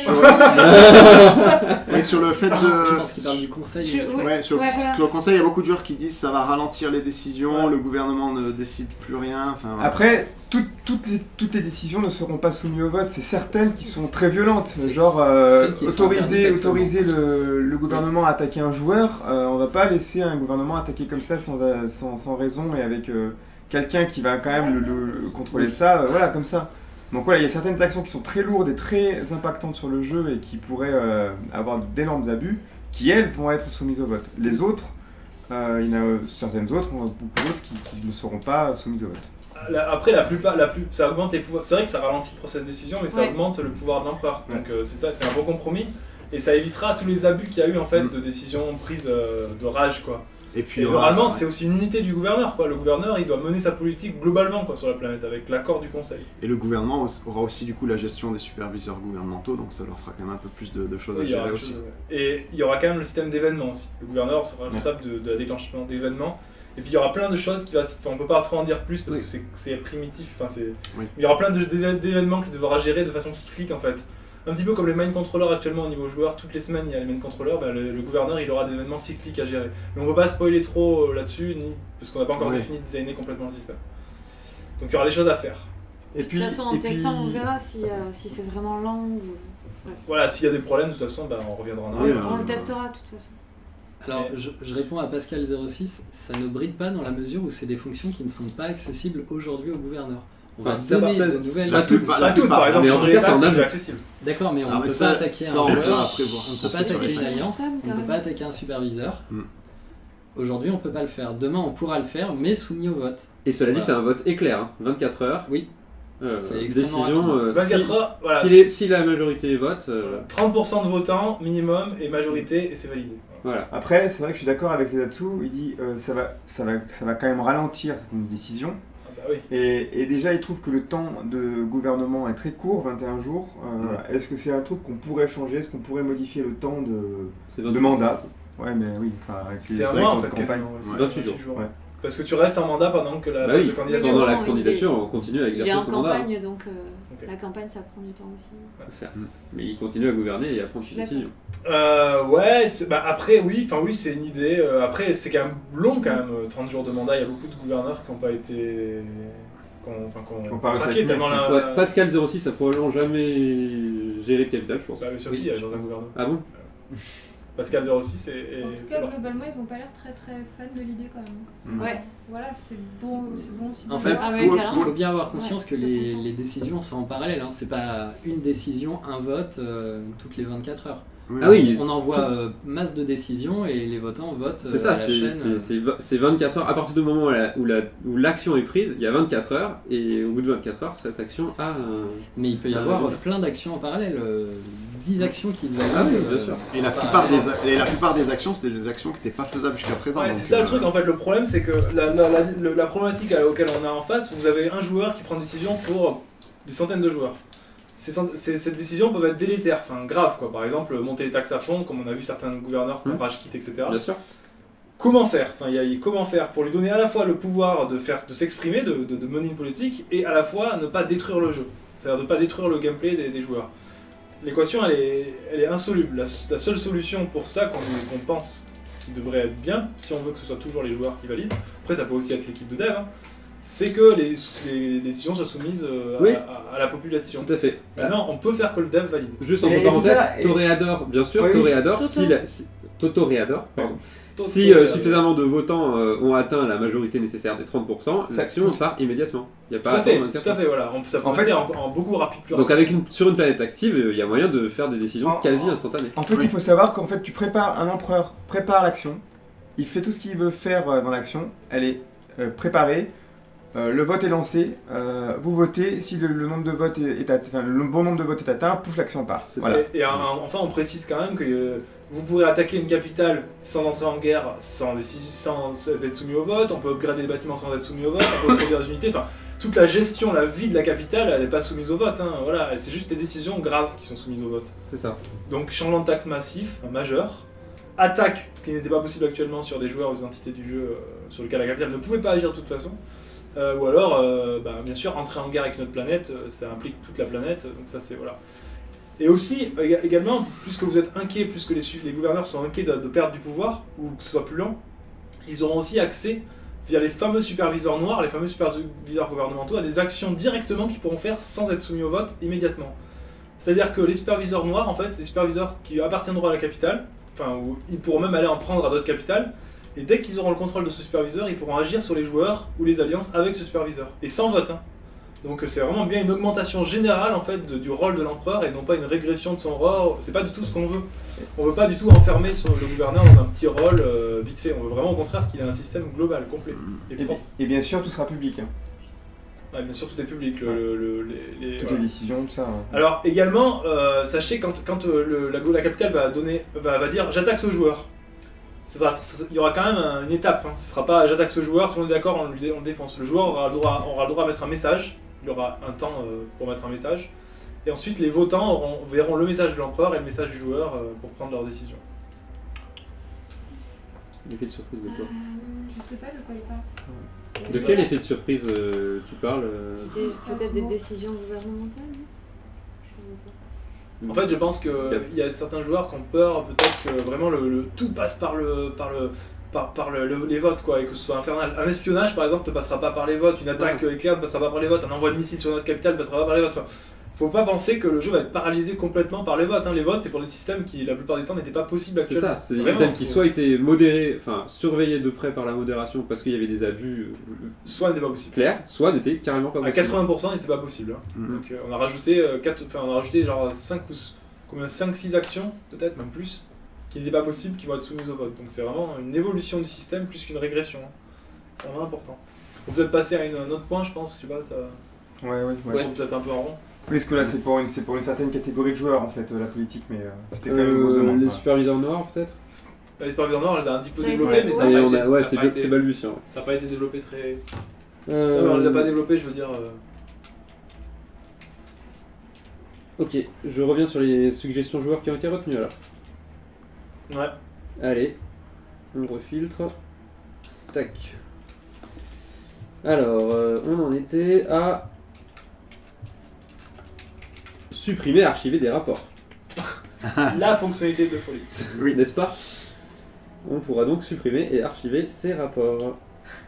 Et sur le fait Je de. pense qu'il parle du conseil. Ouais, sur voilà. le conseil, il y a beaucoup de joueurs qui disent que ça va ralentir les décisions, le gouvernement ne décide plus rien. Enfin, Après, toutes les décisions ne seront pas soumises au vote. C'est certaines qui sont très violentes. Genre, celles qui sont autoriser interdites le gouvernement à attaquer un joueur, on va pas laisser un gouvernement attaquer comme ça sans raison et avec quelqu'un qui va quand même le contrôler ça, voilà, comme ça. Donc voilà, il y a certaines actions qui sont très lourdes et très impactantes sur le jeu et qui pourraient avoir d'énormes abus, qui elles vont être soumises au vote. Les autres, il y en a certaines autres, beaucoup d'autres qui ne seront pas soumises au vote. Après, ça augmente les pouvoirs. C'est vrai que ça ralentit le process de décision, mais ça augmente le pouvoir de l'empereur. Donc c'est ça, c'est un bon compromis. Et ça évitera tous les abus qu'il y a eu en fait de décisions prises de rage, quoi. Et puis, normalement, c'est aussi une unité du gouverneur, quoi. Le gouverneur, il doit mener sa politique globalement, quoi, sur la planète, avec l'accord du conseil. Et le gouvernement aura aussi du coup la gestion des superviseurs gouvernementaux, donc ça leur fera quand même un peu plus de choses à gérer aussi. Et il y aura quand même le système d'événements aussi. Le gouverneur sera responsable de la déclenchement d'événements. Et puis il y aura plein de choses qui va se... Enfin, on peut pas trop en dire plus parce que c'est primitif. Enfin, Mais il y aura plein d'événements qu'il devra gérer de façon cyclique en fait. Un petit peu comme les mind controllers actuellement au niveau joueur, toutes les semaines il y a les mind controllers, le gouverneur il aura des événements cycliques à gérer. Mais on peut pas spoiler trop là-dessus, parce qu'on n'a pas encore défini, designé complètement le système. Donc il y aura des choses à faire. Et puis, de toute façon en testant on verra si c'est vraiment lent ou... Voilà, s'il y a des problèmes de toute façon on reviendra en arrière. On le testera de toute façon. Alors je réponds à Pascal06, ça ne bride pas dans la mesure où c'est des fonctions qui ne sont pas accessibles aujourd'hui au gouverneur. On va donner de nouvelles... La toute, par exemple, mais en tout cas, c'est accessible. D'accord, mais on ne peut pas attaquer un joueur, on ne peut pas attaquer une alliance, on ne peut pas attaquer un superviseur. Aujourd'hui, on ne peut pas le faire. Demain, on pourra le faire, mais soumis au vote. Et cela dit, c'est un vote éclair, hein. 24 heures. Oui. C'est décision. 24 heures, voilà. Si la majorité vote. 30% de votants minimum et majorité, et c'est validé. Voilà. Après, c'est vrai que je suis d'accord avec Zetsu, il dit ça va quand même ralentir certaines décisions. Oui. Et déjà, il trouve que le temps de gouvernement est très court, 21 jours. Voilà. Est-ce que c'est un truc qu'on pourrait changer? Est-ce qu'on pourrait modifier le temps de mandat? Ouais, mais oui, avec c'est un mois en fait, campagne. 28 jours. Ouais. Parce que tu restes en mandat pendant que la phase de candidature. Pendant la candidature, on continue à exercer son mandat. Il est en campagne, donc la campagne, ça prend du temps aussi. Certes. Mais il continue à gouverner et à prendre ses décisions. Ouais, après, oui, c'est une idée. Après, c'est quand même long, quand même, 30 jours de mandat. Il y a beaucoup de gouverneurs qui n'ont pas été... qui ont craqué tellement la... Pascal06 a probablement jamais géré le capital, je pense. Bah, mais Sophie, elle est dans un gouvernement. Ah bon? Pascal06 et... En tout cas, globalement, ils n'ont pas l'air très fans de l'idée quand même. Ouais. Voilà, c'est bon aussi. En fait, il faut bien avoir conscience que ça, les décisions sont en parallèle. Hein. C'est pas une décision, un vote toutes les 24 heures. Ah oui. On envoie masse de décisions et les votants votent c'est ça, à la chaîne. C'est 24 heures. À partir du moment où l'action est prise, il y a 24 heures et au bout de 24 heures, cette action a un... Mais il peut y avoir plein d'actions en parallèle. 10 actions qui se valident. Ah oui, bien sûr. Et la plupart des actions, c'était des actions qui n'étaient pas faisables jusqu'à présent. Ouais, c'est ça le truc en fait. Le problème, c'est que la problématique auquel on a en face, vous avez un joueur qui prend une décision pour des centaines de joueurs. Ces décisions peuvent être délétères, graves quoi. Par exemple, monter les taxes à fond, comme on a vu certains gouverneurs qui ont rage quitte, etc. Bien sûr. Comment faire comment faire pour lui donner à la fois le pouvoir de s'exprimer, de mener une politique, et à la fois ne pas détruire le jeu. C'est-à-dire de ne pas détruire le gameplay des joueurs. L'équation, elle est insoluble. La seule solution pour ça qu'on pense qui devrait être bien, si on veut que ce soit toujours les joueurs qui valident, après ça peut aussi être l'équipe de dev, c'est que les décisions soient soumises à la population. Tout à fait. Maintenant, on peut faire que le dev valide. Juste en parenthèse, Toréador, bien sûr, Toréador, Totoréador, pardon. Si suffisamment de votants ont atteint la majorité nécessaire des 30%, l'action part immédiatement. Il n'y a pas à attendre 24 Tout à fait, voilà. Ça peut passer en beaucoup plus donc sur une planète active, il y a moyen de faire des décisions quasi instantanées. En fait, il faut savoir qu'en fait, tu prépares, un empereur prépare l'action, il fait tout ce qu'il veut faire dans l'action, elle est préparée, le vote est lancé, vous votez, si le nombre de votes le bon nombre de votes est atteint, pouf, l'action part. Voilà. Et enfin, on précise quand même que vous pourrez attaquer une capitale sans entrer en guerre, sans être soumis au vote, on peut upgrader les bâtiments sans être soumis au vote, on peut produire des unités, enfin, toute la gestion, la vie de la capitale, elle n'est pas soumise au vote, hein, voilà, c'est juste des décisions graves qui sont soumises au vote. C'est ça. Donc, changement de taxe massif, majeur, attaque, qui n'était pas possible actuellement sur des joueurs ou des entités du jeu sur lesquels la capitale ne pouvait pas agir de toute façon, ou alors, bien sûr, entrer en guerre avec notre planète, ça implique toute la planète, donc ça c'est, voilà. Et aussi, également, plus que vous êtes inquiets, plus que les gouverneurs sont inquiets de perdre du pouvoir, ou que ce soit plus lent, ils auront aussi accès, via les fameux superviseurs noirs, les fameux superviseurs gouvernementaux, à des actions directement qu'ils pourront faire sans être soumis au vote immédiatement. C'est-à-dire que les superviseurs noirs, en fait, c'est des superviseurs qui appartiendront à la capitale, enfin, où ils pourront même aller en prendre à d'autres capitales, et dès qu'ils auront le contrôle de ce superviseur, ils pourront agir sur les joueurs ou les alliances avec ce superviseur, et sans vote, hein. Donc c'est vraiment bien une augmentation générale en fait du rôle de l'empereur et non pas une régression de son rôle. C'est pas du tout ce qu'on veut. On veut pas du tout enfermer le gouverneur dans un petit rôle vite fait. On veut vraiment au contraire qu'il ait un système global, complet. Et bien sûr tout sera public. Hein. Ouais, bien sûr tout est public. Toutes les décisions, tout ça. Hein. Alors également, sachez quand la capitale va dire j'attaque ce joueur. Il y aura quand même une étape. Hein. Ce sera pas j'attaque ce joueur, tout le monde est d'accord, on le défonce. Le joueur aura le droit à mettre un message. Il y aura un temps pour mettre un message. Et ensuite, les votants verront le message de l'empereur et le message du joueur pour prendre leur décision. L'effet de surprise de quoi Je sais pas de quoi il parle. De quel effet de surprise tu parles C'est peut-être des décisions gouvernementales. En fait, je pense qu'il y a certains joueurs qui ont peur, peut-être que vraiment tout passe par les votes, quoi, et que ce soit infernal. Un espionnage, par exemple, ne passera pas par les votes, une attaque éclair ne passera pas par les votes, un envoi de missile sur notre capitale ne passera pas par les votes. Enfin, faut pas penser que le jeu va être paralysé complètement par les votes. Hein. Les votes, c'est pour des systèmes qui, la plupart du temps, n'étaient pas possibles actuellement. C'est ça, c'est des systèmes qui soit étaient modérés, enfin surveillés de près par la modération parce qu'il y avait des abus, soit n'étaient pas possibles. Clairs, soit n'étaient carrément pas possibles. À 80%, n'était pas possible. Hein. Donc on a rajouté genre 5-6 actions, peut-être même plus, qui n'étaient pas possibles, qui vont être soumises au vote. Donc c'est vraiment une évolution du système plus qu'une régression. Hein. C'est vraiment important. On peut peut-être passer à un autre point, je pense, je sais pas, ça... Ouais. Peut-être un peu en rond. Oui, parce que là c'est pour une certaine catégorie de joueurs en fait, la politique, mais c'était quand même une grosse demande. Les superviseurs noirs peut-être Les superviseurs noirs, on les a un petit peu développés, mais ça n'a pas été... c'est balbutiant. Ça n'a pas été développé très... Non, mais on les a pas développés, je veux dire... Ok, je reviens sur les suggestions joueurs qui ont été retenues alors. Ouais. Allez, on refiltre. Tac. Alors, on en était à supprimer, archiver des rapports. La fonctionnalité de folie. Oui. N'est-ce pas? On pourra donc supprimer et archiver ces rapports.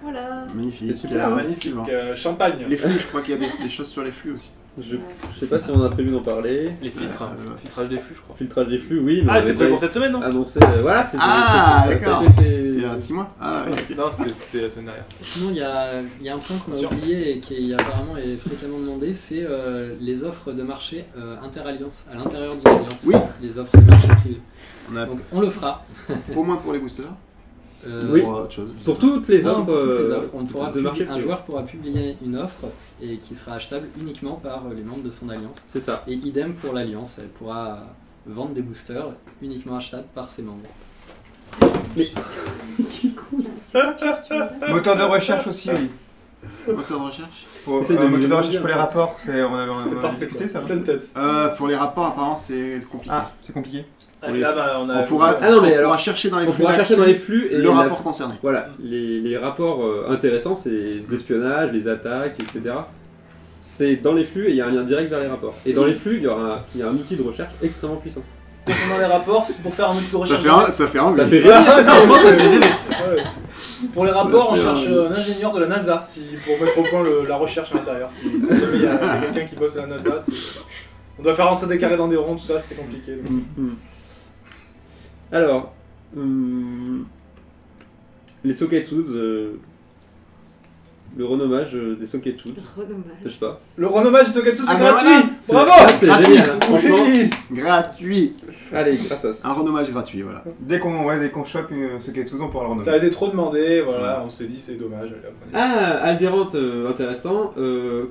Voilà. Magnifique. C'est super. Magnifique. Champagne. Les flux, je crois qu'il y a des choses sur les flux aussi. Je sais pas si on a prévu d'en parler. Les filtres, filtrage des flux, je crois. Filtrage des flux, oui. Mais c'était prévu pour cette semaine, non? Annoncé, voilà, c'était. D'accord. C'est à 6 mois. Ah, ouais. Non, c'était la semaine dernière. Sinon, il y a un point qu'on a oublié et qui apparemment est fréquemment demandé, c'est les offres de marché inter-alliance, à l'intérieur d'une alliance. Oui. Les offres de marché privées. Donc, on le fera. Au moins pour les boosters. Oui, pour autre chose. Pour toutes les offres, un joueur pourra publier une offre et qui sera achetable uniquement par les membres de son alliance. C'est ça. Et idem pour l'alliance, elle pourra vendre des boosters uniquement achetables par ses membres. Mais... Moteur de recherche aussi, oui. Moteur de recherche moteur de recherche pour les rapports, on avait discuté ça. Pour les rapports, apparemment, c'est compliqué. Ah, c'est compliqué. On pourra chercher dans les flux, et le rapport concerné. Voilà, les rapports intéressants, c'est les espionnages, les attaques, etc. C'est dans les flux et il y a un lien direct vers les rapports. Et dans les flux, il y a un outil de recherche extrêmement puissant. concernant les rapports, c'est pour faire un outil de recherche. Ça fait envie. Pour les rapports, on cherche un ingénieur de la NASA pour mettre au point la recherche à l'intérieur. Si jamais il y a quelqu'un qui bosse à la NASA, on doit faire rentrer des carrés dans des ronds, tout ça, c'était compliqué. Alors, les Socketools, le renommage des Socketools. Je sais pas. Le renommage des Socketools, c'est gratuit. Voilà. Bravo. C'est génial, franchement. Gratuit. Allez, gratos. Un renommage gratuit, voilà. Dès qu'on chope Socketools, on pourra le renommer. Ça a été trop demandé, voilà, on s'était dit c'est dommage. Ah, Aldérant, intéressant.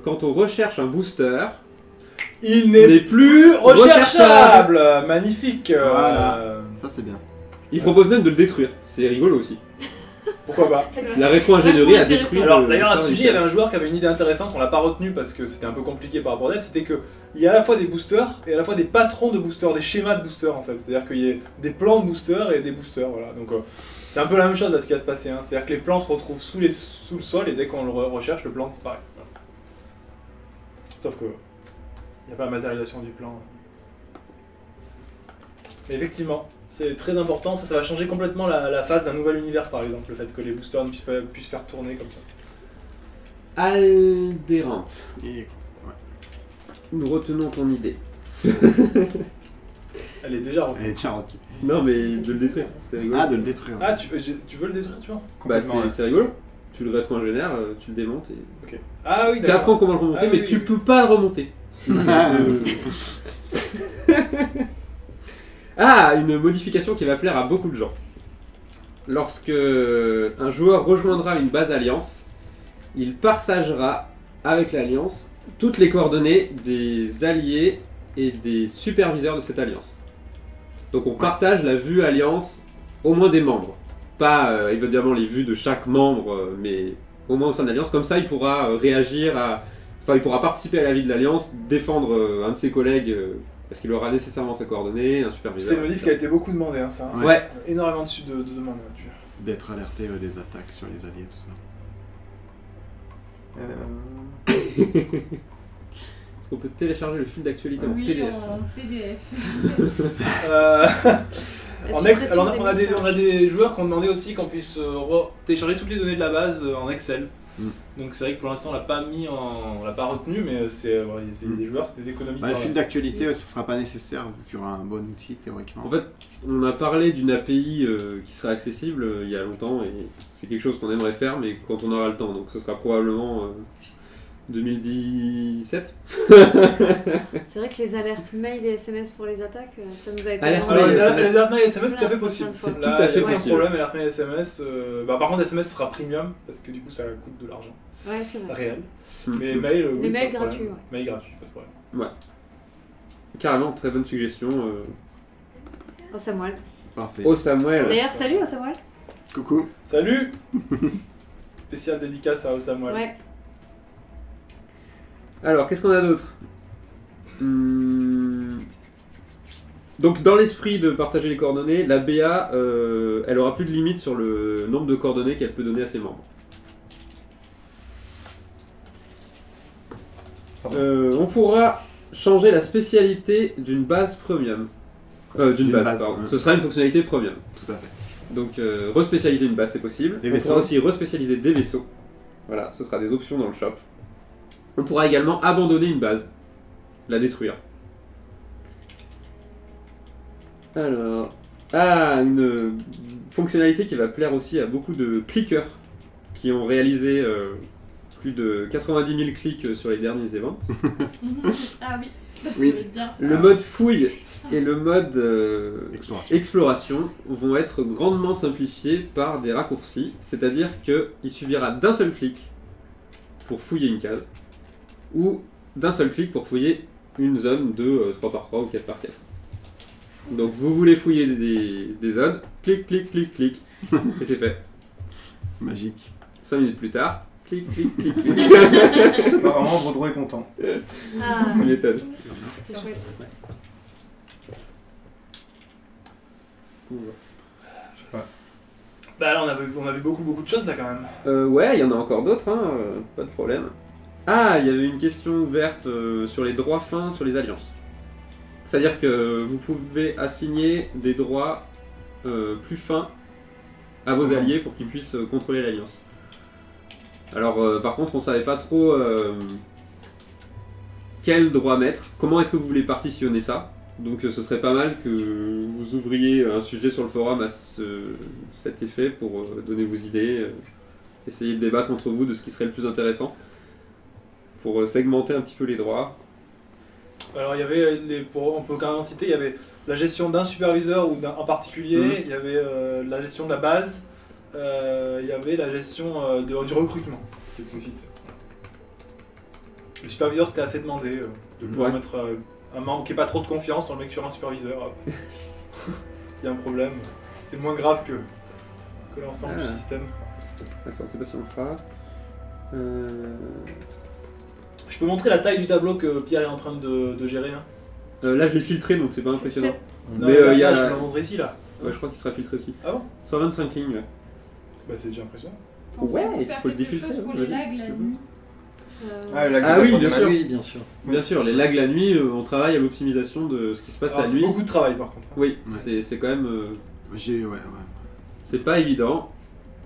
Quand on recherche un booster, il n'est plus recherchable. Magnifique. Voilà. Ça c'est bien. Il propose même de le détruire. C'est rigolo aussi. Pourquoi pas. La rétro-ingénierie a détruit. Alors d'ailleurs à ce sujet, il y avait un joueur qui avait une idée intéressante, on l'a pas retenu parce que c'était un peu compliqué par rapport à elle, c'était qu'il y a à la fois des boosters et à la fois des patrons de boosters, des schémas de boosters en fait. C'est-à-dire qu'il y a des plans de boosters et des boosters, voilà. Donc c'est un peu la même chose là ce qui va se passer, hein. C'est-à-dire que les plans se retrouvent sous le sol et dès qu'on le recherche, le plan disparaît. Voilà. Sauf que il n'y a pas la matérialisation du plan. Mais effectivement, c'est très important, ça va changer complètement la phase d'un nouvel univers par exemple, le fait que les boosters ne puissent faire tourner comme ça. Aldérante. Ouais. Nous retenons ton idée. Elle est déjà retenue. Elle est déjà retenue. Non mais de le détruire, c'est rigolo. Ah, de le détruire. Ah, tu veux le détruire, tu penses? Bah c'est rigolo. Tu le rétro-ingénières, tu le démontes et... Ok. Ah oui, tu apprends comment le remonter, mais tu peux pas le remonter. Ah, une modification qui va plaire à beaucoup de gens. Lorsque un joueur rejoindra une base alliance, il partagera avec l'alliance toutes les coordonnées des alliés et des superviseurs de cette alliance. Donc on partage la vue alliance au moins des membres. Pas évidemment les vues de chaque membre, mais au moins au sein de l'alliance. Comme ça, il pourra réagir à... Enfin, il pourra participer à la vie de l'alliance, défendre un de ses collègues... Parce qu'il aura nécessairement ses coordonnées, un superviseur. C'est une modif qui a été beaucoup demandé, hein, ça. Ouais. Énormément de demandes là-dessus. D'être alerté des attaques sur les alliés, tout ça. Est-ce qu'on peut télécharger le fil d'actualité en PDF? En PDF. Alors, on a des joueurs qui ont demandé aussi qu'on puisse télécharger toutes les données de la base en Excel. Donc c'est vrai que pour l'instant on l'a pas retenu, mais c'est des joueurs, c'est des économies. Le fil d'actualité, ça sera pas nécessaire vu qu'il y aura un bon outil théoriquement. En fait, on a parlé d'une API qui serait accessible il y a longtemps et c'est quelque chose qu'on aimerait faire, mais quand on aura le temps, donc ce sera probablement 2017. C'est vrai que les alertes mail et SMS pour les attaques, ça nous a été... Alors les alertes mail et SMS, c'est tout à fait possible. C'est tout à fait possible. Aucun problème, alerte mail et SMS. Par contre, SMS sera premium parce que du coup ça coûte de l'argent. Ouais, c'est vrai. Réel. Mais mail, les mails gratuits, ouais. Mail gratuit, pas de problème. Ouais. Carrément, très bonne suggestion. Oh Samuel. Parfait. Oh Samuel. D'ailleurs, salut oh Samuel. Coucou. Salut. Spécial dédicace à Osamuel. Ouais. Alors, qu'est-ce qu'on a d'autre? Donc, dans l'esprit de partager les coordonnées, la BA, elle aura plus de limite sur le nombre de coordonnées qu'elle peut donner à ses membres. On pourra changer la spécialité d'une base premium. D'une base, pardon. Ce sera une fonctionnalité premium. Tout à fait. Donc, respécialiser une base, c'est possible. Des On vaisseaux. pourra aussi respécialiser des vaisseaux. Voilà, ce sera des options dans le shop. On pourra également abandonner une base, la détruire. Alors, une fonctionnalité qui va plaire aussi à beaucoup de clickers qui ont réalisé plus de 90 000 clics sur les derniers events. Ah oui, Oui. bien ça. Le mode fouille et le mode exploration vont être grandement simplifiés par des raccourcis, c'est-à-dire qu'il suffira d'un seul clic pour fouiller une case, ou d'un seul clic pour fouiller une zone de 3x3 ou 4x4. Donc vous voulez fouiller des zones, clic, clic, clic, clic, et c'est fait. Magique. 5 minutes plus tard, clic, clic, clic, clic. Apparemment, Baudreau est content. Ah, Tu m'étonnes. c'est chouette. Bah là, on a vu beaucoup de choses là quand même. Ouais, il y en a encore d'autres, hein, pas de problème. Ah, il y avait une question ouverte sur les droits fins sur les alliances. C'est-à-dire que vous pouvez assigner des droits plus fins à vos alliés pour qu'ils puissent contrôler l'Alliance. Alors par contre on savait pas trop quel droit mettre, comment est-ce que vous voulez partitionner ça. Donc ce serait pas mal que vous ouvriez un sujet sur le forum à cet effet pour donner vos idées, essayer de débattre entre vous de ce qui serait le plus intéressant pour segmenter un petit peu les droits. Alors il y avait, on peut quand même citer, il y avait la gestion d'un superviseur ou d'un en particulier, il y avait la gestion de la base, il y avait la gestion du recrutement. Le superviseur c'était assez demandé de pouvoir mettre un membre qui n'ait pas trop de confiance dans le mec sur un superviseur. S'il y a un problème, c'est moins grave que l'ensemble du système. Attends, c'est pas si on le fera. Je peux montrer la taille du tableau que Pierre est en train de gérer. Hein. Là je l'ai filtré donc c'est pas impressionnant. Non, mais il y a, je me le montrerai ici là. Ouais, je crois qu'il sera filtré aussi. Ah bon 125 lignes, ouais. Bah c'est déjà impressionnant. Ouais, il faut le défiltrer. Pour les lags la nuit. Oui, bien sûr. Oui, bien sûr. Bien sûr, les lags la nuit, on travaille à l'optimisation de ce qui se passe la nuit. C'est beaucoup de travail par contre. Oui, c'est quand même... C'est pas évident,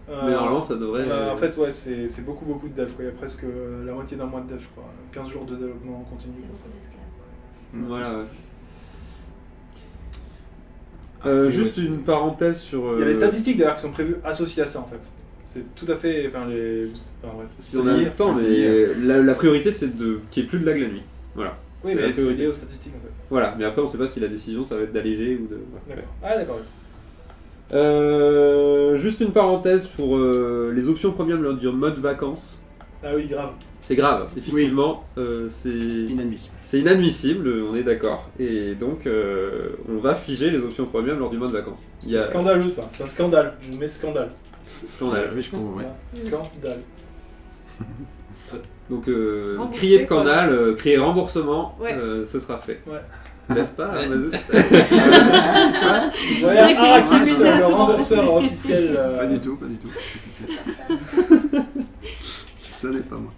mais normalement ça devrait... En fait, ouais, c'est beaucoup de dev. Quoi. Il y a presque la moitié d'un mois de dev, je crois. 15 jours de développement en continu. Voilà, juste une parenthèse sur... Il y a les statistiques d'ailleurs qui sont prévues associées à ça en fait. C'est tout à fait... Enfin bref. Si on a le temps, mais la priorité c'est qu'il n'y ait plus de lag la nuit. Voilà. Oui, mais c'est lié aux statistiques en fait. Voilà, mais après on sait pas si la décision ça va être d'alléger ou de... D'accord. Ah d'accord. Juste une parenthèse pour les options premium du mode vacances. Ah oui, grave. C'est grave, effectivement. C'est inadmissible. C'est inadmissible, on est d'accord. Et donc, on va figer les options premium lors du mode vacances. C'est scandaleux ça, c'est un scandale. Je mets scandale. Scandale. Oui, je comprends, ouais. Scandale. Donc, crier scandale, crier remboursement, ce sera fait. Ouais. N'est-ce pas le rembourseur officiel. Pas du tout. Ça n'est pas moi.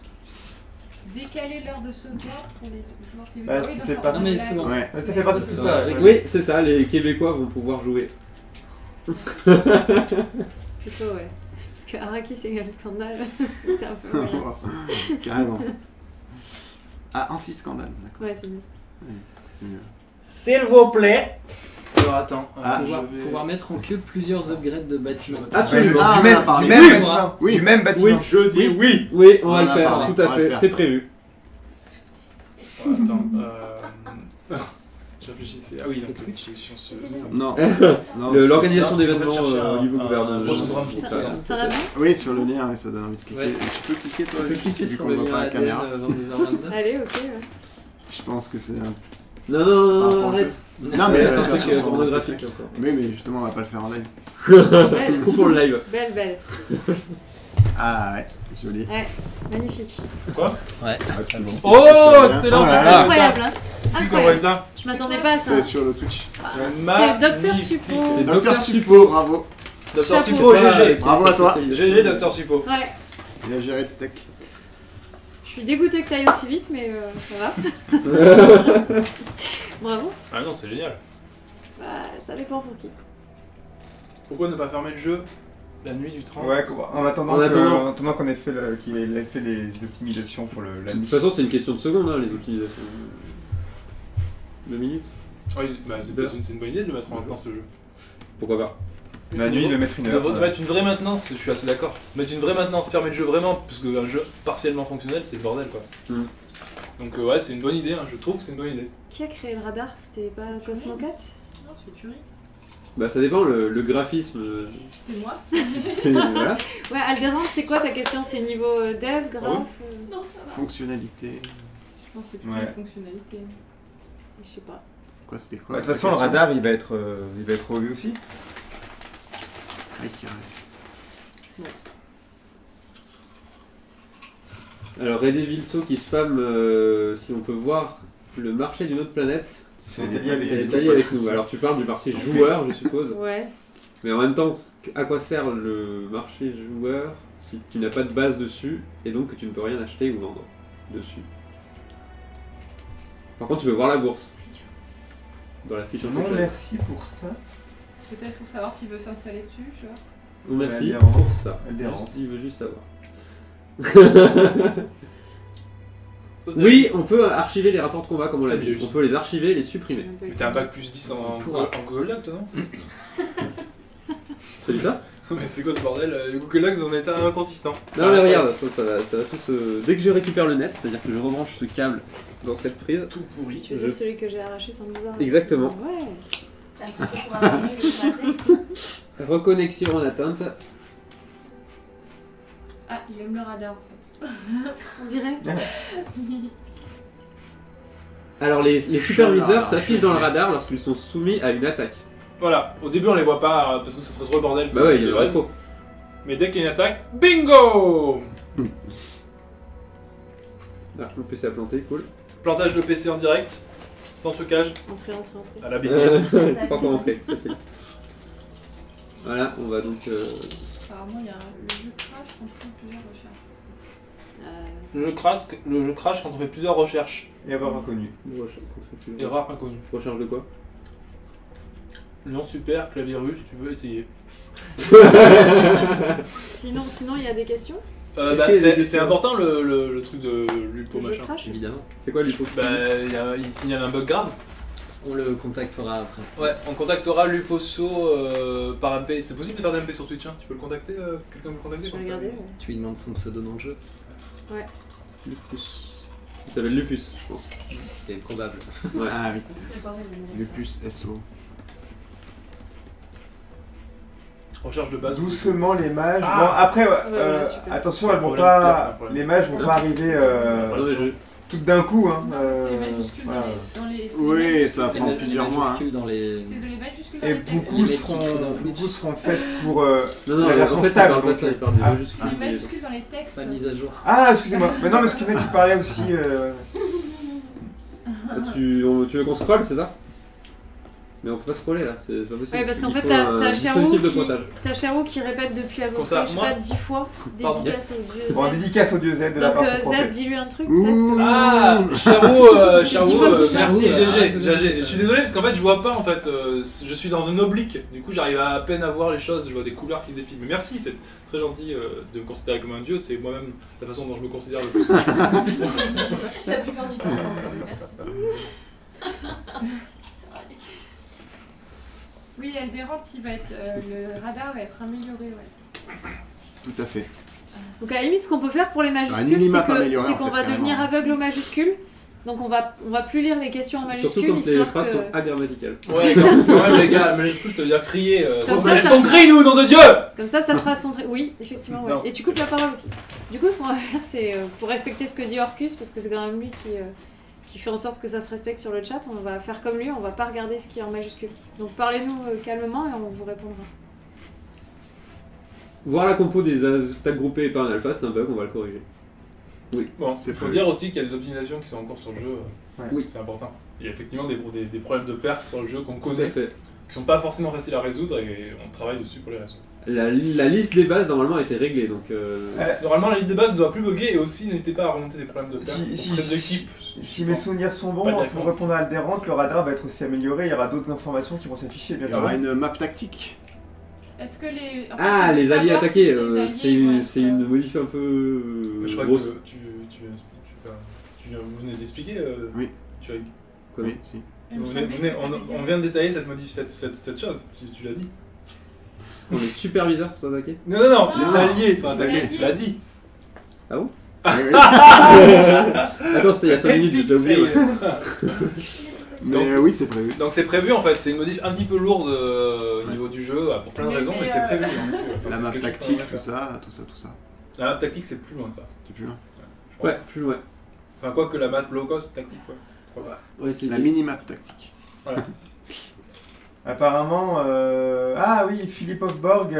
Décaler l'heure de sauvegarde pour les joueurs qui c'était pas... Non mais c'est bon. Ouais. Ça fait partie de tout ça. Oui, c'est ça, les Québécois vont pouvoir jouer. Plutôt, ouais. Parce que Arrakis égale scandale, c'est un peu moyen. Carrément. Ah, anti-scandale, d'accord. Ouais, c'est mieux. Ouais, c'est mieux. S'il vous plaît. Alors attends, pouvoir mettre en queue plusieurs upgrades de bâtiments. Absolument. Du même bâtiment. Je dis oui. Oui, on va le faire, tout à fait, c'est prévu. Attends, je réfléchissais. Ah oui, donc Twitch, Non. L'organisation d'événements au niveau gouvernement. T'en as vu? Oui, sur le lien, ça donne envie de cliquer. Tu peux cliquer toi, tu peux cliquer sur le lien lien à la caméra. Allez, ok. Ouais. Je pense que c'est un... Non, arrête. Non, mais un truc pornographique encore. Oui, mais justement, on va pas le faire en live. Coupons le live. Belle. Ah ouais, joli. Ouais, magnifique. Quoi? Ouais. Oh, excellent, c'est incroyable, hein. C'est quoi ça? Je m'attendais pas à ça. C'est sur le Twitch. C'est Docteur Suppo. C'est Docteur Suppo, bravo. Docteur Suppo, GG. Bravo à toi. GG, Docteur Suppo. Ouais. Il a géré de steak. Je suis dégoûtée que t'ailles aussi vite, mais ça va. Bravo. Ah non, c'est génial. Bah, ça dépend pour qui. Pourquoi ne pas fermer le jeu la nuit du 30? Ouais, en attendant qu'on ait fait qu'il ait fait les optimisations pour la nuit. De toute façon, c'est une question de secondes, hein, les optimisations. 2 minutes. Oui, bah c'est peut-être une bonne idée de le mettre en maintenance le jeu. Pourquoi pas? La nuit, de mettre une heure. De mettre une vraie maintenance, je suis assez d'accord. Mettre une vraie maintenance, fermer le jeu vraiment, parce qu'un jeu partiellement fonctionnel, c'est le bordel quoi. Donc ouais, c'est une bonne idée, hein. Je trouve que c'est une bonne idée. Qui a créé le radar? C'était pas Cosmo 4? Non, c'est Curie. Bah ça dépend, le graphisme... C'est moi. Voilà. Ouais, Alderan, c'est quoi ta question? C'est niveau dev, graph? Non, ça va. Fonctionnalité. Je pense que c'est plutôt une fonctionnalité. Je sais pas. Quoi, c'était quoi? De toute façon, le radar, il va être revu aussi. Alors Redevilso qui spam si on peut voir le marché d'une autre planète. C'est lié avec nous. Alors tu parles du marché joueur, je suppose. Ouais. Mais en même temps, à quoi sert le marché joueur si tu n'as pas de base dessus et donc que tu ne peux rien acheter ou vendre dessus? Par contre, tu peux voir la bourse. dans la fiche. Non, merci pour ça. Peut-être pour savoir s'il veut s'installer dessus, tu vois. Non, merci Elle dérange. pour ça. Elle dérange. Il veut juste savoir. Ça, c'est- Oui, on peut archiver les rapports de combat comme on l'a Très dit. bien. On peut les archiver, les supprimer. Mais t'as un bac plus 10 en Google Docs, toi, non? C'est ça? Mais c'est quoi ce bordel? Google Docs en état inconsistant. Non mais regarde, ça va tous... Dès que je récupère le net, c'est-à-dire que je rebranche ce câble dans cette prise. Tout pourri. Tu veux dire celui que j'ai arraché sans le vouloir? Exactement. Ouais. C'est un petit peu pour avoir mis le tracé. Reconnexion en atteinte. Ah, il aime le radar en fait. On dirait. Alors les superviseurs s'affichent dans le radar lorsqu'ils sont soumis à une attaque. Voilà, au début on les voit pas parce que ça serait trop le bordel. Bah ouais, il y a trop. Mais dès qu'il y a une attaque, bingo! Ah, le PC a planté, cool. Plantage de PC en direct, sans trucage, Entrée. à la bibliothèque. Pas pour entrer, facile. Voilà, on va donc... Apparemment, il y a le jeu crash quand on fait plusieurs recherches. Le jeu crash quand on fait plusieurs recherches. Erreur inconnue. Erreur inconnue. Recherche de quoi? Non, super, clavier russe, tu veux essayer. Sinon, il y a des questions? C'est important le truc de l'UPO Le jeu machin. crash? Évidemment. C'est quoi l'UPO? Il signale un bug grave. On le contactera après. Ouais, on contactera l'UPOSO par MP. C'est possible de faire des MP sur Twitch, hein. Tu peux le contacter? Quelqu'un peut le contacter Je comme vais ça? regarder. Tu lui demandes son pseudo dans le jeu. Ouais. Lupus. Il s'appelle Lupus, je pense. C'est probable. Ouais. Ah oui, C'est pas vrai, mais- Lupus SO. Recherche de base. Doucement les mages. Ah. Bon après, ouais, super. attention, C'est un elles vont problème, c'est un pas. problème. Les mages vont pas arriver Non, mais je- toutes d'un coup. Hein. C'est les majuscules voilà. dans les. c'est Oui, les- ça va Les prendre plusieurs mois. hein. majuscules dans les... C'est de les majuscules dans Et les textes. beaucoup Les mecs qui crient dans seront Twitch. faites pour Non, non, la en version fait, il stable. parle pas de donc, ça, il parle des ah. majuscules. Les majuscules dans les textes. Pas de mise à jour. Ah, excusez-moi. Mais non, mais ce que tu parlais aussi. Tu veux qu'on scroll, c'est ça? Mais on peut pas scroller là, c'est pas possible. Ouais, parce qu'en Il fait, faut t'as un Cherou dispositif de qui, pointage. qui répète depuis à peu Comme près, ça, je sais moi- pas, 10 fois, Pardon. dédicace au dieu Bon, Zeb. dédicace au dieu Z de la Donc part de son Zeb, prophète. dis-lui un truc, Ouh. peut-être que Ah, Cherou, dis-moi qui merci Cherou, GG. arrête de dire Je ça. suis désolé parce qu'en fait je vois pas en fait, je suis dans un oblique, du coup j'arrive à peine à voir les choses, je vois des couleurs qui se défilent. Mais merci, c'est très gentil de me considérer comme un dieu, c'est moi-même la façon dont je me considère le plus. La plupart du temps. Merci. Oui, Elderant, il va être, le radar va être amélioré, ouais. Tout à fait. Donc à la limite, ce qu'on peut faire pour les Un majuscules, minimap c'est amélioré, c'est en qu'on fait, va devenir carrément. aveugle aux majuscules. Donc on va plus lire les questions en Surtout majuscules, quand les histoire phrases sont que... agrammaticales. Ouais, quand même les gars, mais je ça veut dire crier. Comme Faut ça, laisse ça- ton cri, nous, nom de Dieu! Comme ça fera son... Oui, effectivement, ouais. Non. Et tu coupes la parole aussi. Du coup, ce qu'on va faire, c'est, pour respecter ce que dit Orcus, parce que c'est quand même lui qui fait en sorte que ça se respecte sur le chat, on va faire comme lui, on va pas regarder ce qui est en majuscule. Donc parlez-nous calmement et on vous répondra. Voir la compo des attaques groupées et pas un alpha, c'est un bug, on va le corriger. Bon, C'est il faut prévu. dire aussi qu'il y a des optimisations qui sont en cours sur le jeu. Ouais. Oui. C'est important. Il y a effectivement des problèmes de perf sur le jeu qu'on Tout à connaît, fait. qui sont pas forcément faciles à résoudre et on travaille dessus pour les résoudre. La liste des bases normalement a été réglée, donc Normalement, la liste de base ne doit plus bugger et aussi n'hésitez pas à remonter des problèmes de perf Si- auprès si- de l'équipe. Si mes souvenirs sont bons, Pas directement. pour répondre à Alderant, le radar va être aussi amélioré, il y aura d'autres informations qui vont s'afficher bien Il y aura une map tactique. Est-ce que les. en fait, ah, je veux les alliés savoir attaqués, si ces alliés c'est vont une, être, c'est une modif un peu Mais je crois grosse. que vous venez de l'expliquer. Oui. Tu as- Quoi. Oui, si. il me vous semblait venez- que t'avais on dit- vient de détailler cette chose, tu l'as dit. Non, les superviseurs sont attaqués. Non, non, non, Non, les alliés sont les attaqués, alliés. tu l'as dit. Attends, c'était il y a 5 minutes, j'ai déjà oublié. ouais. Mais oui, c'est prévu. Donc c'est prévu en fait, c'est une modif un petit peu lourde au niveau du jeu pour plein de Mais- raisons, mais mais, c'est prévu. hein. Enfin, La c'est map quelque chose tactique, qu'on va tout faire. ça. La map tactique c'est plus loin que ça. C'est plus loin. je crois. Ouais, plus loin. Enfin quoi que la map low cost tactique quoi. Je crois pas. Ouais, c'est La mini-map tactique. Apparemment, ah oui, Philippe Hofborg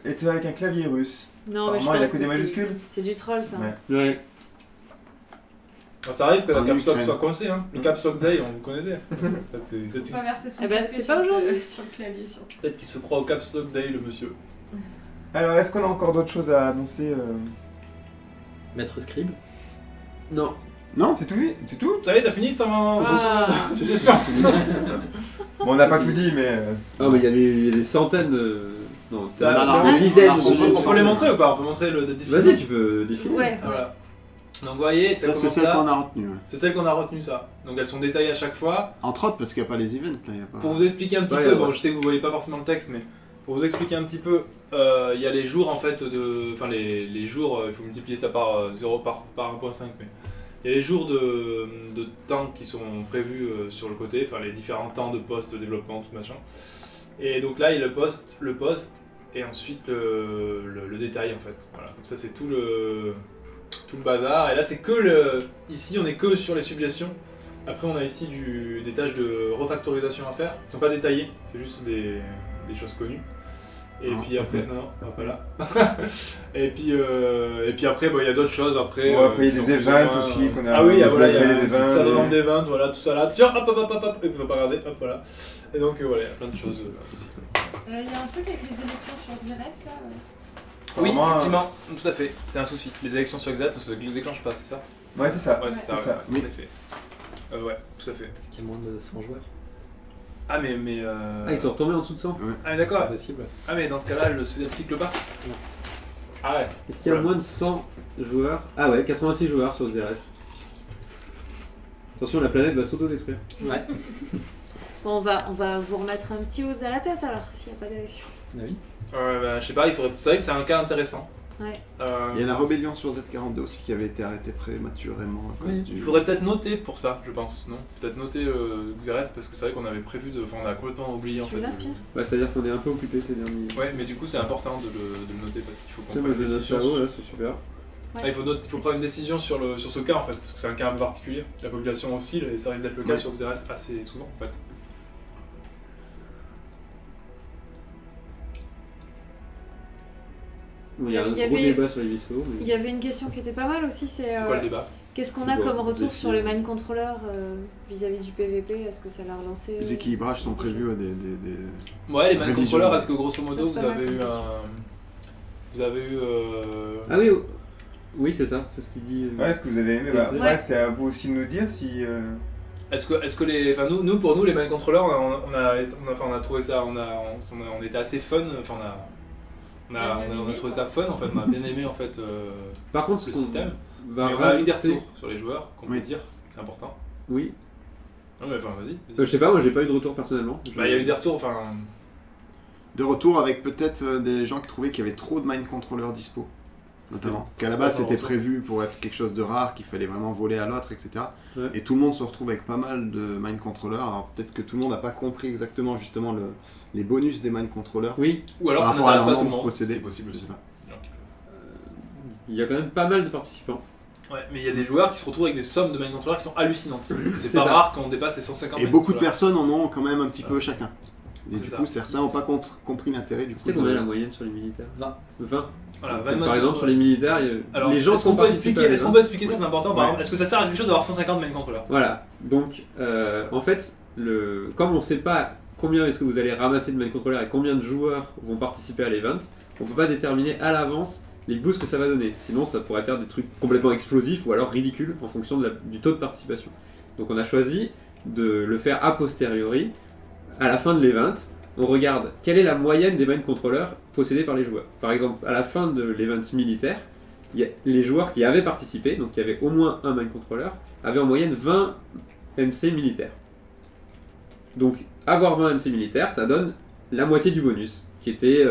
était avec un clavier russe. Non, mais je Apparemment, il a pense que que des majuscules. c'est du troll, ça. Ouais. Ouais. Alors, ça arrive que la En caps lock Ukraine. soit coincée, hein. Le caps lock day on vous connaissait. Peut-être Pas verser son Eh ben, café c'est sur pas le- aujourd'hui. sur le clavier. Sur... peut-être qu'il se croit au caps lock day le monsieur. Alors, est-ce qu'on a encore d'autres choses à annoncer Maître Scribe. Non. Non. C'est tout, c'est tout. Ça y est, t'as fini 120 Ah. suggestions. Bon, on n'a pas tout dit, mais. Non, mais il y a des centaines de. Non, des dizaines. On peut les montrer ou pas? On peut montrer le défilé. Vas-y, tu peux défiler. Ouais. Voilà. Donc vous voyez, Ça, c'est celle qu'on a retenue. Ouais. C'est celle qu'on a retenue, ça. Donc elles sont détaillées à chaque fois. Entre autres, parce qu'il n'y a pas les events là. Y a pas... Pour vous expliquer un petit peu, bon, je sais que vous voyez pas forcément le texte, mais pour vous expliquer un petit peu, il y a les jours en fait de. Enfin, les jours, il faut multiplier ça par 0 par 1.5, mais. Il y a les jours de temps qui sont prévus sur le côté, enfin les différents temps de poste, de développement, tout machin. Et donc là, il y a le poste et ensuite le détail en fait. Voilà. Donc ça, c'est tout le bazar. Et là, c'est que ici, on est que sur les suggestions. Après, on a ici des tâches de refactorisation à faire. Ils sont pas détaillées, c'est juste des choses connues. Et puis après, non, pas là. et puis après, il y a d'autres choses après. Ouais, après il y a des events aussi qu'on a. Ah oui, voilà, il y a des events. Ça demande des events, voilà, tout ça là. Attention, hop, et puis faut pas regarder, hop, voilà. Et donc voilà, il y a plein de choses aussi. Il y a un truc avec les élections sur Virès là. Oui, effectivement, tout à fait, c'est un souci. Les élections sur Exat ne se déclenchent pas, c'est ça? Ouais, c'est ça. Ouais, c'est ça, ça. Ouais, tout à fait. Ouais, tout à fait. Parce qu'il y a moins de 100 joueurs. Ah mais Ah, ils sont retombés en dessous de 100. Ah mais d'accord. C'est possible. Ah mais dans ce cas-là, le cycle pas. Non. Ah ouais. Est-ce qu'il y a moins de 100 joueurs? Ah ouais, 86 joueurs sur Xeres. Attention, la planète va s'auto-détruire. Ouais. Bon, on va vous remettre un petit hausse à la tête alors, s'il n'y a pas d'élection. Ah oui. Je sais pas, c'est vrai que c'est un cas intéressant. Ouais. Il y a la rébellion sur Z42 aussi qui avait été arrêtée prématurément à cause du... Il faudrait peut-être noter pour ça, je pense, non? Peut-être noter Xeres parce que c'est vrai qu'on avait prévu de... Enfin, on a complètement oublié en fait. Pierre Bah, c'est-à-dire qu'on est un peu occupé ces derniers... Ouais, mais du coup c'est important de le noter parce qu'il faut qu'on Ça, prenne moi, une je note décision. là-haut, là, c'est super. Ouais. Ah, il faut prendre une décision sur ce cas en fait, parce que c'est un cas un peu particulier. La population oscille et ça risque d'être le cas sur Xeres assez souvent en fait. Il y a un gros débat sur les vaisseaux. Il y avait une question qui était pas mal aussi, c'est quoi le débat? qu'est-ce qu'on a comme retour sur les mind controllers vis-à-vis du PVP? Est-ce que ça l'a relancé? Les équilibrages sont prévus Ouais, les mind controllers, est-ce que grosso modo Ça, vous c'est pas avez mal eu comme un... Vous avez eu... Ah oui, oui c'est ça, c'est ce qu'il dit. Ouais, est-ce que vous avez aimé? Bah, Ouais. c'est à vous aussi de nous dire si. Est-ce que les... Enfin, pour nous, les mind controllers, on a trouvé ça... On était assez fun, enfin on a trouvé ça fun en fait, on a bien aimé en fait Par contre, le système. Mais on a eu des retours sur les joueurs, qu'on peut dire, c'est important. Oui. Non mais enfin vas-y. Je sais pas, moi j'ai pas eu de retour personnellement. Bah il y a eu des retours, enfin... De retour avec peut-être des gens qui trouvaient qu'il y avait trop de mind controllers dispo. Notamment. Qu'à la base c'était prévu pour être quelque chose de rare, qu'il fallait vraiment voler à l'autre, etc. Ouais. Et tout le monde se retrouve avec pas mal de mind controllers. Alors peut-être que tout le monde n'a pas compris exactement justement les bonus des mind controllers. Oui. Ou alors par ça rapport à n'intéresse leur pas tout le nombre monde, possédé. c'est possible aussi. Il y a quand même pas mal de participants. Ouais, mais il y a des joueurs qui se retrouvent avec des sommes de mind controllers qui sont hallucinantes. C'est pas ça. rare quand on dépasse les 150 Et mind beaucoup de controllers. personnes en ont quand même un petit peu chacun. Et C'est du ça. coup, certains n'ont pas compris l'intérêt du coup. C'est combien la moyenne sur les militaires? 20. 20. Voilà, Donc, 20 mind par exemple, sur les controllers. militaires, Alors, les gens est-ce qu'on sont peut expliquer ça, c'est important, par Ouais. exemple, est-ce que ça sert à quelque chose d'avoir 150 mind controllers? Voilà, donc en fait, comme on ne sait pas combien est-ce que vous allez ramasser de mind controllers et combien de joueurs vont participer à l'event, on ne peut pas déterminer à l'avance les boosts que ça va donner. Sinon, ça pourrait faire des trucs complètement explosifs ou alors ridicules en fonction du taux de participation. Donc on a choisi de le faire a posteriori, à la fin de l'event. On regarde quelle est la moyenne des mind controllers possédés par les joueurs. Par exemple, à la fin de l'event militaire, les joueurs qui avaient participé, donc qui avaient au moins un mind controller, avaient en moyenne 20 MC militaires. Donc avoir 20 MC militaires, ça donne la moitié du bonus, qui était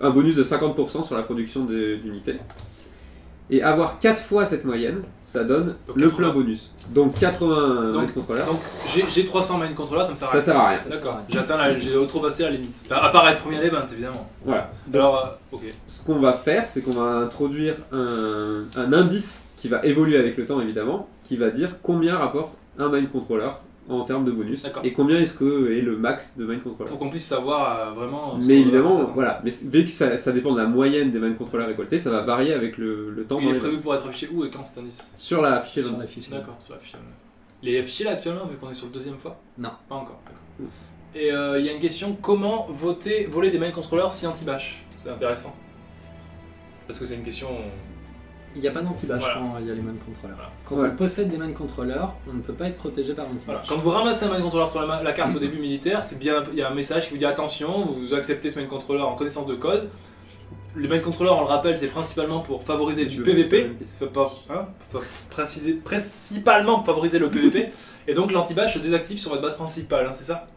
un bonus de 50% sur la production d'unités. Et avoir 4 fois cette moyenne, ça donne Donc le 80. plein bonus. Donc 80 Donc- mind controllers. Donc j'ai 300 mind controllers, ça me sert à Ça sert à rien. D'accord, j'ai outrepassé la limite. Enfin, à part être premier à l'event évidemment. Voilà. Alors, ok. Ce qu'on va faire, c'est qu'on va introduire un indice qui va évoluer avec le temps évidemment, qui va dire combien rapporte un mind controller en termes de bonus D'accord. et combien est-ce que est le max de mind controller. Pour qu'on puisse savoir vraiment. ce Mais qu'on évidemment, va faire. voilà, mais vu que ça dépend de la moyenne des mind controllers récoltés, ça va varier avec le temps Il dans est les prévu votes. pour être affiché où et quand cet indice? Sur la fichier Sur vote. la fiche. D'accord, sur la fiche. Il est affiché là actuellement vu qu'on est sur le deuxième fois? Non. Pas encore, d'accord. Et il y a une question, comment voler des mind controllers si anti-bash? C'est intéressant. Parce que c'est une question Il n'y a pas d'anti-bâche quand il y a les main contrôleurs. Quand on possède des main contrôleurs, on ne peut pas être protégé par l'anti-bâche. Quand vous ramassez un main contrôleur sur la carte au début militaire, c'est bien, il y a un message qui vous dit attention, vous acceptez ce main contrôleur en connaissance de cause. Les main contrôleurs, on le rappelle, c'est principalement pour favoriser du PVP, principalement pour favoriser le PVP, et donc l'anti-bâche se désactive sur votre base principale, c'est ça?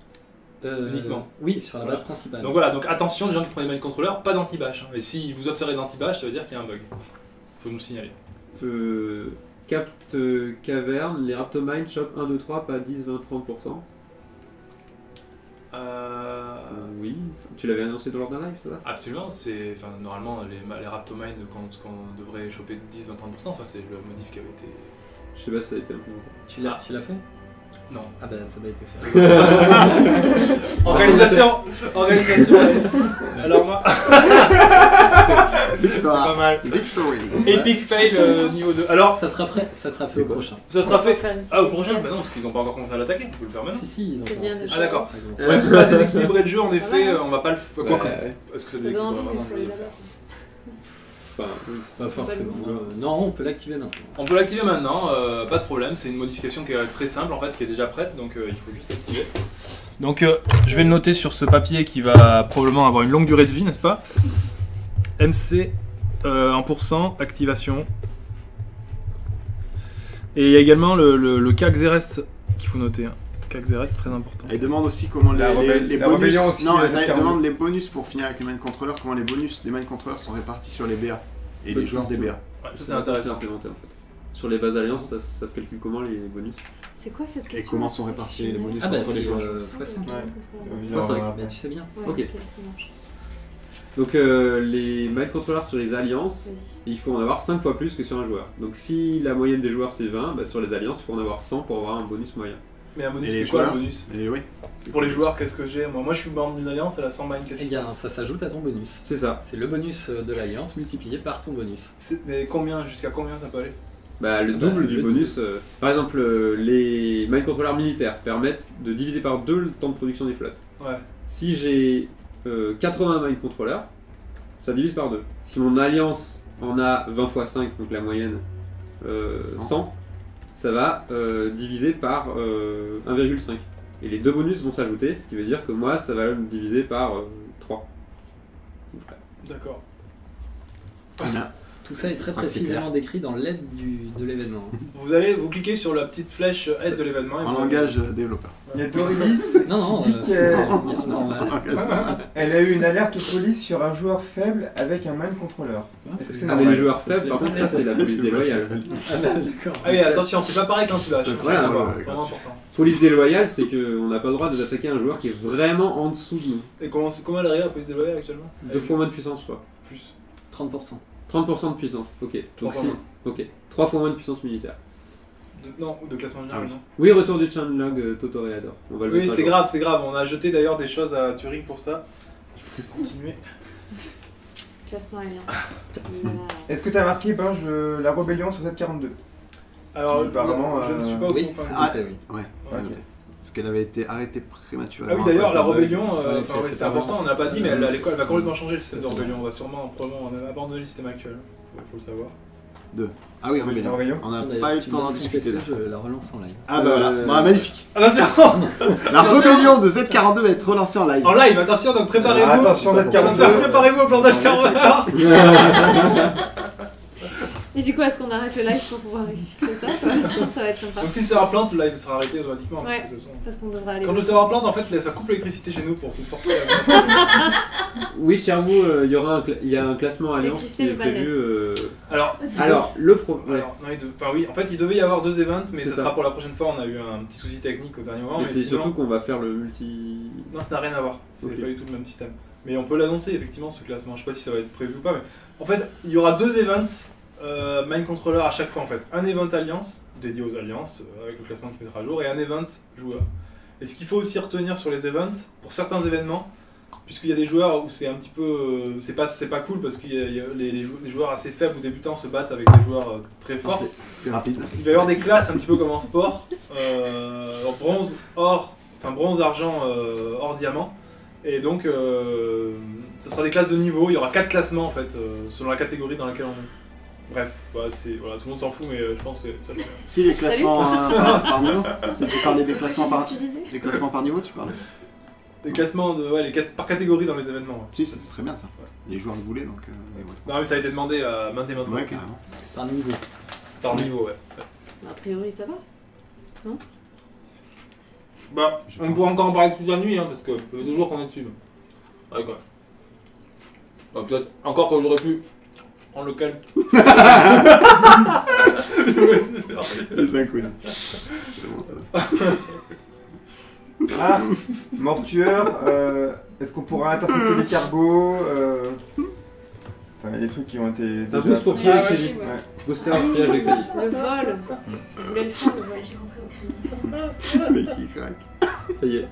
Uniquement. Oui, sur la base principale. Donc voilà, donc attention les gens qui prennent des main contrôleurs, pas d'anti-bâche. Et si vous observez de l'anti-bâche, ça veut dire qu'il y a un bug. Faut nous signaler. Capte caverne, les Raptomine, shop 1, 2, 3, pas 10, 20, 30%. Oui, tu l'avais annoncé dans l'ordre d'un live, ça va? Absolument, normalement les Raptomine qu'on devrait choper 10, 20, 30%, c'est le modif qui avait été... Je sais pas si ça a été un peu longtemps. Tu l'as fait? Non. Ah bah ça a été fait. Organisation. Alors moi... c'est pas mal. Victory. Epic fail niveau 2. Alors... Ça sera fait au prochain. Ça sera fait... Ah, au prochain? Bah non, parce qu'ils ont pas encore commencé à l'attaquer. Vous pouvez le faire maintenant. Si, ils ont commencé. Ah d'accord. Ouais, pour pas déséquilibrer le jeu, en effet, on va pas le... Quoi Est-ce que ça déséquilibre vraiment le jeu? Pas forcément. Non, on peut l'activer maintenant. On peut l'activer maintenant, pas de problème, c'est une modification qui est très simple en fait, qui est déjà prête, donc il faut juste l'activer. Donc je vais le noter sur ce papier qui va probablement avoir une longue durée de vie, n'est-ce pas? MC en pourcent, activation. Et il y a également le CAC Xerest qu'il faut noter. CAC Xerest, très important. Il demande aussi comment les bonus. Aussi, non, il demande les bonus pour finir avec les main contrôleurs, comment les bonus des main contrôleurs sont répartis sur les BA et les joueurs des BA. Ouais, ça c'est intéressant. Implémenté, en fait. Sur les bases alliances, ça se calcule comment les bonus? C'est quoi cette question? Et comment sont répartis les bonus entre les joueurs? x5. x5. Tu sais bien. Ok. Donc les main contrôleurs sur les alliances, il faut en avoir 5 fois plus que sur un joueur. Donc si la moyenne des joueurs c'est 20, sur les alliances il faut en avoir 100 pour avoir un bonus moyen. Mais un bonus, c'est quoi le bonus? Oui. Pour les joueurs, qu'est-ce que j'ai? Moi je suis membre d'une alliance, elle a 100 mains, qu'est-ce que ça s'ajoute à ton bonus. C'est ça. C'est le bonus de l'alliance multiplié par ton bonus. Mais combien? Jusqu'à combien ça peut aller? Le double du bonus. Par exemple, les mind controllers militaires permettent de diviser par 2 le temps de production des flottes. Ouais. Si j'ai 80 mind controllers, ça divise par 2. Si mon alliance en a 20 x 5, donc la moyenne 100, ça va diviser par 1,5. Et les deux bonus vont s'ajouter, ce qui veut dire que moi, ça va me diviser par 3. D'accord. Tout ça est très précisément décrit dans l'aide de l'événement. Vous cliquez sur la petite flèche aide de l'événement. En langage développeur. Il y a Doris qui dit qu'elle a eu une alerte police sur un joueur faible avec un mind contrôleur. Est-ce que c'est normal? Les joueurs faibles, par contre, ça c'est la police déloyale. D'accord. Ah oui, attention, c'est pas pareil qu'un soulage. Voilà, vraiment important. Police déloyale, c'est qu'on n'a pas le droit d'attaquer un joueur qui est vraiment en dessous de nous. Et comment elle arrive la police déloyale actuellement? 2 fois moins de puissance, je crois. Plus. 30%. 30% de puissance, ok. Donc si, ok. 3 fois moins de puissance militaire. De classement général, non? Oui, retour du changelog Totoreador. Oui, c'est grave, on a jeté d'ailleurs des choses à Turing pour ça. Je vais continuer. Classement alliance. Est-ce que tu as marqué la rébellion sur 742? Alors, apparemment, je ne suis pas au courant. Ouais. Parce qu'elle avait été arrêtée prématurément. Ah oui, d'ailleurs, la rébellion, c'est important, on n'a pas dit, mais elle va complètement changer le système de rébellion. On va probablement abandonner le système actuel. Il faut le savoir. Ah oui, rébellion. On n'a pas eu le temps d'en discuter. La relance en live. Ah bah voilà, magnifique. Attention. La rébellion de Z42 va être relancée en live. En live, attention, donc préparez-vous. Attention, Z42. Préparez-vous au plantage serveur. Et du coup, est-ce qu'on arrête le live pour pouvoir fixer ça? Ça va être sympa. Donc si le serveur plante, le live sera arrêté automatiquement. Ouais, parce qu'on devrait aller. Quand le serveur plante, en fait, ça coupe l'électricité chez nous pour nous forcer à... Oui, chez vous, il y a un classement alliance qui est prévu. Alors, le problème... oui, en fait, il devait y avoir 2 events, mais ça sera pour la prochaine fois. On a eu un petit souci technique au dernier moment. Mais c'est surtout qu'on va faire le multi... Non, ça n'a rien à voir. C'est pas du tout le même système. Mais on peut l'annoncer, effectivement, ce classement. Je sais pas si ça va être prévu ou pas, mais... En fait, il y aura 2 events mind controller à chaque fois en fait. Un event alliance dédié aux alliances avec le classement qui mettra à jour et un event joueur. Et ce qu'il faut aussi retenir sur les events, pour certains événements, puisqu'il y a des joueurs où c'est un petit peu c'est pas cool parce qu'il y a les joueurs assez faibles ou débutants se battent avec des joueurs très forts. C'est rapide. Il va y avoir des classes un petit peu comme en sport, bronze, or, enfin bronze, argent, or, diamant. Et donc ça sera des classes de niveau, il y aura 4 classements en fait selon la catégorie dans laquelle on est. Bref, bah, voilà, tout le monde s'en fout, mais je pense que ça le fait. Si les classements par niveau, si tu parlais des classements par niveau, tu parlais. Des classements par catégorie dans les événements. Ouais. Si, c'est très bien ça. Ouais. Les joueurs le voulaient donc. Non, mais ça a été demandé à maintes et maintes fois. Ouais, carrément. Par niveau. Par niveau, ouais. A priori, ça va. Non? Bah, on pourra encore en parler toute la nuit, hein, parce que ça fait 2 jours qu'on est dessus. Ouais, quoi. Bah, peut-être encore que j'aurais pu en local. Les inconnus. C'est bon ça. Ah, mortueur, est-ce qu'on pourra intercepter les cargos Enfin, il y a des trucs qui ont été. Un boost pour piège et crédit. Ouais. Booster, piège et crédit. Le vol. Vous voulez le faire, le vol. J'ai compris au crédit. Le mec qui craque. Ça y est.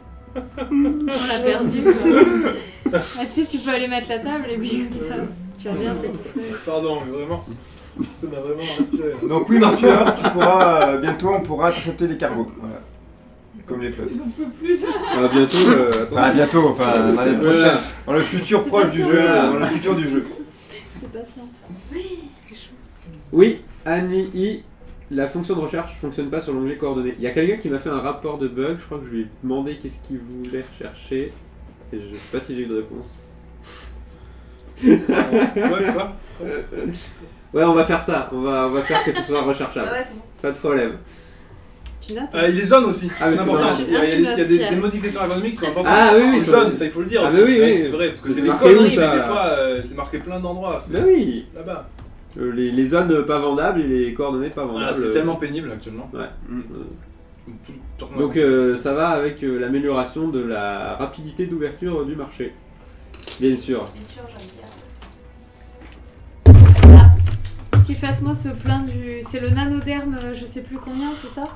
On l'a perdu. Quoi. Ah, tu sais, tu peux aller mettre la table et puis ça, tu reviens, t'es tout frais. Pardon, mais vraiment. Ça m'a vraiment inspiré. Donc, oui, mortueur, tu pourras. Bientôt, on pourra intercepter les cargos. Voilà. Comme les flottes. J'en peux plus. Ah, bientôt. Enfin, bientôt, enfin, dans les prochaines. Dans le futur T'es proche du patient. jeu. Dans le futur du jeu. T'es patiente. Oui, Annie, la fonction de recherche ne fonctionne pas sur l'onglet coordonnées. Il y a quelqu'un qui m'a fait un rapport de bug, je crois que je lui ai demandé qu'est-ce qu'il voulait rechercher. Et je sais pas si j'ai eu de réponse. Ouais, quoi? Ouais, on va faire ça, on va faire que ce soit recherchable. Ouais, c'est bon. Pas de problème. Tu notes? Il les zones aussi, Ah, mais c'est c'est important. dommage. Il y a, Tu notes, des Pierre. modifications ergonomiques qui sont importantes. Ah oui, oui, Les ça- zones, ça il faut le dire Ah, aussi, mais oui, c'est vrai oui. que c'est vrai, parce que C'est c'est des marqué où, conneries, ça mais des fois c'est marqué plein d'endroits. Bah oui, Là-bas. les zones pas vendables et les coordonnées pas vendables. Voilà, c'est tellement pénible actuellement. Ouais. Donc, Donc ça va avec l'amélioration de la rapidité d'ouverture du marché. Bien sûr. Bien sûr, j'aime bien. Si Phasmo se plaint du... C'est le nanoderme, je sais plus combien, c'est ça?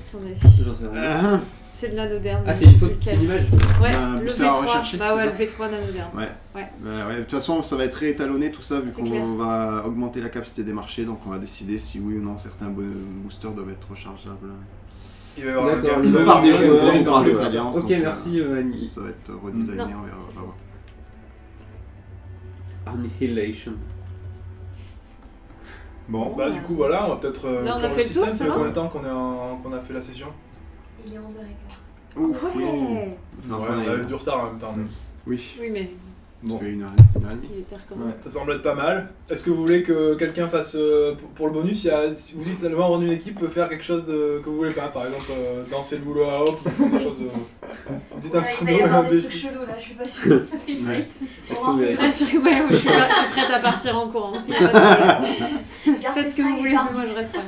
Attendez. J'en sais rien. C'est le nanoderme. Ah, je c'est une sais faute, plus c'est lequel. une image. Ouais, Un le booster à V3. rechercher, Bah ouais, c'est le V3 nanoderme. Ouais. Ouais. Ouais, de toute façon, ça va être réétalonné tout ça, vu C'est clair. qu'on va augmenter la capacité des marchés, donc on va décider si oui ou non certains boosters doivent être rechargeables. il va y avoir un D'accord, gamme. Par des Ouais, joueurs ouais, ou par ouais. des alliances. Ok, donc, merci Annie. Ça va être redesigné, Non. on verra. On va voir. Annihilation. Bon. Bah du coup voilà, on va peut-être Là, on a clore fait le tour, système. ça Ça fait va combien de temps qu'on a fait la session? Il est 11h15. Ouf, Ouais. Ouais, on a eu du retard en même temps. mais Oui, Oui, mais ça Bon. fait une heure et demie. il était recommandé. Ouais. Ça semble être pas mal. Est-ce que vous voulez que quelqu'un fasse pour le bonus, si vous dites le membre d'une équipe peut faire quelque chose que vous voulez pas, par exemple danser le boulot à hop, ou des choses. Vous dites un Ouais, il va y pseudo, avoir un des trucs défi. chelous là, je suis pas sûre. Il Ouais. fight. Pour voir si Ouais. ça- Ah, je suis prête à partir en courant. Il y a pas de problème. Garde Faites tes ce que vous fringues et voulez, pars moi je vite. reste là.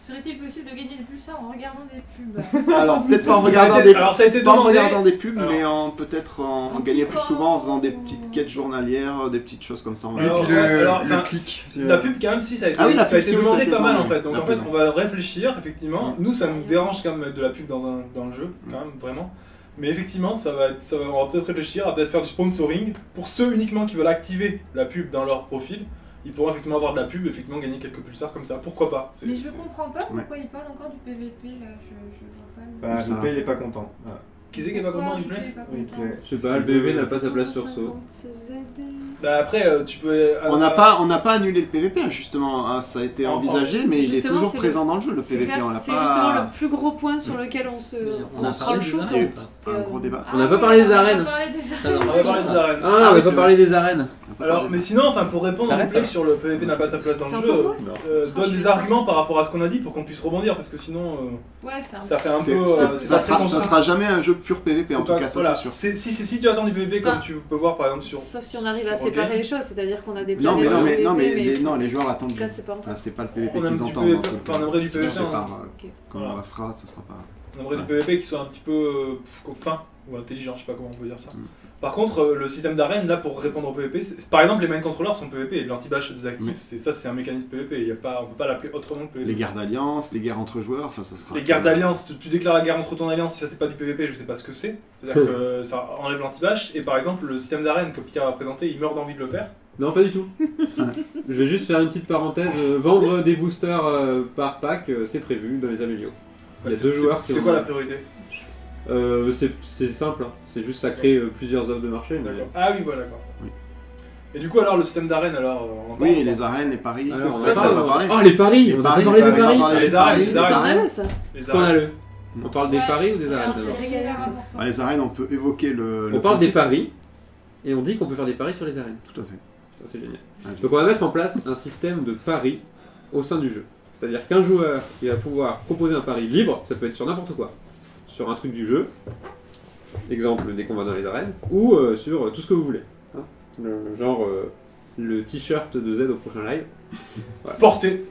Serait-il possible de gagner des pulsars en regardant des pubs? Alors, peut-être pas en Ça a regardant été- des alors ça a été pas en demandé. regardant des pubs, Alors. mais peut-être en gagner plus souvent en faisant des petites quêtes journalières, des petites choses comme ça. on va Alors, puis le enfin, clic, la pub quand même si ça a été, Ah oui, la ça a pub, été si, oui, demandé ça a été pas mal en demandé. fait. Donc La en fait pub. on va réfléchir effectivement. Nous ça nous dérange quand même de mettre de la pub dans le jeu, quand même vraiment. Mais effectivement on va peut-être réfléchir à peut-être faire du sponsoring pour ceux uniquement qui veulent activer la pub dans leur profil. Ils pourront effectivement avoir de la pub, effectivement gagner quelques pulsars comme ça. Pourquoi pas? Mais je comprends pas pourquoi il parle encore du PVP là, je vois pas. Bah, Ça. Replay, il est pas content. Voilà. Qui c'est qui est pas content, il plaît? Replay. Je sais pas, le PVP n'a pas sa place sur Saut. 156 Bah après tu peux. On n'a pas annulé le PVP, hein, justement. hein, ça a été envisagé, mais il est Justement, toujours c'est présent dans le jeu, le C'est PVP. clair, On l'a c'est justement pas. le plus gros point sur lequel on se On a se prend parlé le des chaud. arènes ou pas Un gros débat. On n'a pas parlé des arènes. On a parlé des Ah non, On va parler des arènes. Ah, Ah on oui, va c'est pas parler des arènes. Alors, mais sinon, enfin, pour répondre à Arrête, replay là. sur le PVP n'a pas ta place dans C'est le un jeu, peu gros, donne des arguments par rapport à ce qu'on a dit pour qu'on puisse rebondir, parce que sinon, Ouais, c'est un ça fait un C'est- peu. c'est- c'est ça pas très sera jamais un jeu pur PVP, en c'est tout pas- cas, ça voilà. c'est sûr. Si tu attends du PVP, comme Enfin, tu peux voir par exemple sur. Sauf si on arrive à sur séparer Rocket. les choses, c'est-à-dire qu'on a des Non, mais planètes non, en mais, non, mais, PVP, non, les joueurs attendent. Là, c'est pas Enfin, c'est pas le PVP On aime qu'ils du entendent. PVP, en tout enfin, cas. on aimerait du Si PVP, on sépare, Ok. comme Voilà. on la fera, ça sera pas. On aimerait du PVP qui soit un petit peu fin ou intelligent, je sais pas comment on peut dire ça. Mm. Par contre, le système d'arène, là, pour répondre au PVP, par exemple, les main contrôleurs sont PVP, l'anti-bash désactive, Mm. c'est un mécanisme PVP, on peut pas l'appeler autrement que PVP. Les guerres d'alliance, les guerres entre joueurs, enfin ça sera. Les guerres d'alliance, tu déclares la guerre entre ton alliance, si ça c'est pas du PVP, je sais pas ce que c'est. C'est-à-dire que ça enlève l'anti-bash, et par exemple, le système d'arène que Pierre a présenté, il meurt d'envie de le faire. Non, pas du tout. Je vais juste faire une petite parenthèse. Vendre des boosters par pack, c'est prévu dans les améliorations. Il y a deux joueurs qui C'est ont- quoi la priorité? C'est simple, hein. C'est juste ça crée plusieurs offres de marché. Mais... Ah oui, voilà, d'accord. Oui. Et du coup, alors, le système d'arène, alors oui, les arènes, les paris. Alors, ça oh, les paris. On a pas parlé des paris. Les arènes, C'est scandaleux ça. Qu'est-ce qu'on a le On parle des paris ou des arènes d'abord? Les arènes, on peut évoquer le. On parle des paris et on dit qu'on peut faire des paris sur les arènes. Tout à fait. Ça, c'est génial. Donc, on va mettre en place un système de paris au sein du jeu. C'est-à-dire qu'un joueur il va pouvoir proposer un pari libre, ça peut être sur n'importe quoi. Sur un truc du jeu, exemple des combats dans les arènes, ou sur tout ce que vous voulez. Hein, genre le t-shirt de Z au prochain live. Voilà. Porté.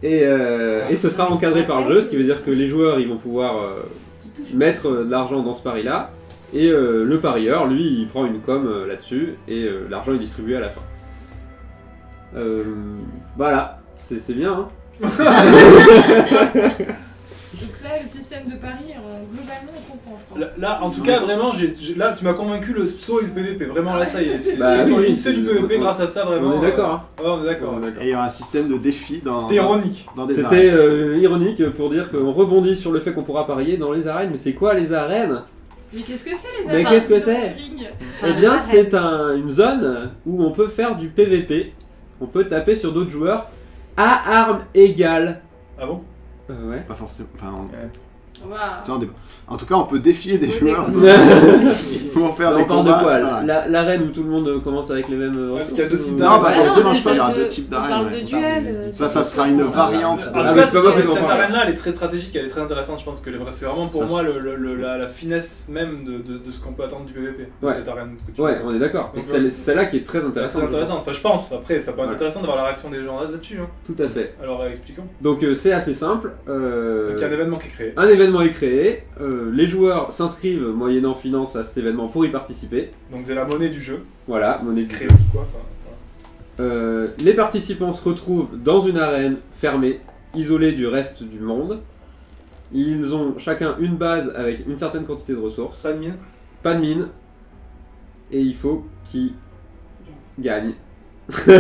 Et ce sera encadré par le jeu, ce qui veut dire que les joueurs ils vont pouvoir mettre de l'argent dans ce pari-là, et le parieur, lui, il prend une com là-dessus, et l'argent est distribué à la fin. Voilà, c'est bien. Hein. Donc là, le système de paris, globalement, on comprend. Là, en tout cas, vraiment, là, tu m'as convaincu le saut et le PVP. Vraiment, là, ça y est. C'est du PVP grâce à ça, vraiment. On est d'accord. Hein. Ouais, on est d'accord. Et il y a un système de défi dans. C'était ironique. C'était ironique pour dire qu'on rebondit sur le fait qu'on pourra parier dans les arènes. Mais c'est quoi les arènes? Mais qu'est-ce que c'est les arènes? Mais qu'est-ce que c'est? Eh bien, c'est une zone où on peut faire du PVP. On peut taper sur d'autres joueurs à armes égales. Ah bon? Ouais. Pas forcément. Enfin, Wow. c'est un débat. En tout cas, on peut défier des joueurs pour faire des parle combats. de quoi? L'arène où tout le monde commence avec les mêmes parce qu'il y a deux types Non, d'arènes. pas forcément, je crois qu'il y aura deux types On parle de d'arènes. duel. Ça sera une variante. En tout cas, cette arène-là, elle est très stratégique, elle est très intéressante. Je pense que c'est vraiment pour moi la finesse même de ce qu'on peut attendre du PVP. Ouais. Cette arène. Ouais, on est d'accord. C'est celle-là qui est très intéressante. C'est intéressant. Enfin, je pense. Après, ça peut être intéressant d'avoir la réaction des gens là-dessus. Hein. Tout à fait. Alors, expliquons. Donc, c'est assez simple. Donc, il y a un événement qui est créé. Un événement est créé. Les joueurs s'inscrivent moyennant finance à cet événement pour y participer. Donc, c'est la monnaie du jeu. Voilà, monnaie du créée jeu. Quoi. Enfin, les participants se retrouvent dans une arène fermée, isolée du reste du monde. Ils ont chacun une base avec une certaine quantité de ressources. Pas de mine. Pas de mine. Et il faut qu'ils gagnent. Il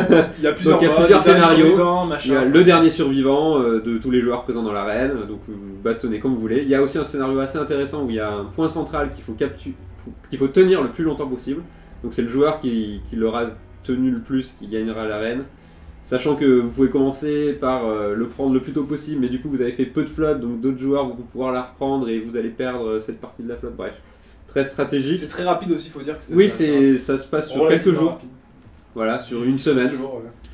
y a plusieurs, donc, il y a plusieurs scénarios. Il y a le dernier survivant de tous les joueurs présents dans l'arène, donc vous bastonnez comme vous voulez. Il y a aussi un scénario assez intéressant où il y a un point central qu'il faut tenir le plus longtemps possible. Donc c'est le joueur qui l'aura tenu le plus qui gagnera l'arène. Sachant que vous pouvez commencer par le prendre le plus tôt possible, mais du coup vous avez fait peu de flotte, donc d'autres joueurs vont pouvoir la reprendre et vous allez perdre cette partie de la flotte. Bref, très stratégique. C'est très rapide aussi, il faut dire que c'est. Oui, ça se passe sur quelques jours. Rapide. Voilà, sur une semaine.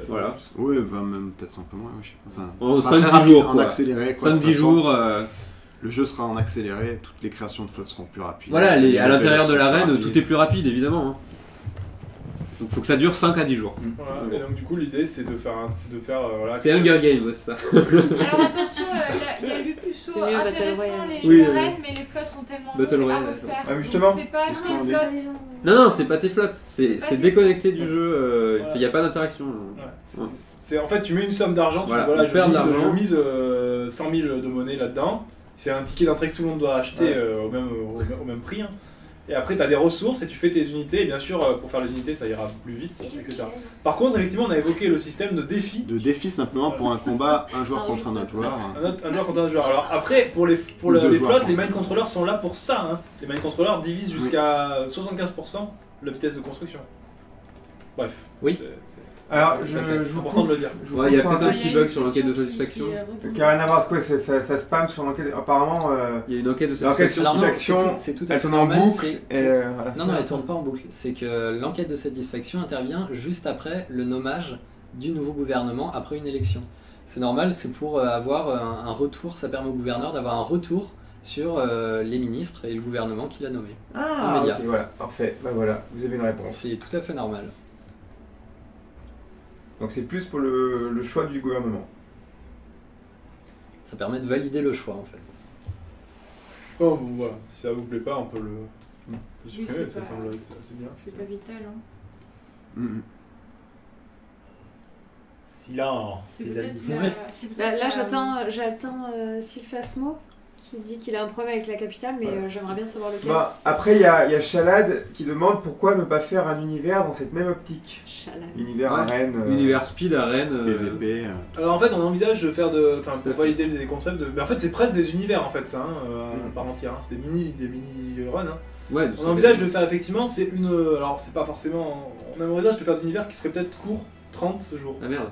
Voilà. Oui, même peut-être un peu moins. Je sais pas. En 5-10 jours. En accéléré. 5-10 jours. Le jeu sera en accéléré, toutes les créations de flotte seront plus rapides. Voilà, à l'intérieur de l'arène, tout est plus rapide évidemment. Hein. Donc il faut que ça dure 5 à 10 jours. Voilà, et donc du coup l'idée c'est de faire voilà, c'est Hunger Games, c'est ça. Alors attention, il y a Lupusso intéressant les arènes, mais les flottes sont tellement longues à refaire. Ah, justement. C'est pas tes flottes. Non, c'est pas tes flottes, c'est déconnecté du jeu, il n'y a pas d'interaction. Ouais. C'est en fait tu mets une somme d'argent, tu dis voilà je mise 100 000 de monnaie là-dedans, c'est un ticket d'entrée que tout le monde doit acheter au même prix. Hein. Et après, tu as des ressources et tu fais tes unités. Et bien sûr, pour faire les unités, ça ira plus vite, etc. Par contre, effectivement, on a évoqué le système de défi. De défi simplement pour un combat, un joueur contre un autre joueur. Un joueur contre un autre joueur. Alors après, pour les flottes, les mind controllers sont là pour ça. Hein. Les mind controllers divisent jusqu'à 75% la vitesse de construction. Bref. Oui. Alors, je vous important de le dire. Il y a peut-être un petit bug sur l'enquête de satisfaction. Qui n'a rien à voir, ça spam sur l'enquête. Apparemment, il y a une enquête de satisfaction. C'est tout elle tourne en boucle. Non, elle tourne pas en boucle. C'est que l'enquête de satisfaction intervient juste après le nommage du nouveau gouvernement après une élection. C'est normal, c'est pour avoir un retour. Ça permet au gouverneur d'avoir un retour sur les ministres et le gouvernement qu'il a nommé. Ah, ok, voilà, parfait. Ben voilà, vous avez une réponse. C'est tout à fait normal. Donc c'est plus pour le choix du gouvernement. Ça permet de valider le choix en fait. Oh bon voilà, si ça vous plaît pas, on peut le supprimer, ça semble assez bien. C'est pas vital hein. Silence. C'est peut-être là j'attends Sylphasmo qui dit qu'il a un problème avec la capitale, mais j'aimerais bien savoir lequel. Bah, après, il y a Chalad qui demande pourquoi ne pas faire un univers dans cette même optique. Chalad. Univers à Rennes. Univers speed à Rennes. PVP. Alors en fait, on envisage de faire pour valider des concepts mais en fait, c'est presque des univers en fait, ça, à part entière. Hein. C'est des mini runs. Hein. Ouais, on envisage de faire effectivement, alors c'est pas forcément. On envisage de faire des univers qui seraient peut-être courts, 30 jours. Ah merde.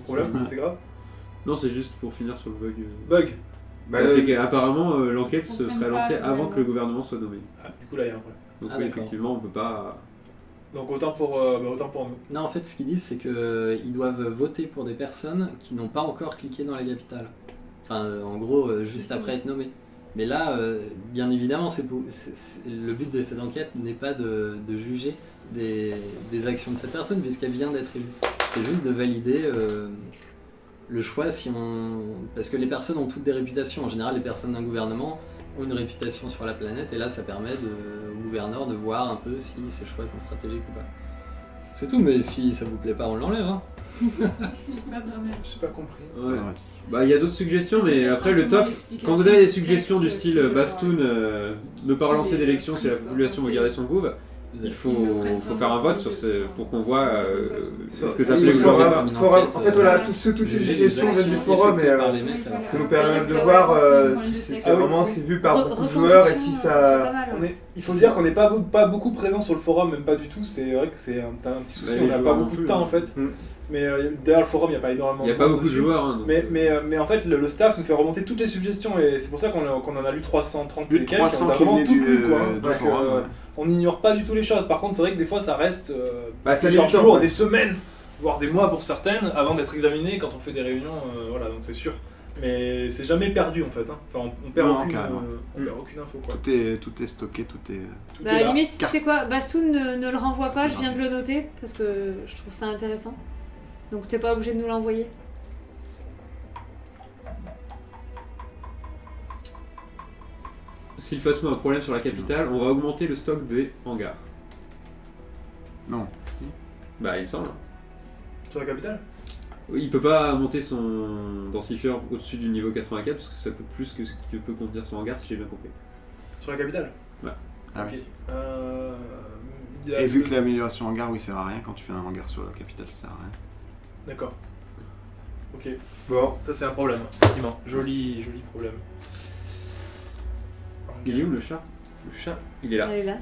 Problème, c'est grave. Non, c'est juste pour finir sur le bug. Bug. Bah, c'est qu'apparemment l'enquête serait lancée avant que le gouvernement soit nommé. Ah, du coup là il y a un problème. Donc oui, effectivement on peut pas... Donc autant pour nous. Non, en fait ce qu'ils disent c'est qu'ils doivent voter pour des personnes qui n'ont pas encore cliqué dans la capitale. Enfin en gros juste après être nommé. Mais là, bien évidemment, le but de cette enquête n'est pas de juger des actions de cette personne puisqu'elle vient d'être élue. C'est juste de valider le choix parce que les personnes ont toutes des réputations. En général, les personnes d'un gouvernement ont une réputation sur la planète et là, ça permet au gouverneur de voir un peu si ses choix sont stratégiques ou pas. C'est tout, mais si ça vous plaît pas, on l'enlève. Hein. J'ai pas compris. Ouais. Bah, il y a d'autres suggestions, mais après le top, quand vous avez des suggestions du style Bastoun, ne pas relancer d'élection si la population veut garder son gouv, il faut faire un vote pour qu'on voit ce que ça plaît ou forum. En fait, voilà, toutes ces suggestions viennent du forum et ça nous permet de voir si c'est vu par beaucoup de joueurs et si ça. Il faut dire qu'on n'est pas beaucoup présent sur le forum, même pas du tout. C'est vrai que c'est un petit souci, on n'a pas beaucoup de temps en fait. Mais derrière le forum, il n'y a pas énormément de Il n'y a pas beaucoup de joueurs. Hein, mais en fait, le staff nous fait remonter toutes les suggestions et c'est pour ça qu'on en a lu 330 et quelques. 300 qui venaient du forum. On n'ignore pas du tout les choses. Par contre, c'est vrai que des fois, ça reste plusieurs jours, des semaines, voire des mois pour certaines, avant d'être examiné quand on fait des réunions. Voilà, donc c'est sûr. Mais c'est jamais perdu en fait. Hein. Enfin, on perd aucune info. Quoi. Tout est stocké, tout est à la limite, tu sais quoi, Bastoun ne le renvoie pas, je viens de le noter parce que je trouve ça intéressant. Donc t'es pas obligé de nous l'envoyer. Si le FASMO a un problème sur la capitale, on va augmenter le stock des hangars. Non. Si. Bah il me semble. Sur la capitale ? Oui, il peut pas monter son densifieur au-dessus du niveau 84 parce que ça coûte plus que ce que peut contenir son hangar si j'ai bien compris. Sur la capitale ? Ouais. Ah ok. Oui. Et vu que l'amélioration hangar, oui, sert à rien, quand tu fais un hangar sur la capitale, ça sert à rien. D'accord. Ok. Bon, ça c'est un problème, effectivement. Joli problème. Il est où le chat ? Le chat, il est là. Il est là.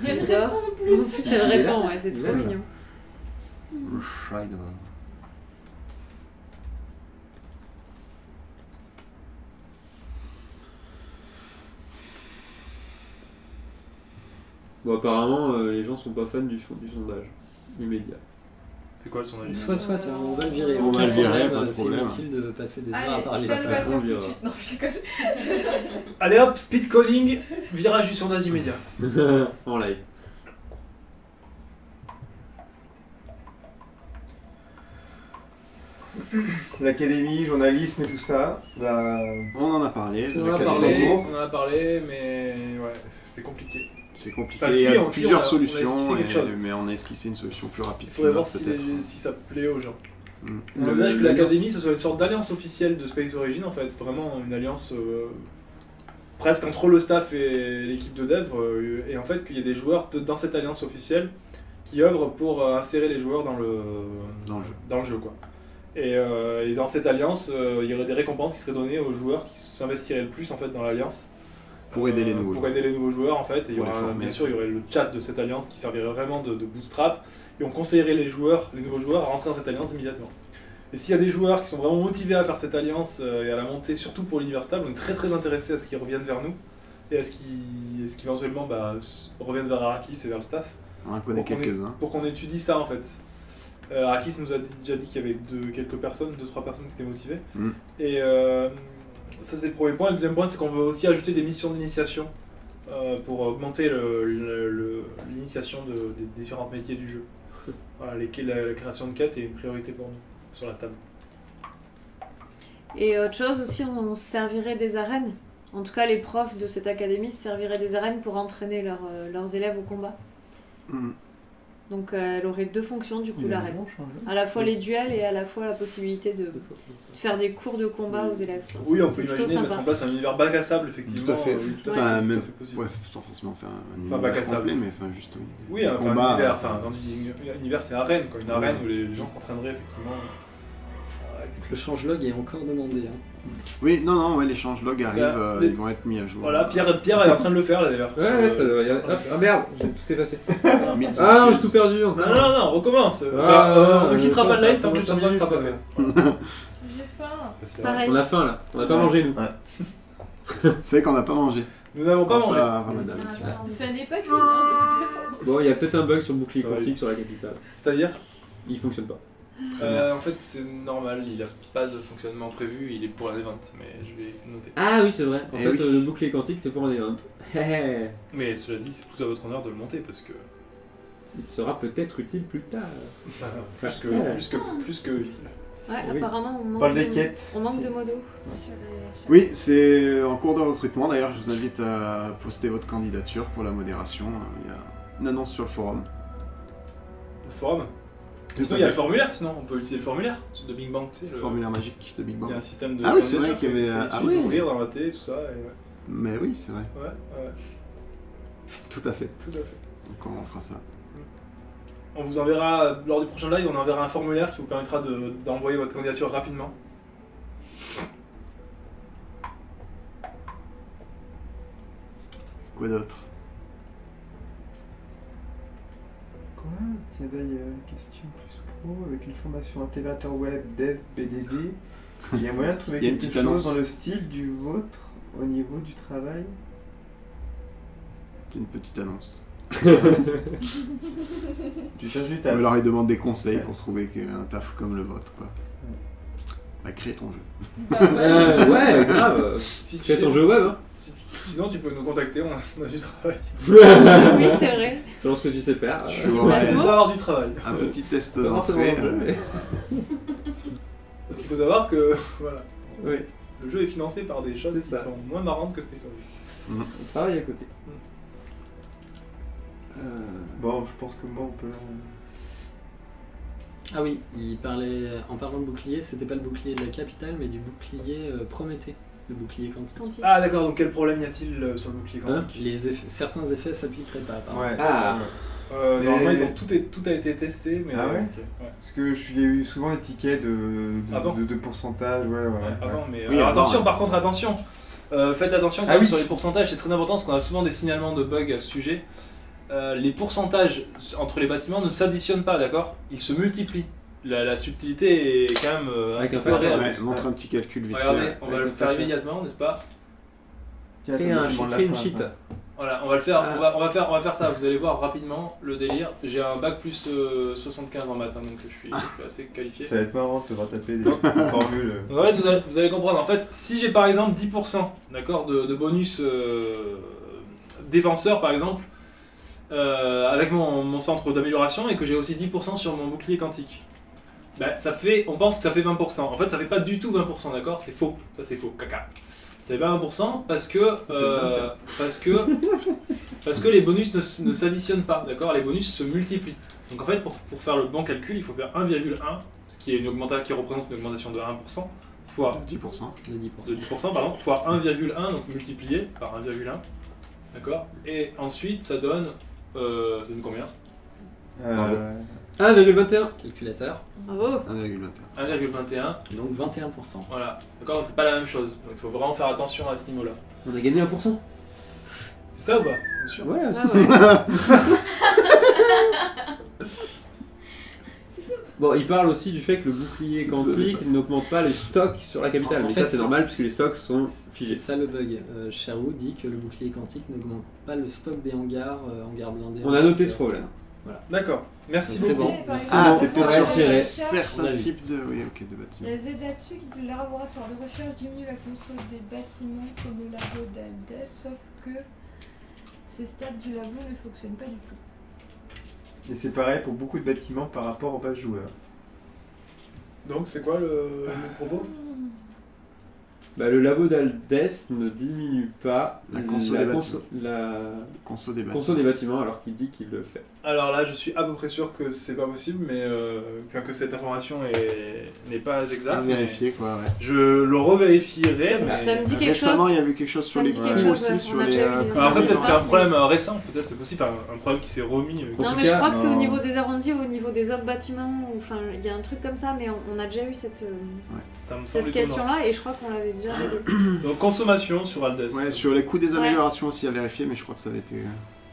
Il dort. En plus, elle répond, ouais, c'est trop mignon. Le chat, il doit... Bon, apparemment, les gens sont pas fans du sondage immédiat. C'est quoi le sondage ? Soit, on va le virer. On va le virer, pas de problème. Inutile de passer des heures à parler de ça. Non, je déconne. Allez hop, speed coding, virage du sondage immédiat. En live. L'académie, journalisme et tout ça. On en a parlé. On en a parlé, mais ouais, c'est compliqué. C'est compliqué, il y a plusieurs solutions, mais on a esquissé une solution plus rapide. Il faudrait voir si ça plaît aux gens. On envisage que l'Académie ce soit une sorte d'alliance officielle de Space Origin en fait, vraiment une alliance presque entre le staff et l'équipe de dev, et en fait qu'il y ait des joueurs dans cette alliance officielle qui œuvrent pour insérer les joueurs dans le jeu quoi. Et dans cette alliance, il y aurait des récompenses qui seraient données aux joueurs qui s'investiraient le plus en fait dans l'alliance. Pour aider les nouveaux joueurs en fait, et bien sûr il y aurait le chat de cette alliance qui servirait vraiment de bootstrap, et on conseillerait les nouveaux joueurs à rentrer dans cette alliance immédiatement. Et s'il y a des joueurs qui sont vraiment motivés à faire cette alliance et à la monter, surtout pour l'univers stable, on est très très intéressés à ce qu'ils reviennent vers nous, et à ce qu'éventuellement reviennent vers Arrakis et vers le staff. On en connaît quelques-uns. Pour qu'on étudie ça en fait. Arrakis nous a déjà dit qu'il y avait 2-3 personnes qui étaient motivées. Et ça c'est le premier point. Le deuxième point c'est qu'on veut aussi ajouter des missions d'initiation pour augmenter l'initiation des différents métiers du jeu. Voilà, la création de quêtes est une priorité pour nous sur la table. Et autre chose aussi, on servirait des arènes. En tout cas les profs de cette académie serviraient des arènes pour entraîner leurs élèves au combat. Donc elle aurait deux fonctions du coup la reine. À la fois les duels et à la fois la possibilité de faire des cours de combat aux élèves. Oui, on peut imaginer mettre en place un univers bac à sable effectivement. Tout à fait. Oui, tout à enfin, fait, même, tout à fait possible. Ouais, sans forcément faire un Enfin, univers bac à sable. complet, mais enfin juste oui, un combat. Univers, enfin, dans un univers c'est arène quoi, une arène où les gens s'entraîneraient effectivement. Le changelog est encore demandé. Hein. Oui, non, ouais, les changelogs arrivent, ils vont être mis à jour. Voilà, Pierre est en train de le faire là d'ailleurs. Ouais, ça doit y aller. Ah merde, j'ai tout effacé. Ah, j'ai tout perdu encore. Non, on recommence. On ne quittera pas le live tant que le changelog ne sera pas fait. J'ai faim. Pareil. On a faim là, on n'a pas mangé nous. C'est vrai qu'on n'a pas mangé. Nous n'avons pas mangé. Ça n'est pas cuit, hein, de toute façon. Bon, il y a peut-être un bug sur le bouclier quantique sur la capitale. C'est-à-dire Il fonctionne pas. En fait, c'est normal, il n'a pas de fonctionnement prévu, il est pour un event, mais je vais noter. Ah oui, c'est vrai. En fait, le bouclier quantique, c'est pour un event. Mais cela dit, c'est tout à votre honneur de le monter parce que. Il sera peut-être utile plus tard. Plus que utile. Ouais, apparemment, on Parle des quêtes. On manque de modos. Oui, c'est en cours de recrutement. D'ailleurs, je vous invite à poster votre candidature pour la modération. Il y a une annonce sur le forum. Le forum Sinon, il y a le formulaire, sinon on peut utiliser le formulaire de Big Bang, tu sais. Le formulaire magique de Big Bang. Il y a un système de. Ah oui, c'est vrai qu'il y avait. Ah oui, ouvrir, d'inviter, tout ça. Et Mais oui, c'est vrai. Ouais. Tout à fait. Tout à fait. Donc on fera ça. On vous enverra, lors du prochain live, on enverra un formulaire qui vous permettra d'envoyer votre candidature rapidement. Quoi d'autre? Quoi? Tiens d'ailleurs, question plus pro, avec une formation intégrateur web, dev, BDD, il y a moyen de trouver quelque chose annonce dans le style du vôtre au niveau du travail? C'est une petite annonce. Tu cherches du taf. On leur demande des conseils pour trouver un taf comme le vôtre, quoi. Bah, crée ton jeu. Ouais, grave. Crée ton jeu web, hein. Sinon, tu peux nous contacter, on a du travail. Oui, c'est vrai. Selon ce que tu sais faire. On va avoir du travail. Un petit test d'entrée. Parce qu'il faut savoir que, voilà. Oui. Le jeu est financé par des choses qui sont moins marrantes que Space Origin. On travaille à côté. Bon, je pense que moi on peut. Ah oui, il parlait, en parlant de bouclier, c'était pas le bouclier de la capitale, mais du bouclier Prométhée, le bouclier quantique. Ah d'accord, donc quel problème y a-t-il sur le bouclier quantique? Certains effets s'appliqueraient pas. Ouais. Ah. Normalement, tout a été testé, mais. Ah ouais, okay. Parce que j'ai eu souvent des tickets de pourcentage, ouais. Avant, mais. Oui, alors avant, attention, ouais. Par contre, attention. Faites attention quand même sur les pourcentages, c'est très important parce qu'on a souvent des signalements de bugs à ce sujet. Les pourcentages entre les bâtiments ne s'additionnent pas, d'accord? Ils se multiplient. La subtilité est quand même un petit peu réelle. Ouais, montre un petit calcul vite fait. Regardez, on va le faire immédiatement, n'est-ce pas? Crée une sheet. Voilà, on va le faire, on va faire ça, vous allez voir rapidement le délire. J'ai un bac plus 75 en maths, donc je suis assez qualifié. Ça va être marrant de te voir taper des formules. Donc en fait, vous allez comprendre, en fait, si j'ai par exemple 10% d'accord, de bonus défenseur par exemple, avec mon centre d'amélioration et que j'ai aussi 10% sur mon bouclier quantique, bah, on pense que ça fait 20%. En fait, ça fait pas du tout 20%, d'accord? C'est faux, ça c'est faux, caca. Ça fait pas 20% parce que les bonus ne s'additionnent pas, d'accord? Les bonus se multiplient. Donc en fait, pour faire le bon calcul, il faut faire 1,1, ce qui est qui représente une augmentation de 1%, fois 10%. De 10%, pardon, fois 1,1, donc multiplié par 1,1, d'accord? Et ensuite, ça donne combien? 1,21. Calculateur. Bravo. 1,21. Donc 21%. Voilà, d'accord? C'est pas la même chose. Donc il faut vraiment faire attention à ce niveau-là. On a gagné 1%. C'est ça ou pas? Bien sûr. Ouais, Bon, il parle aussi du fait que le bouclier quantique n'augmente pas les stocks sur la capitale. Mais ça, c'est normal puisque les stocks sont figés. C'est ça le bug. Sherwood dit que le bouclier quantique n'augmente pas le stock des hangars blindés. On a noté ce problème. Voilà. D'accord, merci C'est beaucoup. bon. C'est peut-être sur certains types de bâtiments. Il y a Zedatsu qui dit que le laboratoire de recherche diminue la consommation des bâtiments comme le labo d'Aldes, sauf que ces stades du labo ne fonctionnent pas du tout. Et c'est pareil pour beaucoup de bâtiments par rapport aux bases joueurs. Donc c'est quoi le propos? Bah, le labo d'Aldès ne diminue pas La conso des bâtiments. la Conso des bâtiments. conso des bâtiments alors qu'il dit qu'il le fait. Alors là, je suis à peu près sûr que c'est pas possible, mais que cette information n'est pas exacte. À vérifier quoi, ouais. Je le revérifierai. mais... Ça me dit quelque Récemment, chose. il y avait quelque chose sur Ça me les dit coûts quelque chose, aussi, ouais. sur On a les... déjà eu des Alors après, peut-être Ouais. c'est un problème récent, peut-être c'est possible, un problème qui s'est remis. En Non, tout mais je cas, crois que c'est au non. niveau des arrondis ou au niveau des autres bâtiments. Enfin, il y a un truc comme ça, mais on a déjà eu cette Ça me semble étonnant. question-là et je crois qu'on l'avait déjà réglé. Donc consommation sur Aldès. Ouais, sur les coûts des Ouais. améliorations aussi à vérifier, mais je crois que ça avait été...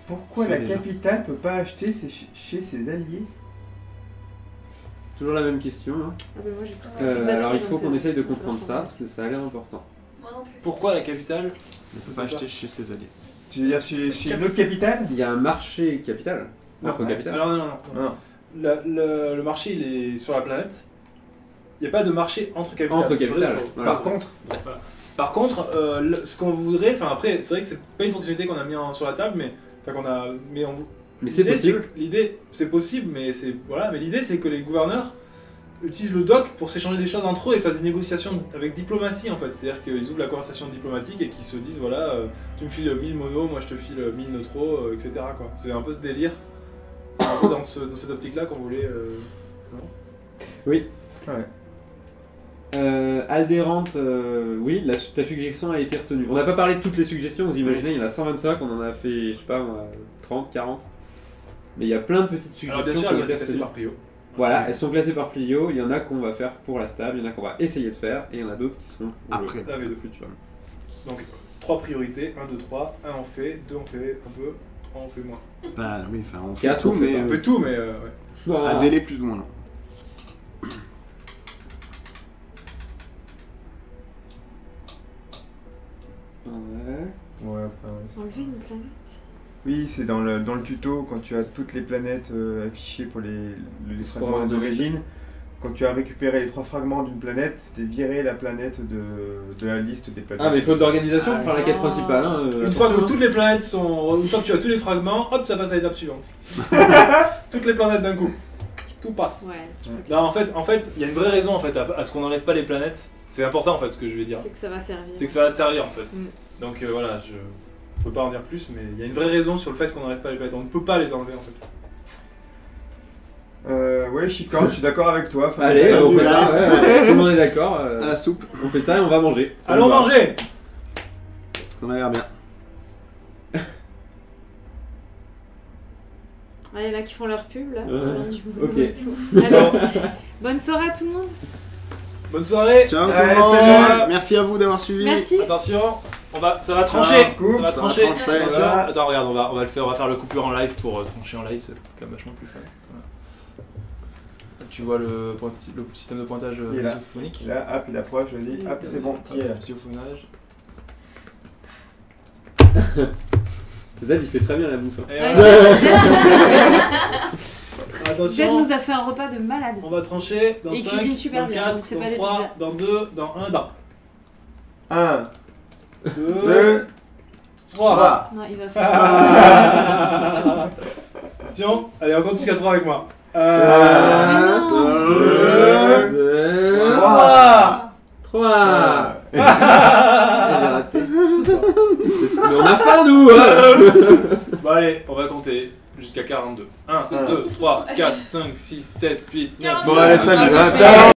Pourquoi Fait la déjà. capitale peut pas acheter chez ses alliés? Toujours la même question. Hein. Ah ben moi j'ai presque plus de batterie, Alors il faut donc, qu'on essaye de faut comprendre la ça, prendre. parce que ça a l'air important. Moi non plus. Pourquoi la capitale Ne peut pas acheter chez ses alliés. Tu veux dire chez une autre capitale? Il y a un marché capital. Entre ouais. capitales. Alors non. Non. Le marché il est sur la planète. Il n'y a pas de marché entre capitales. Entre capitales. Vrai ou faux Voilà. Par contre, ce qu'on voudrait, enfin après, c'est vrai que c'est pas une fonctionnalité qu'on a mis sur la table, mais Mais c'est l'idée, possible. L'idée, c'est possible, mais mais l'idée c'est que les gouverneurs utilisent le doc pour s'échanger des choses entre eux et fassent des négociations avec diplomatie en fait. C'est-à-dire qu'ils ouvrent la conversation diplomatique et qu'ils se disent voilà, tu me files 1000 mono, moi je te file 1000 neutros, etc. quoi. C'est un peu ce délire. C'est un peu dans cette optique-là qu'on voulait. Oui. Ouais. Aldérante, oui, ta suggestion a été retenue. On n'a pas parlé de toutes les suggestions, vous imaginez, il y en a 125, on en a fait, je sais pas moi, 30, 40. Mais il y a plein de petites suggestions. Alors bien sûr, qui elles ont ont été été classées retenues. par prio. Voilà, elles sont classées par Plio, il y en a qu'on va faire pour la stable, il y en a qu'on va essayer de faire, et il y en a d'autres qui seront pour Après. La V2 futur. Donc 3 priorités, 1, 2, 3, 1 on fait, 2 on fait un peu, 3 on fait moins. Bah oui, enfin on fait Quatre, tout, on fait mais pas. On fait tout, mais ouais. le... à délai plus ou moins long. Ouais. Ouais, après, ouais. Enlever une planète. Oui, c'est dans le tuto, quand tu as toutes les planètes affichées pour les fragments avoir des d'origine. Quand tu as récupéré les 3 fragments d'une planète, c'était virer la planète de la liste des planètes. Ah mais faute d'organisation pour faire la quête Ah. principale. Hein, Une fois que attention, toutes les planètes sont. Une fois que tu as tous les fragments, hop, ça passe à l'étape suivante. Toutes les planètes d'un coup. Tout passe. Ouais. Non, en fait, il y a une vraie raison en fait à ce qu'on n'enlève pas les planètes. C'est important en fait ce que je vais dire. C'est que ça va servir. C'est que ça va te servir en fait. Mm. Donc voilà, je peux pas en dire plus, mais il y a une vraie raison sur le fait qu'on n'enlève pas les planètes. On ne peut pas les enlever en fait. Ouais, Chican, je suis d'accord avec toi. Enfin, Allez, on fait là. ça, ouais, tout le monde est d'accord. À la soupe, On fait ça et on va manger. Ça Allons nous va. manger. ça m'a l'air bien. Ah, il y en a qui font leur pub là. Ouais. qui vendent du boulot Ok. et tout. Alors, bonne soirée à tout le monde. Bonne soirée. Ciao tout Allez, le monde. salut. Merci à vous d'avoir suivi. Merci. Attention, ça va trancher. coupe, Ça va ça va trancher. trancher. Attention. Voilà. Attends, regarde, on va faire le coupure en live pour trancher en live. C'est quand même vachement plus fun. Voilà. Tu vois le système de pointage Il est là. isophonique. Là, hop, la preuve, je dis, hop, c'est bon, qui est là. Isophonage. Zed il fait très bien la bouffe. hein. Et Ouais, voilà. Zed Attention. nous a fait un repas de malade. On va trancher dans Et 5, cuisine super dans bien, 4, donc c'est dans pas des 3, pizzas. dans 2, dans 1, dans 1, 2, 2, 3. 3. Non, il va faire. Attention, allez, on compte jusqu'à 3 avec moi. Mais non. 2, 3. 3. Mais on a faim nous hein. Bon allez, on va compter jusqu'à 42. 1, 2, 3, 4, 5, 6, 7, 8, 9. Bon, allez, salut, hein, ciao.